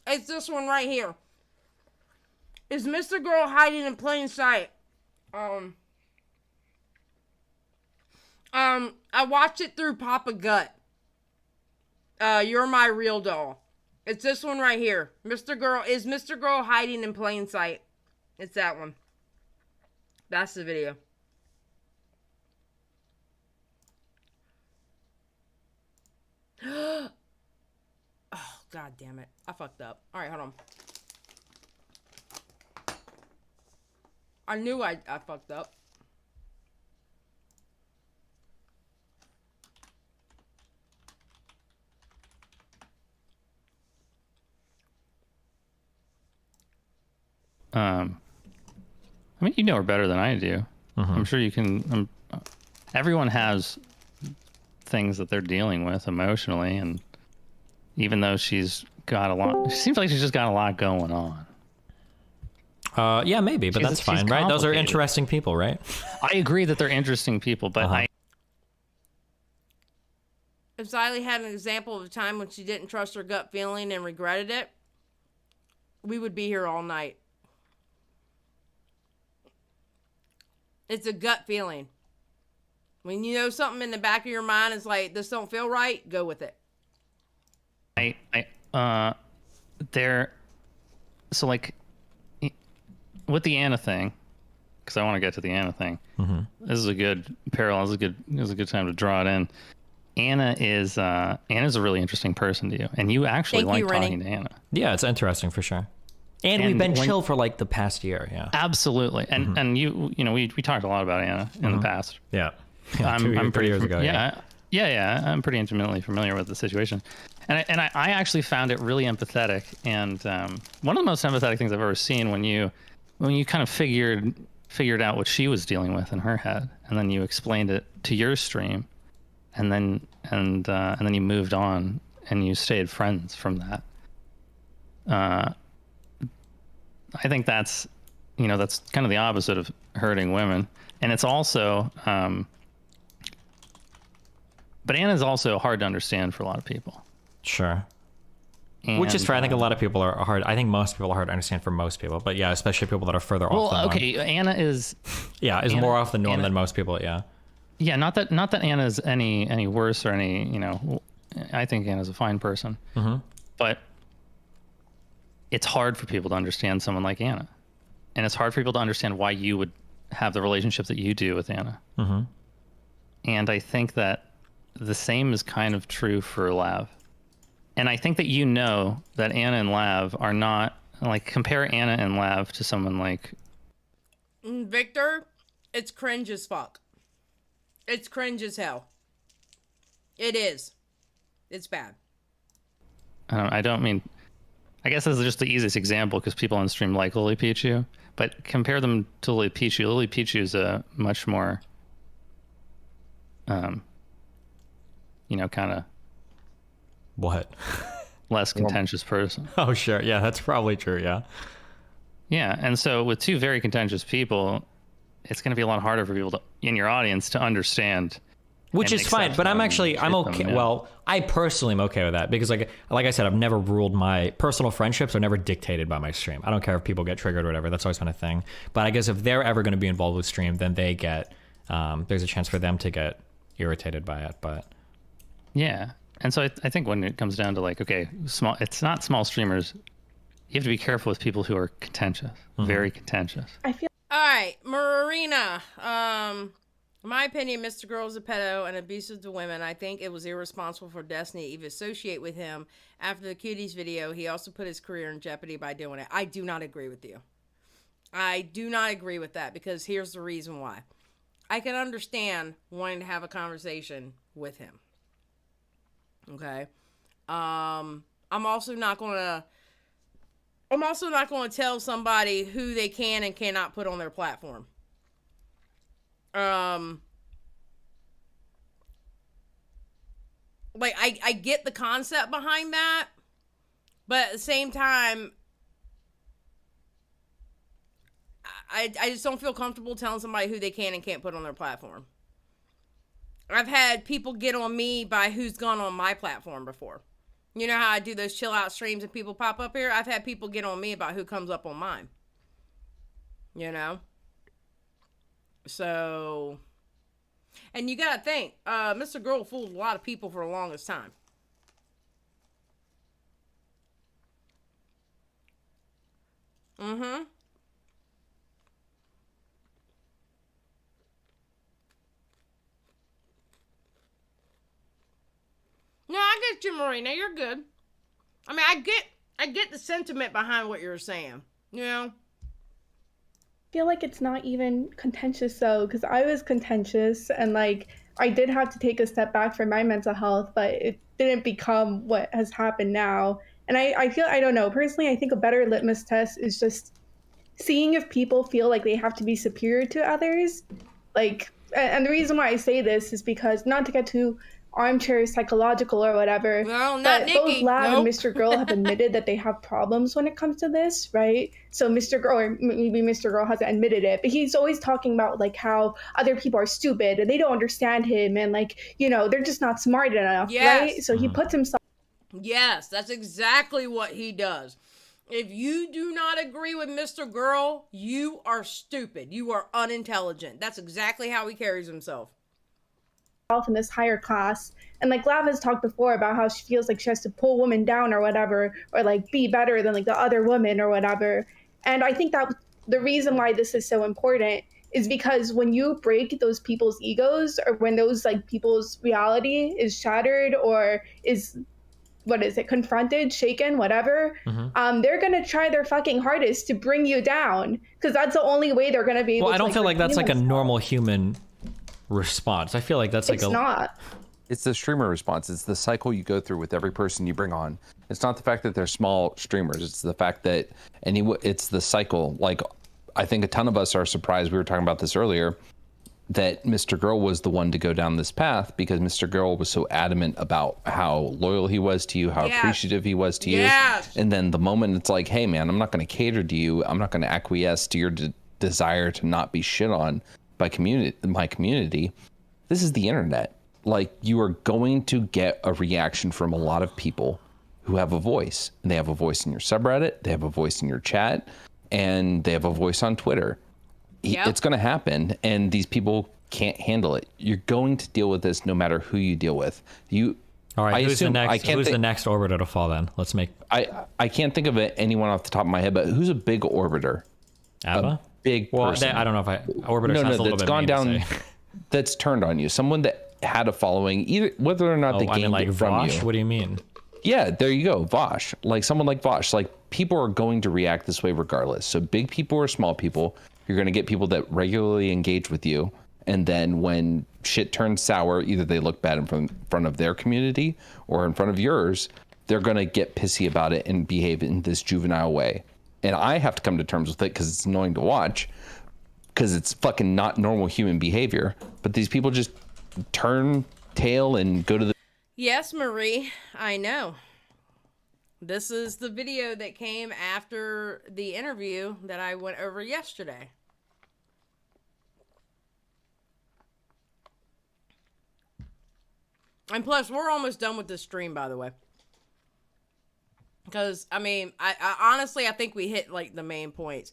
It's this one right here. Is MrGirl hiding in plain sight? I watched it through Papa Gut. You're My Real Doll. It's this one right here. Is MrGirl hiding in plain sight? It's that one. That's the video. Oh, god damn it. I fucked up. Alright, hold on. I knew I fucked up. I mean, you know her better than I do. I'm sure you can. Everyone has things that they're dealing with emotionally, and even though she's got a lot, it seems like she's just got a lot going on. Yeah, maybe, but that's fine, right? Those are interesting people, right? I agree that they're interesting people, but If Xylie had an example of a time when she didn't trust her gut feeling and regretted it, we would be here all night. It's a gut feeling. When you know something in the back of your mind is like, this don't feel right, go with it. So like, with the Anna thing, because I want to get to the Anna thing. This is a good parallel. This is a good time to draw it in. Anna's a really interesting person to you, and you actually like talking to Anna. Yeah, it's interesting for sure. And we've been chill for like the past year. Yeah, absolutely. And you know we talked a lot about Anna in the past. Yeah, I'm 3 years ago. Yeah. I'm pretty intimately familiar with the situation, and I actually found it really empathetic. And one of the most empathetic things I've ever seen when you kind of figured out what she was dealing with in her head, and then you explained it to your stream, and then you moved on and you stayed friends from that. I think that's kind of the opposite of hurting women, and it's also but Anna's also hard to understand for a lot of people. Sure. Which is fair. I think a lot of people are hard. I think most people are hard to understand for most people, but yeah, especially people that are further off the norm. Okay, Anna is more off the norm than most people. Yeah, not that Anna's any worse or any, I think Anna's a fine person, but it's hard for people to understand someone like Anna, and it's hard for people to understand why you would have the relationship that you do with Anna. And I think that the same is kind of true for Lav. And I think that that Anna and Lav are not, like, compare Anna and Lav to someone like Victor. It's cringe as fuck. It's cringe as hell. It is. It's bad. I don't mean, I guess this is just the easiest example because people on stream like Lily Pichu, but compare them to Lily Pichu. Lily Pichu is a much more, kind of what? Less contentious person. Oh, sure. Yeah, that's probably true. Yeah. Yeah. And so with two very contentious people, it's going to be a lot harder for people in your audience to understand Which and is fine, accepts but I'm them and actually, I'm treats okay. them, yeah. Well, I personally am okay with that because like I said, I've never ruled my personal friendships are never dictated by my stream. I don't care if people get triggered or whatever. That's always been a thing. But I guess if they're ever going to be involved with stream, then they get, there's a chance for them to get irritated by it. But Yeah. And so I think when it comes down to like, okay, it's not small streamers. You have to be careful with people who are contentious, very contentious. I feel All right, Marina. In my opinion, Mr. Girl is a pedo and abusive to women. I think it was irresponsible for Destiny to even associate with him after the Cuties video. He also put his career in jeopardy by doing it. I do not agree with you. I do not agree with that because here's the reason why. I can understand wanting to have a conversation with him. Okay. I'm also not going to tell somebody who they can and cannot put on their platform. Like I get the concept behind that, but at the same time, I just don't feel comfortable telling somebody who they can and can't put on their platform. I've had people get on me by who's gone on my platform before. You know how I do those chill out streams and people pop up here? I've had people get on me about who comes up on mine. You know? So, and you gotta think, Mr. Girl fooled a lot of people for the longest time. Mm-hmm. No, I get you, Marina. You're good. I mean, I get the sentiment behind what you're saying. You know? Feel like it's not even contentious though, because I was contentious and like I did have to take a step back for my mental health, but it didn't become what has happened now. And I feel, I don't know, personally, I think a better litmus test is just seeing if people feel like they have to be superior to others. Like, and the reason why I say this is because, not to get too armchair psychological or whatever, well, not but Nikki. both Lab Nope. and Mr. Girl have admitted that they have problems when it comes to this, right? So Mr. Girl, or maybe Mr. Girl hasn't admitted it, but he's always talking about like how other people are stupid and they don't understand him and like, you know, they're just not smart enough, Yes. right? So he puts himself. Yes, that's exactly what he does. If you do not agree with Mr. Girl, you are stupid. You are unintelligent. That's exactly how he carries himself. In this higher class, and like Lav has talked before about how she feels like she has to pull women down or whatever, or like be better than like the other woman or whatever. And I think that the reason why this is so important is because when you break those people's egos, or when those like people's reality is shattered or is, what is it, confronted, shaken, whatever, they're gonna try their fucking hardest to bring you down, because that's the only way they're gonna be able well, to, I don't like, feel like that's redeem like a themselves. normal human response. I feel like that's like It's a not. It's the streamer response. It's the cycle you go through with every person you bring on. It's not the fact that they're small streamers. It's the fact that it's the cycle. Like, I think a ton of us are surprised. We were talking about this earlier, that Mr. Girl was the one to go down this path because Mr. Girl was so adamant about how loyal he was to you, how Yes. appreciative he was to you. Yes. And then the moment it's like, hey man, I'm not going to cater to you. I'm not going to acquiesce to your desire to not be shit on by my community. This is the internet. Like, you are going to get a reaction from a lot of people who have a voice. And they have a voice in your subreddit, they have a voice in your chat, and they have a voice on Twitter. Yep. It's going to happen, and these people can't handle it. You're going to deal with this no matter who you deal with. all right. I Who's assume- the I next? can't Who's the think- next orbiter to fall? Then let's make I can't think of anyone off the top of my head, but who's a big orbiter? Abba. Big Well, person. I don't know if orbiter No, sounds a little that's bit gone mean to down. say. That's turned on you. Someone that had a following, either whether or not they Oh, I gained mean like it from Vosh. you. What do you mean? Yeah, there you go, Vosh. Like someone like Vosh. Like, people are going to react this way regardless. So big people or small people, you're going to get people that regularly engage with you, and then when shit turns sour, either they look bad in front of their community or in front of yours, they're going to get pissy about it and behave in this juvenile way. And I have to come to terms with it because it's annoying to watch, because it's fucking not normal human behavior. But these people just turn tail and go to the... Yes, Marie, I know. This is the video that came after the interview that I went over yesterday. And plus, we're almost done with this stream, by the way. Because, I mean, I honestly, I think we hit, like, the main points.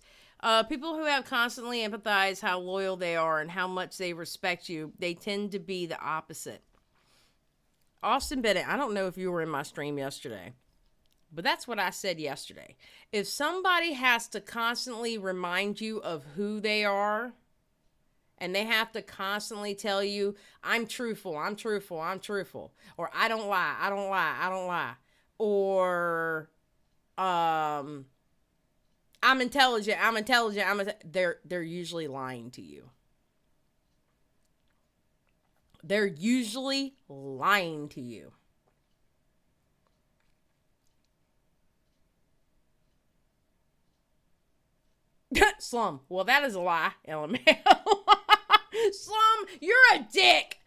People who have constantly empathized how loyal they are and how much they respect you, they tend to be the opposite. Austin Bennett, I don't know if you were in my stream yesterday, but that's what I said yesterday. If somebody has to constantly remind you of who they are, and they have to constantly tell you, I'm truthful, I'm truthful, I'm truthful, or I don't lie, I don't lie, I don't lie, or I'm intelligent, I'm intelligent, they're usually lying to you. They're usually lying to you. Slum. Well, that is a lie, LMAO. Slum, you're a dick.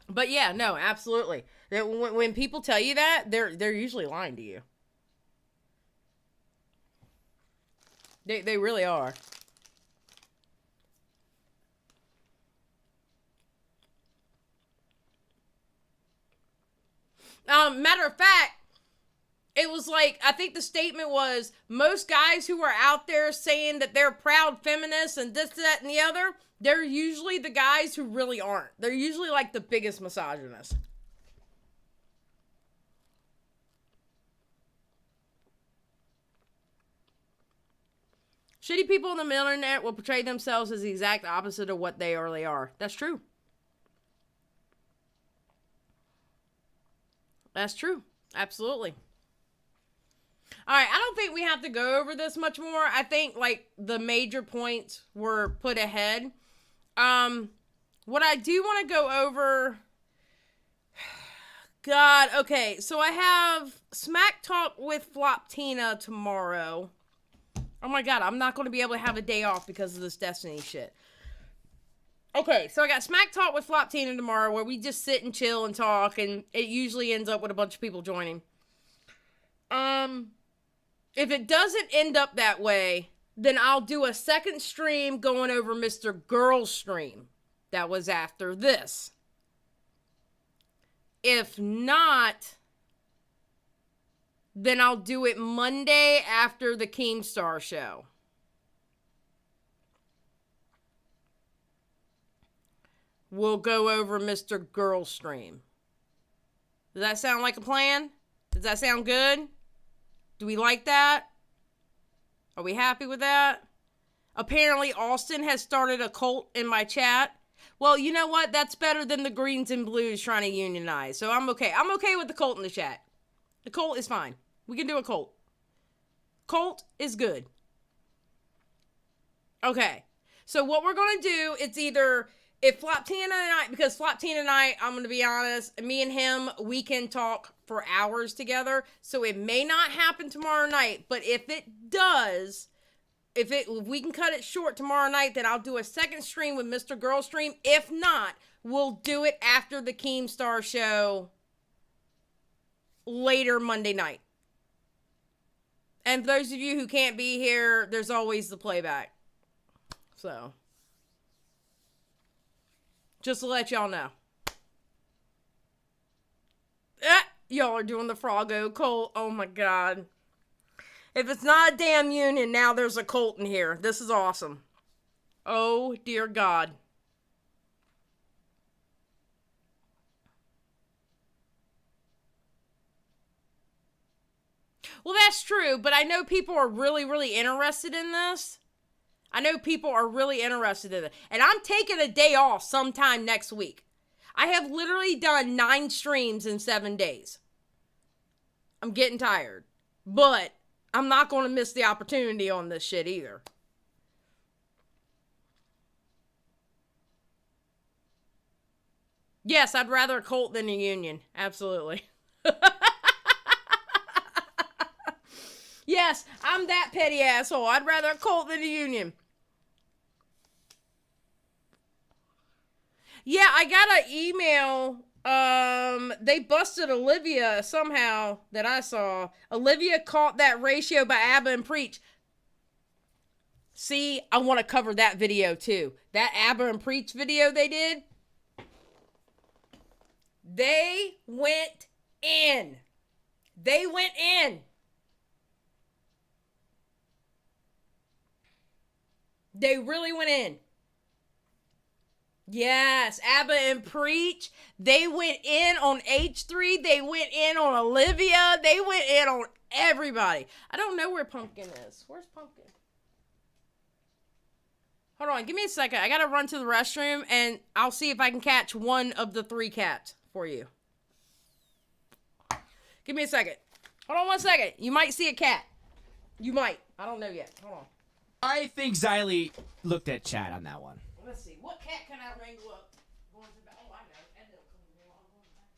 But yeah, no, absolutely. When people tell you that, they're usually lying to you. They really are. Matter of fact, it was like, I think the statement was, most guys who are out there saying that they're proud feminists and this, that, and the other, they're usually the guys who really aren't. They're usually like the biggest misogynists. Shitty people on the internet will portray themselves as the exact opposite of what they really are. That's true. That's true. Absolutely. All right, I don't think we have to go over this much more. I think, like, the major points were put ahead. What I do want to go over... God, okay, so I have Smack Talk with Flop Tina tomorrow. Oh my God, I'm not going to be able to have a day off because of this Destiny shit. Okay, so I got Smack Talk with Flop Tina tomorrow where we just sit and chill and talk, and it usually ends up with a bunch of people joining. If it doesn't end up that way, then I'll do a second stream going over MrGirl's stream. That was after this. If not, then I'll do it Monday after the Keemstar show. We'll go over MrGirl's stream. Does that sound like a plan? Does that sound good? Do we like that? Are we happy with that? Apparently, Austin has started a cult in my chat. Well, you know what? That's better than the Greens and Blues trying to unionize. So I'm okay. I'm okay with the cult in the chat. The cult is fine. We can do a cult. Cult is good. Okay. So what we're going to do, it's either... If Flop Tina and I, because Flop Tina and I, I'm going to be honest, me and him, we can talk for hours together. So it may not happen tomorrow night, but if it does, if we can cut it short tomorrow night, then I'll do a second stream with MrGirl stream. If not, we'll do it after the Keemstar show later Monday night. And those of you who can't be here, there's always the playback. So... just to let y'all know. Y'all are doing the Froggo cult. Oh my God. If it's not a damn union, now there's a cult in here. This is awesome. Oh dear God. Well, that's true, but I know people are really, really interested in this. I know people are really interested in it. And I'm taking a day off sometime next week. I have literally done 9 streams in 7 days. I'm getting tired. But I'm not going to miss the opportunity on this shit either. Yes, I'd rather a cult than a union. Absolutely. Yes, I'm that petty asshole. I'd rather a cult than a union. Yeah, I got an email. They busted Olivia somehow that I saw. Olivia caught that ratio by ABBA and Preach. See, I want to cover that video too. That Abba and Preach video they did. They went in. They went in. They really went in. Yes, Abba and Preach. They went in on H3. They went in on Olivia. They went in on everybody. I don't know where Pumpkin is. Where's Pumpkin? Hold on, give me a second. I gotta run to the restroom and I'll see if I can catch one of the 3 cats for you. Give me a second. Hold on 1 second. You might see a cat. You might. I don't know yet. Hold on. I think Xylie looked at chat on that one. Let's see. What cat can I wrangle up? Going to the, oh, I know. Edna will come with me while I'm going back.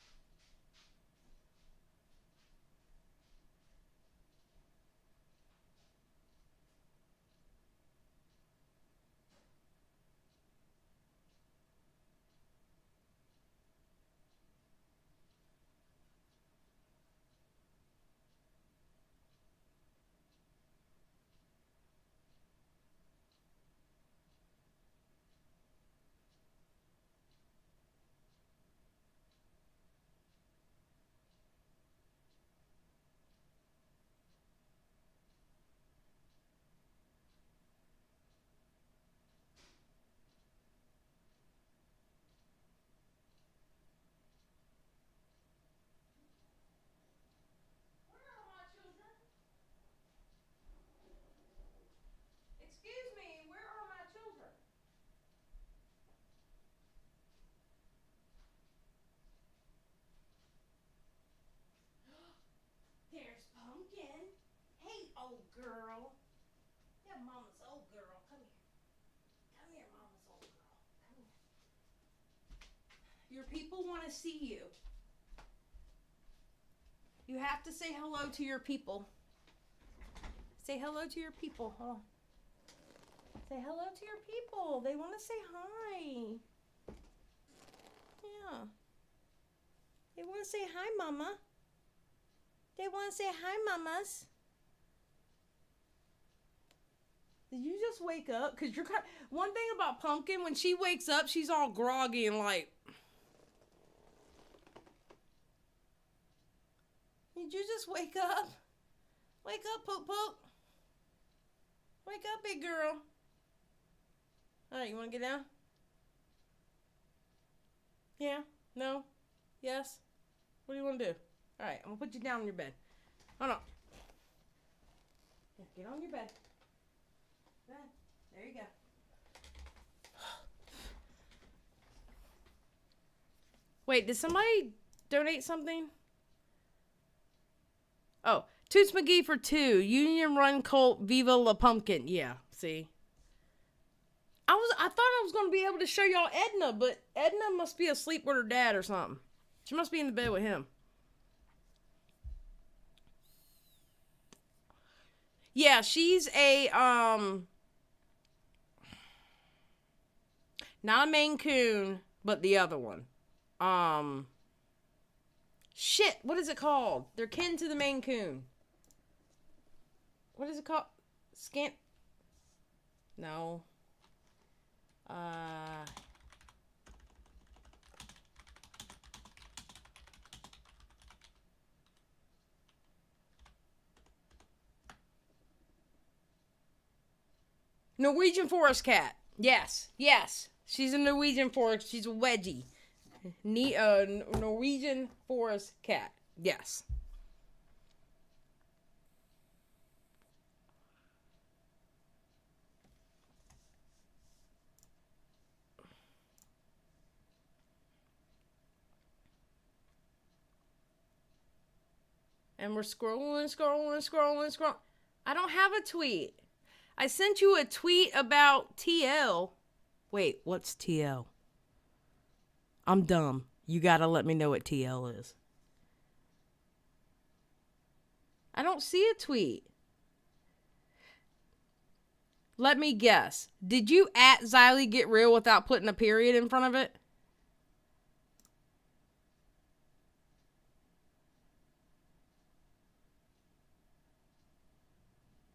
Excuse me, where are my children? There's Pumpkin. Hey, old girl. Yeah, Mama's old girl. Come here. Come here, Mama's old girl. Come here. Your people want to see you. You have to say hello to your people. Say hello to your people. Hold on. Say hello to your people. They want to say hi. Yeah. They want to say hi, Mama. They want to say hi, Mamas. Did you just wake up? Because you're kind of, one thing about Pumpkin, when she wakes up, she's all groggy and like... Did you just wake up? Wake up, Poop Poop. Wake up, big girl. Alright, you want to get down? Yeah? No? Yes? What do you want to do? Alright, I'm going to put you down on your bed. Hold on. Get on your bed. Bed. There you go. Wait, did somebody donate something? Oh, Toots McGee for 2. Union Run Colt Viva La Pumpkin. Yeah, see? I thought I was going to be able to show y'all Edna, but Edna must be asleep with her dad or something. She must be in the bed with him. Yeah, she's a, not a Maine Coon, but the other one. Shit, what is it called? They're kin to the Maine Coon. What is it called? No. Norwegian forest cat. Yes, yes. She's a Norwegian forest. She's a wedgie. Norwegian forest cat. Yes. And we're scrolling. I don't have a tweet. I sent you a tweet about TL. Wait, what's TL? I'm dumb. You gotta let me know what TL is. I don't see a tweet. Let me guess. Did you at Xylie Get Real without putting a period in front of it?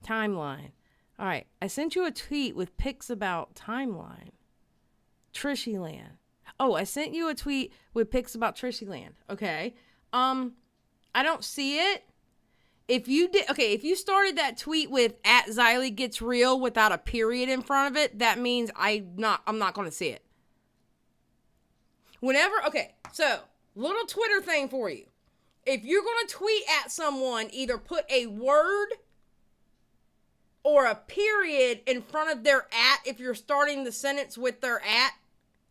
Timeline. All right. I sent you a tweet with pics about timeline. Trishy Land. Oh, I sent you a tweet with pics about Trishy Land. Okay. I don't see it. If you did, okay, if you started that tweet with @Xylie Gets Real without a period in front of it, that means I'm not going to see it. Okay, so little Twitter thing for you. If you're going to tweet at someone, either put a word or a period in front of their @ if you're starting the sentence with their @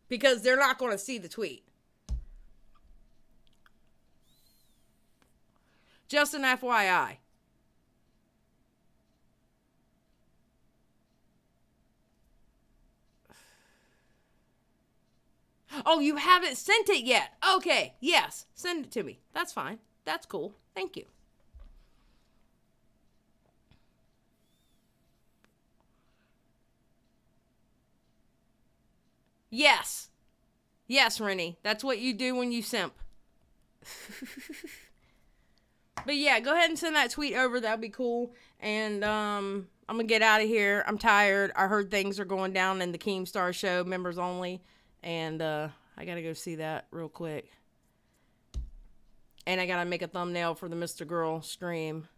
because they're not going to see the tweet. Just an FYI. Oh, you haven't sent it yet. Okay, yes. Send it to me. That's fine. That's cool. Thank you. Yes. Yes, Rennie. That's what you do when you simp. But yeah, go ahead and send that tweet over. That'd be cool. And I'm gonna get out of here. I'm tired. I heard things are going down in the Keemstar show, members only. And I gotta go see that real quick. And I gotta make a thumbnail for the MrGirl stream.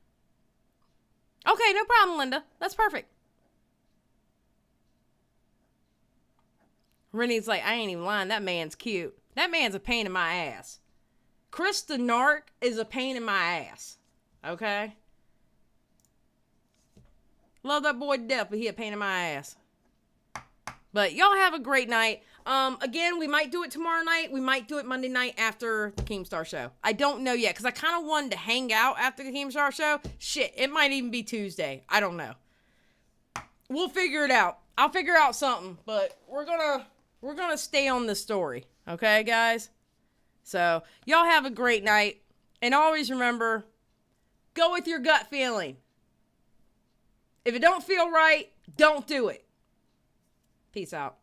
Okay, no problem, Linda. That's perfect. Rennie's like, I ain't even lying. That man's cute. That man's a pain in my ass. Chris the Narc is a pain in my ass. Okay? Love that boy to death, but he a pain in my ass. But y'all have a great night. Again, we might do it tomorrow night. We might do it Monday night after the Keemstar show. I don't know yet, because I kind of wanted to hang out after the Keemstar show. Shit, it might even be Tuesday. I don't know. We'll figure it out. I'll figure out something, but we're gonna stay on the story. Okay, guys? So, y'all have a great night. And always remember, go with your gut feeling. If it don't feel right, don't do it. Peace out.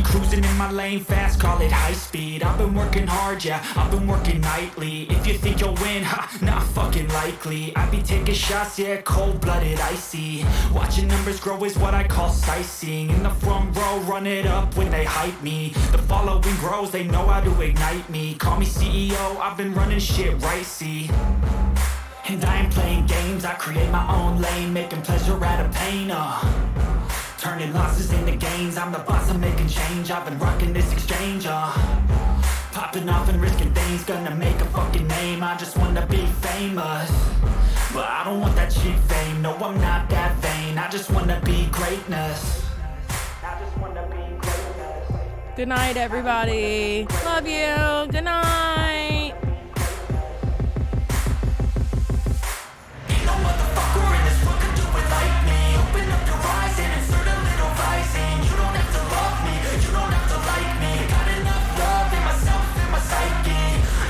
Cruising in my lane fast, call it high speed. I've been working hard, yeah, I've been working nightly. If you think you'll win, ha, not fucking likely. I be taking shots, yeah, cold-blooded, icy. Watching numbers grow is what I call sightseeing. In the front row, run it up when they hype me. The following grows, they know how to ignite me. Call me CEO, I've been running shit right, see. And I ain't playing games, I create my own lane, making pleasure out of pain, turning losses into gains, I'm the boss, I'm making change. I've been rocking this exchange, popping off and risking things, gonna make a fucking name. I just wanna be famous, but I don't want that cheap fame. No, I'm not that vain, I just wanna be greatness. I just wanna be greatness. Good night, everybody. Love you. Good night. Ain't no motherfucker in this world can do it like me. Open up your eyes and insert a little rising. You don't have to love me, you don't have to like me. Got enough love in myself, in my psyche.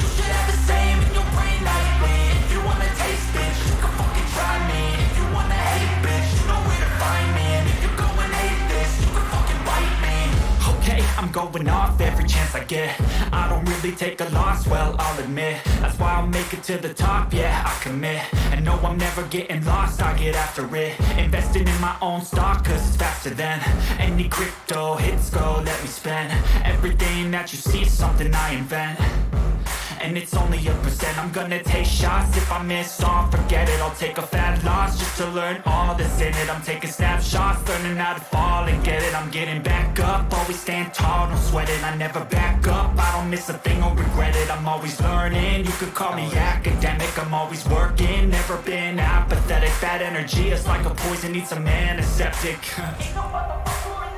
You should have the same in your brain nightly. If you wanna taste, bitch, you can fucking try me. If you wanna hate, bitch, you know where to find me. And if you go and hate this, you can fucking bite me. Okay, I'm going off every chance I get. I don't really take a loss, well, I'll admit. That's why I'll make it to the top, yeah, I commit. And no, I'm never getting lost, I get after it. Investing in my own stock, cause it's faster than any crypto hits go, let me spend. Everything that you see is something I invent. And it's only a percent. I'm gonna take shots. If I miss all, forget it. I'll take a fat loss just to learn all that's in it. I'm taking snapshots, learning how to fall and get it. I'm getting back up, always stand tall, don't sweat it. I never back up, I don't miss a thing or regret it. I'm always learning, you could call me academic. I'm always working, never been apathetic. Bad energy is like a poison, needs some antiseptic. Ain't no motherfucker